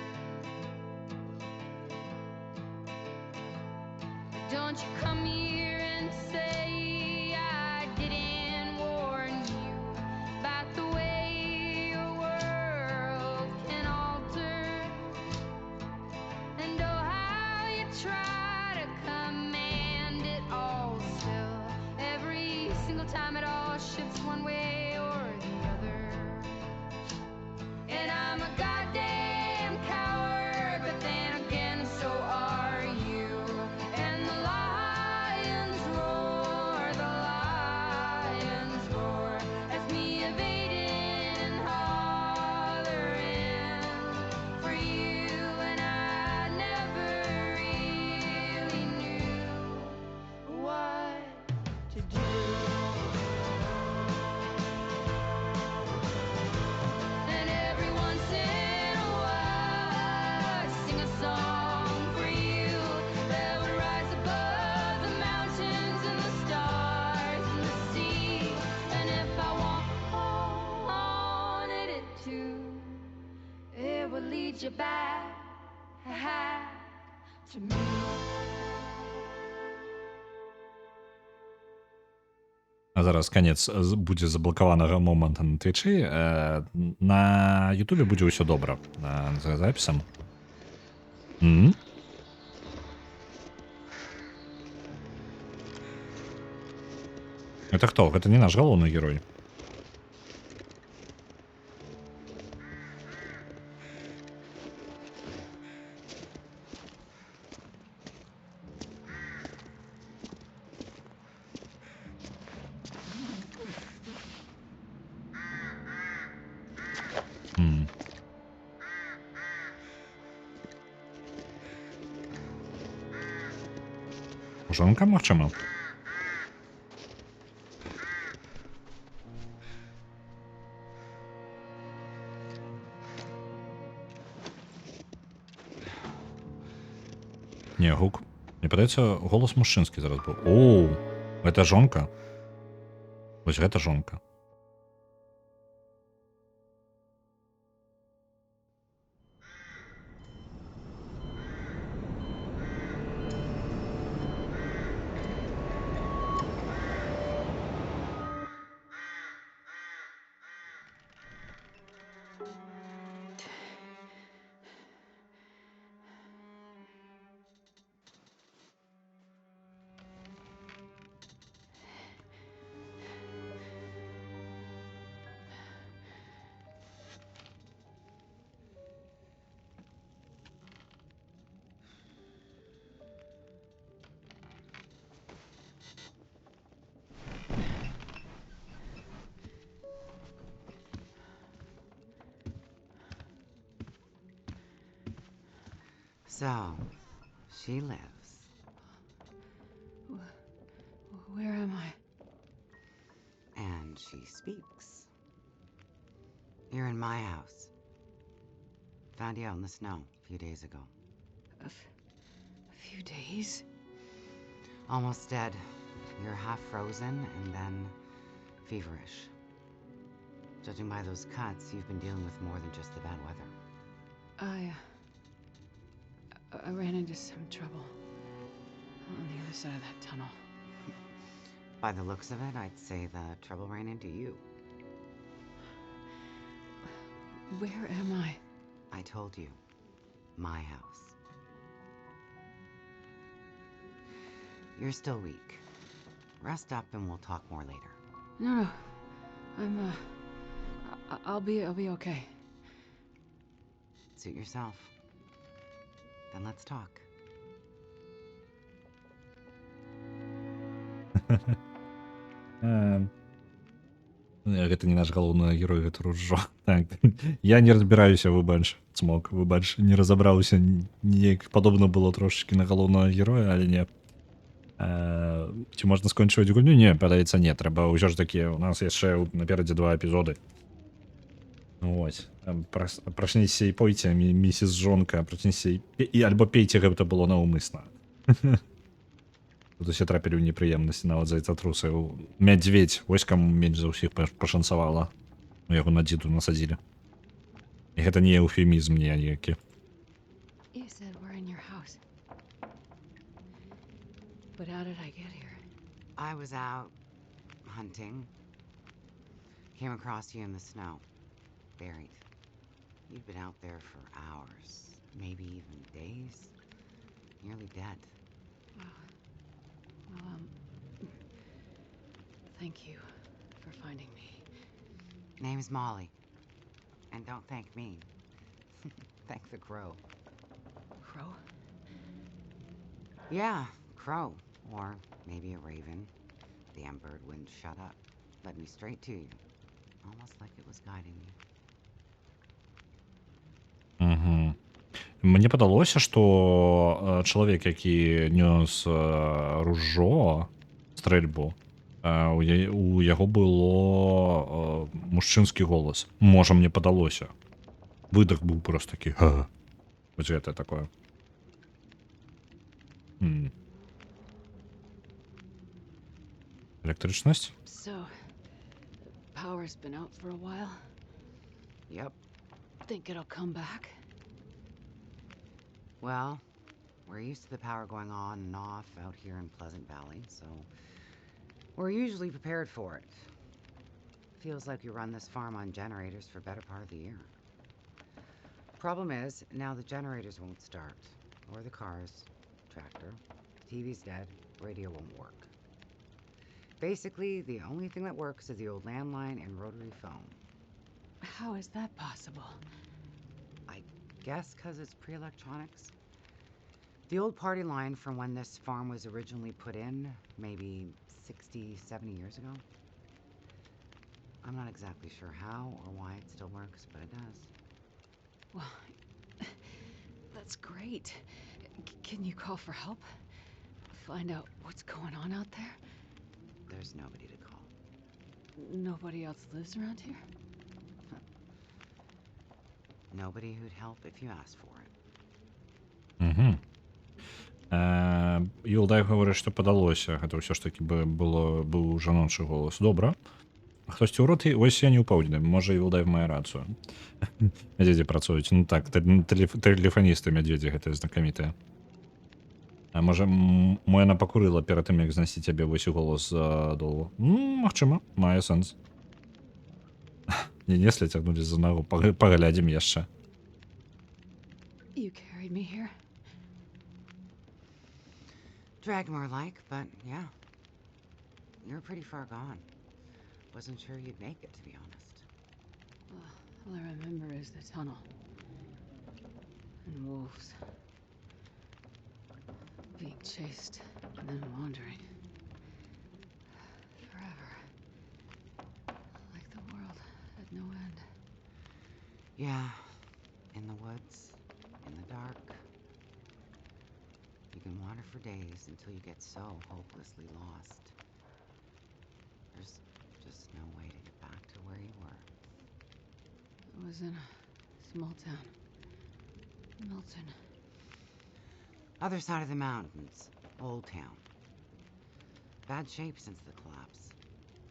Don't you come here and say I didn't warn you about the way your world can alter. And oh, how you try to command it all still. Every single time it all shifts one way or the other. And I'm a goddamn coward, but then again, so are you. And the lions roar, as me evading and hollering for you. And I never really knew what to do. And every once in a while I sing a song for you that would rise above the mountains and the stars and the sea. And if I wanted it to, it would lead you back to me. А зараз канец будзе заблакаванага моманта на твічы. На Ютубе будзе ўсё добра за запісам. Это хто? Гэта не наш галоўны герой. Жонка, магчыма. Не, гук. Мені падається, голос мужчинський зараз був. Оу, гэта жонка. Вось гэта жонка. So, she lives. Where am I? And she speaks. You're in my house. Found you out in the snow a few days ago. A few days? Almost dead. You're half frozen and then feverish. Judging by those cuts, you've been dealing with more than just the bad weather. I ran into some trouble on the other side of that tunnel. By the looks of it, I'd say the trouble ran into you. Where am I? I told you. My house. You're still weak. Rest up and we'll talk more later. No. I'm, I'll be okay. Suit yourself. Then let's talk. Гэта не наш галоўны герой, гэта Ружо. Так. Я не разбіраюся, выбач, Цмок, выбач, не разабраўся, неяк падобна было трошачкі на галоўнага героя, але не. Ці можна скончваць гульню? Не, падаецца, не, трэба ўсё ж такі, у нас яшчэ наперадзе 2 эпізоды. Вось. Прачніся і пойце, місіс жонка, прачніся і альбо пейце, гэта было наўмысна. Тут усе трапілі ў непрыемнасці, нават зайцатрусы. Мядзведь, вось каму менш за ўсіх пашанцавала. Яго на дзіду насадзілі. І гэта не эўфемізм ніякі. You said we're in your house. But how did I get here? I was out hunting. Came across you in the snow. Buried. You've been out there for hours, maybe even days. Nearly dead. Well, thank you for finding me. Name's Molly. And don't thank me. Thank the crow. Crow? Yeah, crow. Or maybe a raven. Damn bird wouldn't shut up. Led me straight to you. Almost like it was guiding me. Угу. Мне падалося, што чалавек, які нёс ружо, стрэльбу, у яго было мужчынскі голас. Можа, мне падалося. Выдах быў проста такі. Вось гэта такое. Электрычнасць? So, power's been out for a while. Yep. Think it'll come back? Well, we're used to the power going on and off out here in Pleasant Valley, so we're usually prepared for it. Feels like you run this farm on generators for better part of the year. Problem is, now the generators won't start, or the cars, tractor, TV's dead, radio won't work. Basically, the only thing that works is the old landline and rotary phone. How is that possible? I guess because it's pre-electronics. The old party line from when this farm was originally put in, maybe 60, 70 years ago. I'm not exactly sure how or why it still works, but it does. Well, that's great. Can you call for help? Find out what's going on out there? There's nobody to call. Nobody else lives around here? Nobody who'd help if you asked for it. Угу. Юлдай говорить, що подалося. Гэта ўсё ж таки быў жаночы голас. Добра. Хтосьці ў роты, ось я не ў паўдні. Можа, Юлдай мае рацыю. Мядзведзі працуюць. Ну так, тэлефаністы мядзведзі гэтыя знакамітыя. А можа, мо яна пакурыла перад тым, як знайсці цябе вось у голас долу. Магчыма, мае сэнс. Не неслі цягнулі за ногу, паглядзім яшчэ. You carried me here? Drag more like, but yeah. You're pretty far gone. Wasn't sure you'd make it, to be honest. All I remember is the tunnel. And wolves. Being chased and then wandering. Forever. Like the world had no end. Yeah. In the woods, in the dark. You can wander for days until you get so hopelessly lost. There's just no way to get back to where you were. I was in a small town. Milton. Other side of the mountains. Old town. Bad shape since the collapse.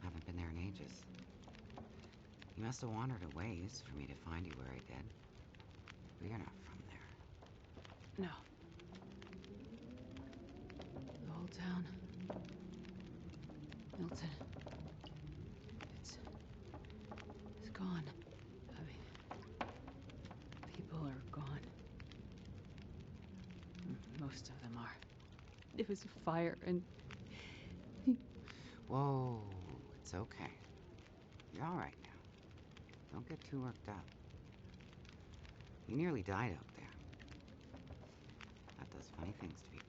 Haven't been there in ages. You must have wandered a ways for me to find you where I did. But you're not from there. No. The whole town. Milton. It's gone. I mean, people are gone. Most of them are. It was a fire and... Whoa, it's okay. You're all right now. Don't get too worked up. You nearly died out there. That does funny things to people.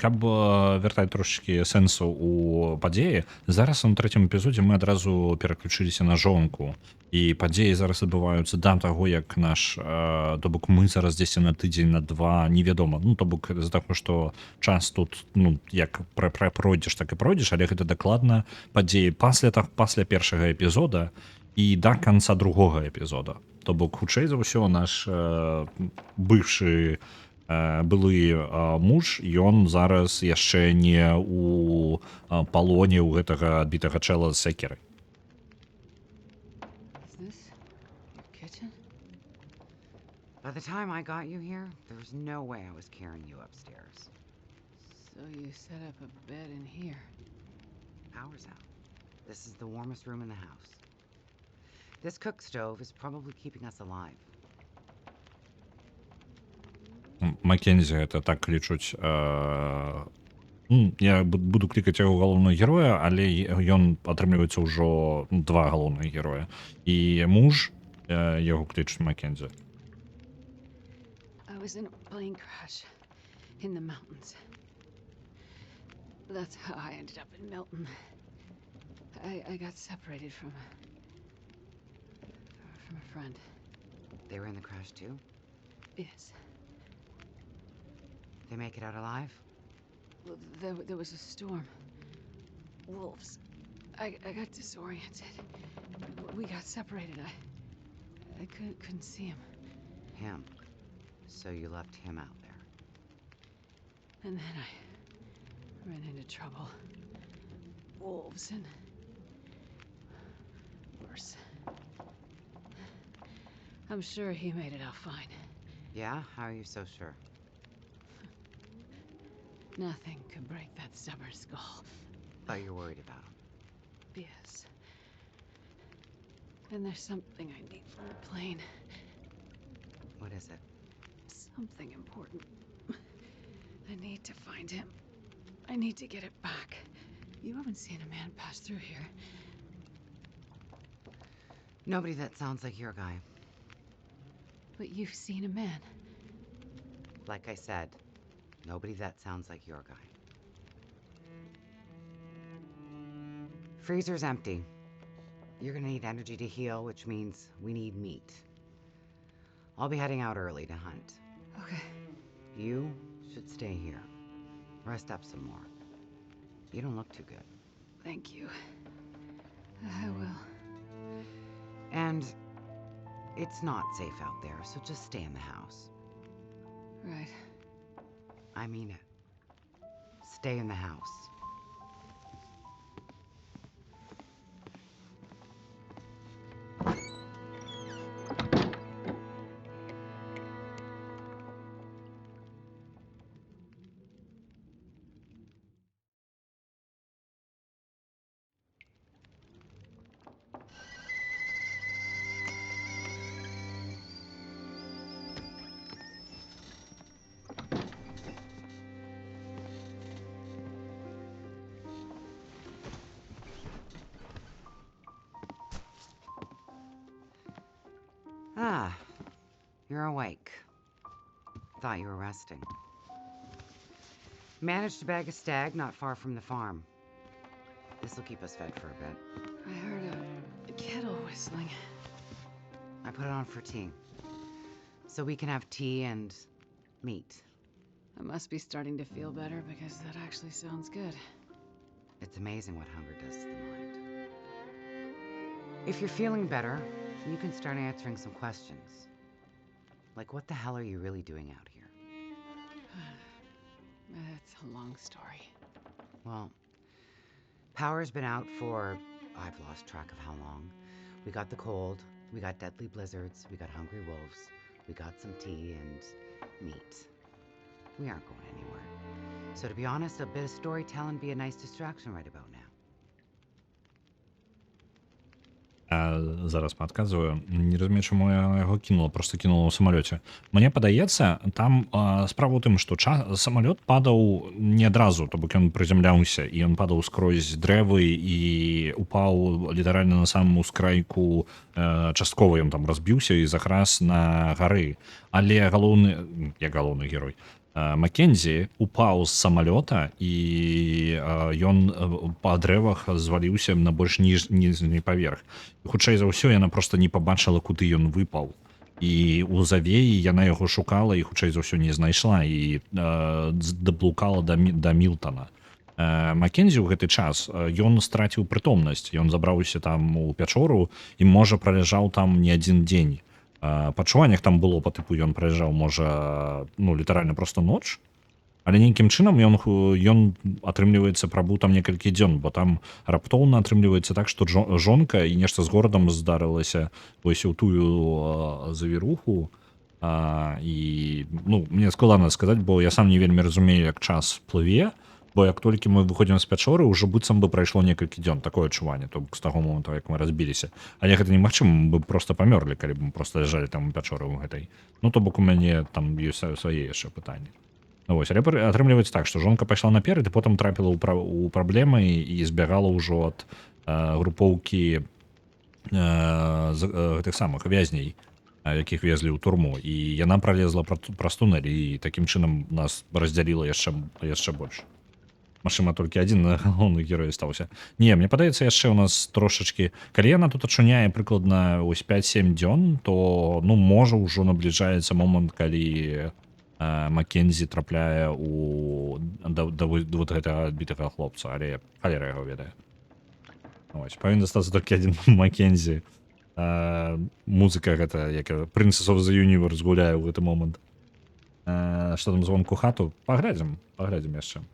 Каб вяртаць трошечки сэнсу у падзеі, зараз у трэцім эпізодзе мы адразу пераключыліся на жонку. І падзеі зараз адбываюцца да таго, як наш, то бок мы зараз дзесьці на тыдзень, на два, невядома. Ну, то бок з-за таго, што час тут, ну, як пройдзеш, так і пройдзеш, але гэта дакладна падзеі пасля першага эпізода і да канца другога эпізода. То бок, хутчэй за ўсё, наш бывшы былы муж, ён зараз яшчэ не ў палоне ў гэтага адбітага чэла з сякерай. Is this your kitchen? By the time I got you here, there was no way I was carrying you upstairs. So you set up a bed in here. Power's out. This is the warmest room in the house. This cook stove is probably keeping us alive. Маккензі гэта так лічуць. Я буду клікаць яго галоўнага героя, але ён атрымліваецца ўжо два галоўных героя. І муж яго клічуць Маккензі. I was in a plane crash in the mountains. That's how I ended up in Milton. I got separated from a friend. They were in the crash too? Yes. They make it out alive? Well, there was a storm. Wolves. I got disoriented. We got separated. I couldn't see him. Him? So you left him out there? And then I ran into trouble. Wolves and... worse. I'm sure he made it out fine. Yeah? How are you so sure? Nothing could break that stubborn skull. Thought you're worried about him. Yes. And there's something I need from the plane. What is it? Something important. I need to find him. I need to get it back. You haven't seen a man pass through here. Nobody that sounds like your guy. But you've seen a man. Like I said, nobody that sounds like your guy. Freezer's empty. You're gonna need energy to heal, which means we need meat. I'll be heading out early to hunt. Okay. You should stay here. Rest up some more. You don't look too good. Thank you. I will. And it's not safe out there, so just stay in the house. Right. I mean it. Stay in the house. Ah, you're awake. Thought you were resting. Managed to bag a stag not far from the farm. This'll keep us fed for a bit. I heard a kettle whistling. I put it on for tea. So we can have tea and meat. I must be starting to feel better because that actually sounds good. It's amazing what hunger does to the mind. If you're feeling better, you can start answering some questions. Like, what the hell are you really doing out here? It's a long story. Well, power's been out for, I've lost track of how long. We got the cold, we got deadly blizzards, we got hungry wolves, we got some tea and meat. We aren't going anywhere. So to be honest, a bit of storytelling be a nice distraction right about now. Зараз падказваю. Не разумею, чаму я яго кінула, просто кінула ў самалёце. Мне падаецца, там справа ў тым, што самалёт падаў не адразу, то бок ён прызямляўся, і ён падаў скрозь дрэвы і упаў літаральна на самую ускрайку, часткова ён там разбіўся і закрас на гары. Але галоўны герой Маккензі упаў з самалёта, і ён па дрэвах зваліўся на больш ніжні паверх. Хутчэй за ўсё, яна проста не пабачыла, куды ён выпаў. І ў завеі яна яго шукала і хутчэй за ўсё не знайшла і даблукала да Мілтана. Маккензі ў гэты час ён страціў прытомнасць, ён забраўся там у пячору і можа праляжаў там не адзін дзень. Пачуваннях там было па тыпу ён праязджаў можа літаральна просто ноч, але нейкім чынам ён атрымліваецца прабыў там некалькі дзён, бо там раптоўна атрымліваецца так, што жонка і нешта з горадам здарылася вось у тую завіруху. І мне складана сказаць, бо я сам не вельмі разумею, як час плыве, бо як толькі мы выходзім з пячоры, ўжо быццам бы прайшло некалькі дзён, такое адчуванне, то бок з таго моманту, як мы разбіліся. Але гэта немагчыма, мы бы проста памёрлі, калі б мы проста ляжалі там у пячоры ў гэтай. То бок у мяне там ёсць свае яшчэ пытанні. Вось, але атрымліваецца так, што жонка пайшла наперад і потым трапіла ў праблемы і збягала ўжо ад групоўкі гэтых самых вязней, якіх везлі ў турму, і яна пралезла праз тунэль, і такім чынам нас раздзяліла яшчэ больш. Магчыма, толькі адзін галоўны герой стаўся. Не, мне падаецца, яшчэ ў нас трошачкі... Калі яна тут ачуняе прыкладна 5-7 дзён, то можа ўжо набліжаецца момант, калі Маккензі трапляе да вот гэтага адбітага хлопца, але халера яго ведае. Павінен застацца толькі адзін Маккензі. Музыка гэта, як Princess of the Universe гуляе ў гэты момант. Што там звонку хату? Паглядзім яшчэ.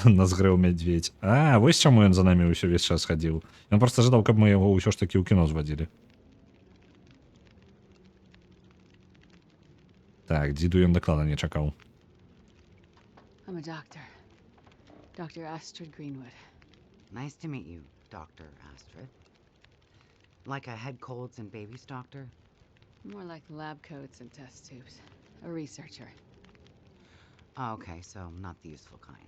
Нас грэў мядзведь. Вось чаму ён за намі ўсё ўвесь час хадзіў. Ён проста жадаў, каб мы яго ўсё ж такі ў кіно звадзілі. Так, дзіду ён дакладна не чакаў. I'm a doctor. Dr. Astrid Greenwood. Nice to meet you, Dr. Astrid. Like a head colds and babies doctor? More like lab coats and test tubes. A researcher. Oh, okay, so not the useful kind.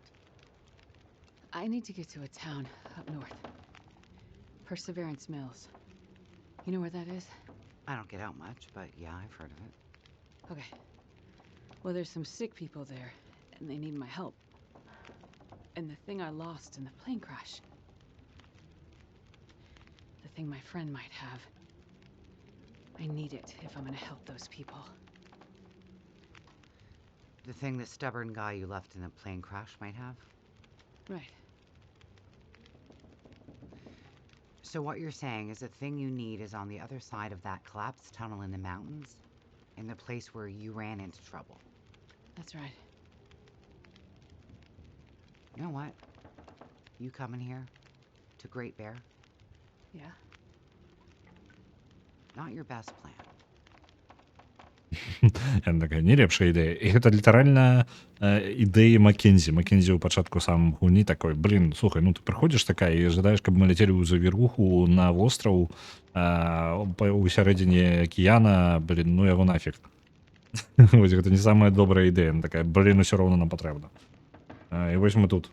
I need to get to a town up north. Perseverance Mills. You know where that is? I don't get out much, but yeah, I've heard of it. Okay. Well, there's some sick people there, and they need my help. And the thing I lost in the plane crash. The thing my friend might have. I need it if I'm gonna help those people. The thing the stubborn guy you left in the plane crash might have? Right. So what you're saying is the thing you need is on the other side of that collapsed tunnel in the mountains, in the place where you ran into trouble. That's right. You know what? You coming here to Great Bear? Yeah? Not your best plan. Яна такая, не лепшая ідэя. І гэта літаральна ідэі Маккензі. Маккензі ў пачатку самым гульні такой, блин, слухай, ну ты прыходзіш такая і жадаеш, каб мы ляцелі ў завіруху на востраў у сярэдзіне акіяна, блин, ну яго нафіг. Вось гэта не самая добрая ідэя. Яна такая, блин, усё роўна нам патрэбна. І вось мы тут.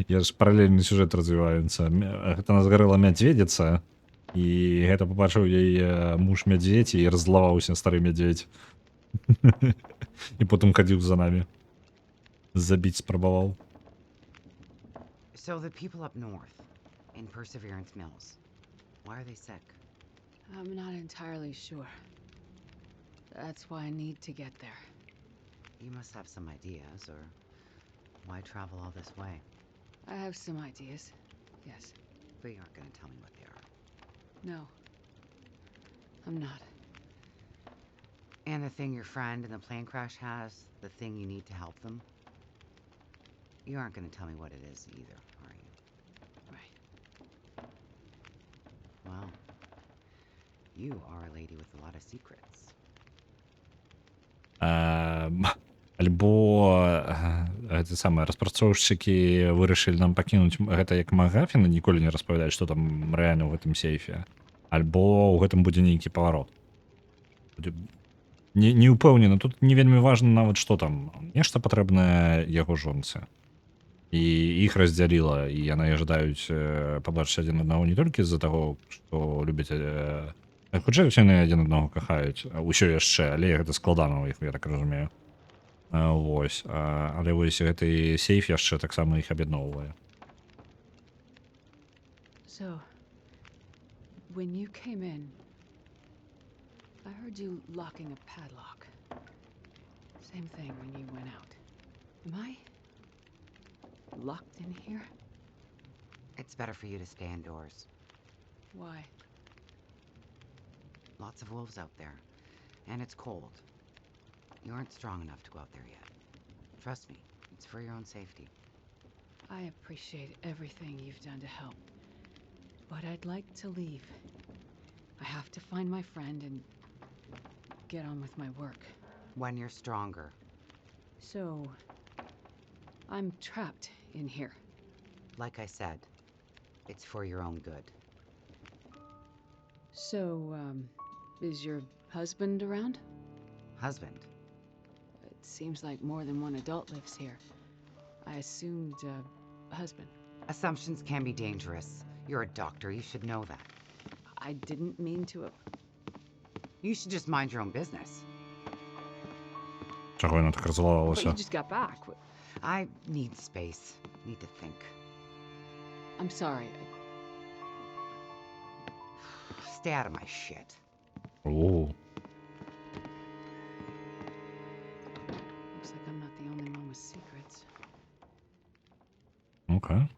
Я ж паралельны сюжэт развіваецца. Гэта нас гарэла мядзведзіца, і гэта пабачыў яе муж мядзведзь і раззлаваўся стары мядзведзь. І потым хадзіў за намі. Забіць спрабаваў. So the people up north, in Perseverance Mills, why are they sick? I'm not entirely sure. That's why I need to get there. You must have some ideas, or why travel all this way? I have some ideas. Yes. But you aren't going to tell me what they are. No. I'm not. And the thing your friend in the plane crash has, the thing you need to help them? You aren't going to tell me what it is either, are you? Right. Well, you are a lady with a lot of secrets. Альбо гэта самае распрацоўшчыкі вырашылі нам пакінуць гэта як Магафіна, ніколі не распавядаюць, што там рэальна ў гэтым сейфе. Альбо ў гэтым будзе нейкі паварот. Не ўпэўнены, тут не вельмі важна нават, што там. Нешта патрэбнае яго жонцы. І іх раздзяліла, і яны жадаюць пабачыць адзін аднаго не толькі з-за таго, што любяць... Хутчэй усе яны адзін аднаго кахаюць. Усё яшчэ, але гэта складана ў іх, я так разумею. Вось. Але вось гэты сейф яшчэ таксама іх аб'ядноўвае. So, when you came in, I heard you locking a padlock. Same thing when you went out. Am I locked in here? It's better for you to stay indoors. Why? Lots of wolves out there, and it's cold. You aren't strong enough to go out there yet. Trust me, it's for your own safety. I appreciate everything you've done to help, but I'd like to leave. I have to find my friend and get on with my work. When you're stronger. So, I'm trapped in here. Like I said, it's for your own good. So, is your husband around? Husband? It seems like more than one adult lives here. I assumed, husband. Assumptions can be dangerous. You're a doctor, you should know that. I didn't mean to have... You should just mind your own business. Чого вона так But розлавалася? you just got back. I need space. Need to think. I'm sorry. Stay out of my shit. О, Looks like I'm not the only one with secrets. окей.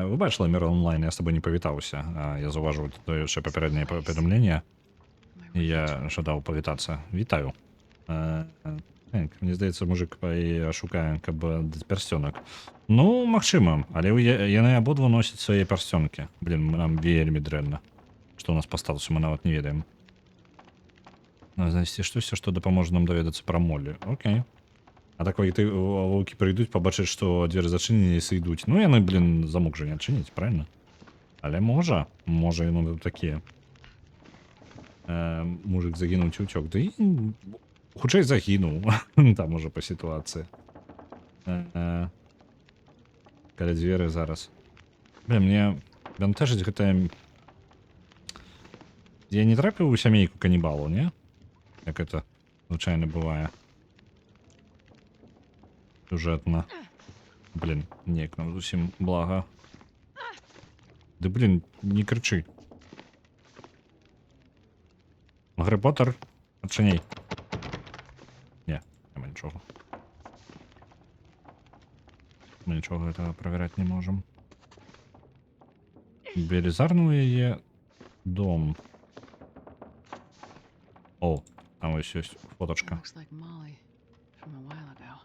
Ви бачили Мір онлайн, я з тобою не повітався. Я зауважив то ще попереднє повідомлення. І я жадав повітатися. Вітаю. Мені здається, мужик шукає перстенок. Ну, магчыма, але яны абодва носяць свае перстёнкі. Блин, нам вельмі дрэнна. Што ў нас па статусу, мы нават не ведаем. Знайсці штосьці, што дапаможа нам даведацца пра Моллі. Окей. А так ты ваўкі прыйдуць, пабачыць, што дзверы зачынені і сыйдуць. Ну, яны, блин, замок жа не адчыніць, правильно? Але можа яны такія. Мужик загінуў ці ўцёк. Да і хутчэй загінуў. Там уже па сітуацыі. Каля дзверы зараз. Блин, мне бянтэжыць гэтая... Я не трапіў у сямейку канібалу, не? Як это звычайна бывае. Сюжэтна. Блин, неяк нам зусім блага. Да блин, не крычы. Гаррі Поттер, адчыняй. Не, няма нічога. Мы нічога гэтага правяраць не можам. Велізарны яе дом. О, там ось є фоточка. Looks like Molly from a while ago.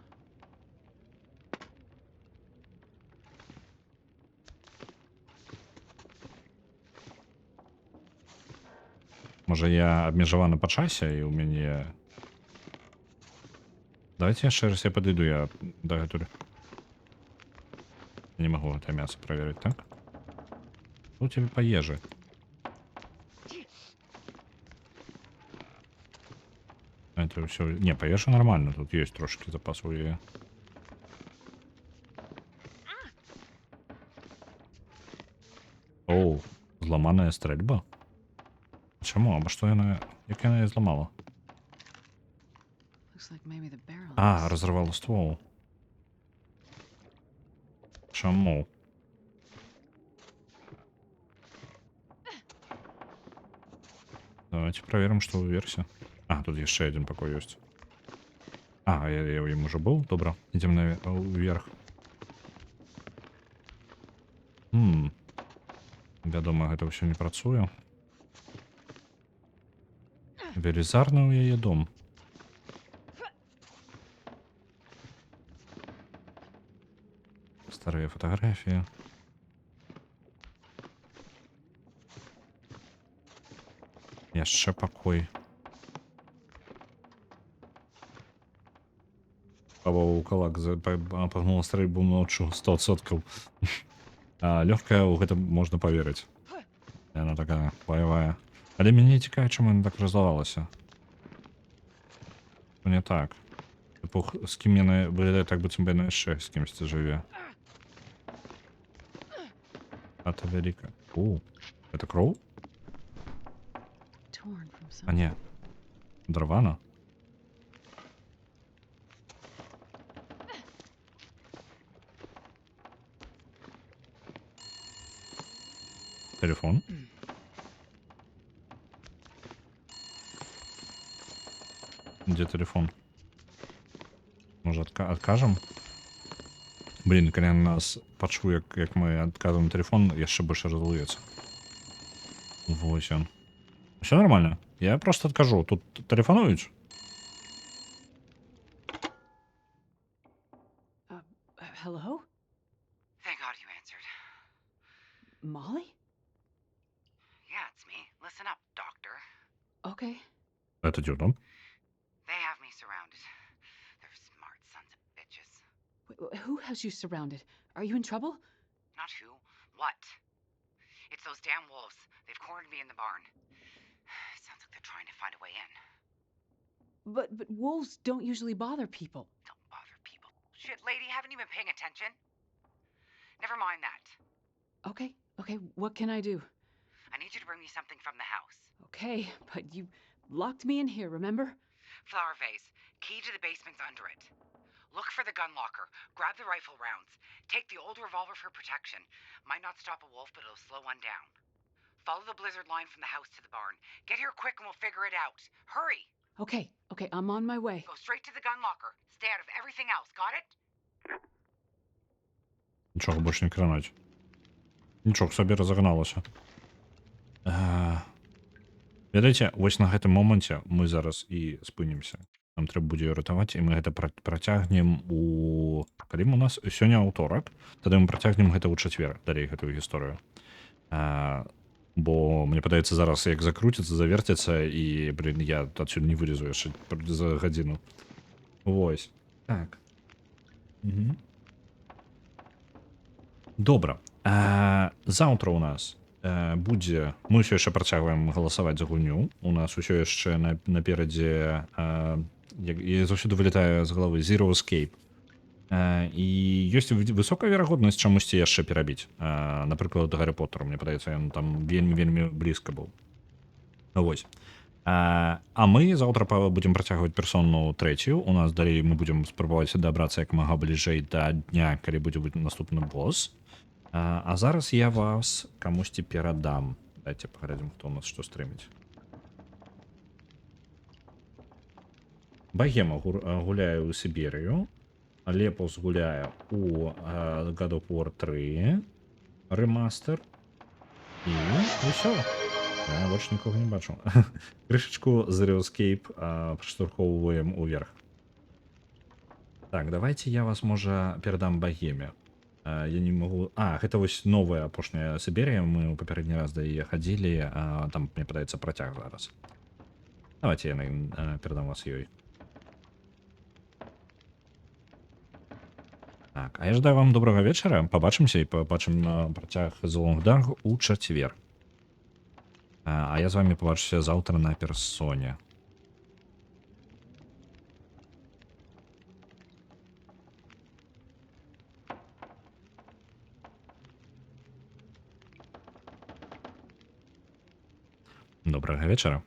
Може я абмежаваны па часе і ў мяне... Давайте яшчэ раз я падыду, я дагэтуль. Я не магу гэта мяса праверыць, так? Что у тебя по ежи? Это все... Не, по еже нормально, тут есть трошки запасу и... Оу, зламаная стрельба? Чому? Або що яна... Як яна її зламала? Looks like maybe the barrel. А, розірвала ствол. Чому? Давайте проверим, что в версии. А, тут еще один покой есть. А, я им уже был. Добро. Идем вверх. Вядома, гэта ўсё не працуе. Велізарны ў яе дом. Старыя фотаграфіі. Яшчэ пакой. Павол Калак пагнула стрельбу ноччу 100%. Лёгкая, у гэта можна паверыць. Яна такая баявая. Але мяне цікавіць, чаму яна так разлавалася. Не так. Типу, з кім яна выглядае так, быццам бы яна яшчэ з кімсьці жыве. Ата вяліка. Это кроў? Torn from А не. Дрвана? Телефон. Где телефон? Может, откажем? Блин, когда нас пачуе, як мы отказываем телефон, яшчэ больше разлуецца. Вось он. Все нормально. Я просто откажу. Тут телефонують? Hello? Thank God you answered. Molly? Yeah, it's me. Listen up, doctor. Okay. Это Дюдон. They have me surrounded. They're smart sons of bitches. Who has you surrounded? Are you in trouble? Not who, what? It's those damn wolves. They've cornered me in the barn. Sounds like they're trying to find a way in. But wolves don't usually bother people. Don't bother people. Shit, lady, haven't you been paying attention? Never mind that. Okay, what can I do? I need you to bring me something from the house. Okay, but you locked me in here, remember? Flower vase. Key to the basement's under it. Look for the gun locker. Grab the rifle rounds. Take the old revolver for protection. Might not stop a wolf, but it'll slow one down. Follow the blizzard line from the house to the barn. Get here quick and we'll figure it out. Hurry! Okay, I'm on my way. Go straight to the gun locker. Stay out of everything else, got it? Нічого больше не кранать. Нічого собі розогналося. Ведаеце, вось на гэтым моманце мы зараз і спынімся. Нам трэба будзе ратаваць, і мы гэта працягнем у... Калі у нас сёння аўторак, тады мы працягнем гэта ў чацвер, далей гэтую гісторыю. Бо мне падаецца зараз як закруціцца, завярціцца, і, блин, я адсюль не вылезу яшчэ за гадзіну. Вось. Так. Добра. Заўтра у нас будзе... Мы ўсё яшчэ працягваем галасаваць за гульню. У нас усё яшчэ наперадзе... Я заўсёды вылетаю з галавы Zero Escape. І ёсць высокая верагоднасць чамусьці яшчэ перабіць. Напрыклад, Гаррі Поттера, мне падаецца, ён там вельмі блізка быў. Вось. А мы заўтра будзем працягваць персону 3. У нас далей мы будзем спрабаваць дабрацца як мага бліжэй да дня, калі будзе наступны босс. А зараз я вас камусьці перадам. Дайце паглядзім, хто у нас што стрыміць. Багема гуляе ў Сібірыю. Лепус гуляе у God of War 3 ремастер. І ўсё. Я больше нікого не бачу. Крышечку Zero Escape проштурховываем уверх. Так, давайте я вас, можа, передам богеме. Я не могу... гэта вось новая апошняя Сіберія. Мы ў папярэдні раз да яе хадзілі, там, мне падаецца, працяг зараз. Давайте я передам вас ёй. Так, а я жадаю вам добрага вечара. Пабачымся і пабачым працяг The Long Dark у чацвер. А я з вами побачуся заўтра на персоне. Добрага вечара.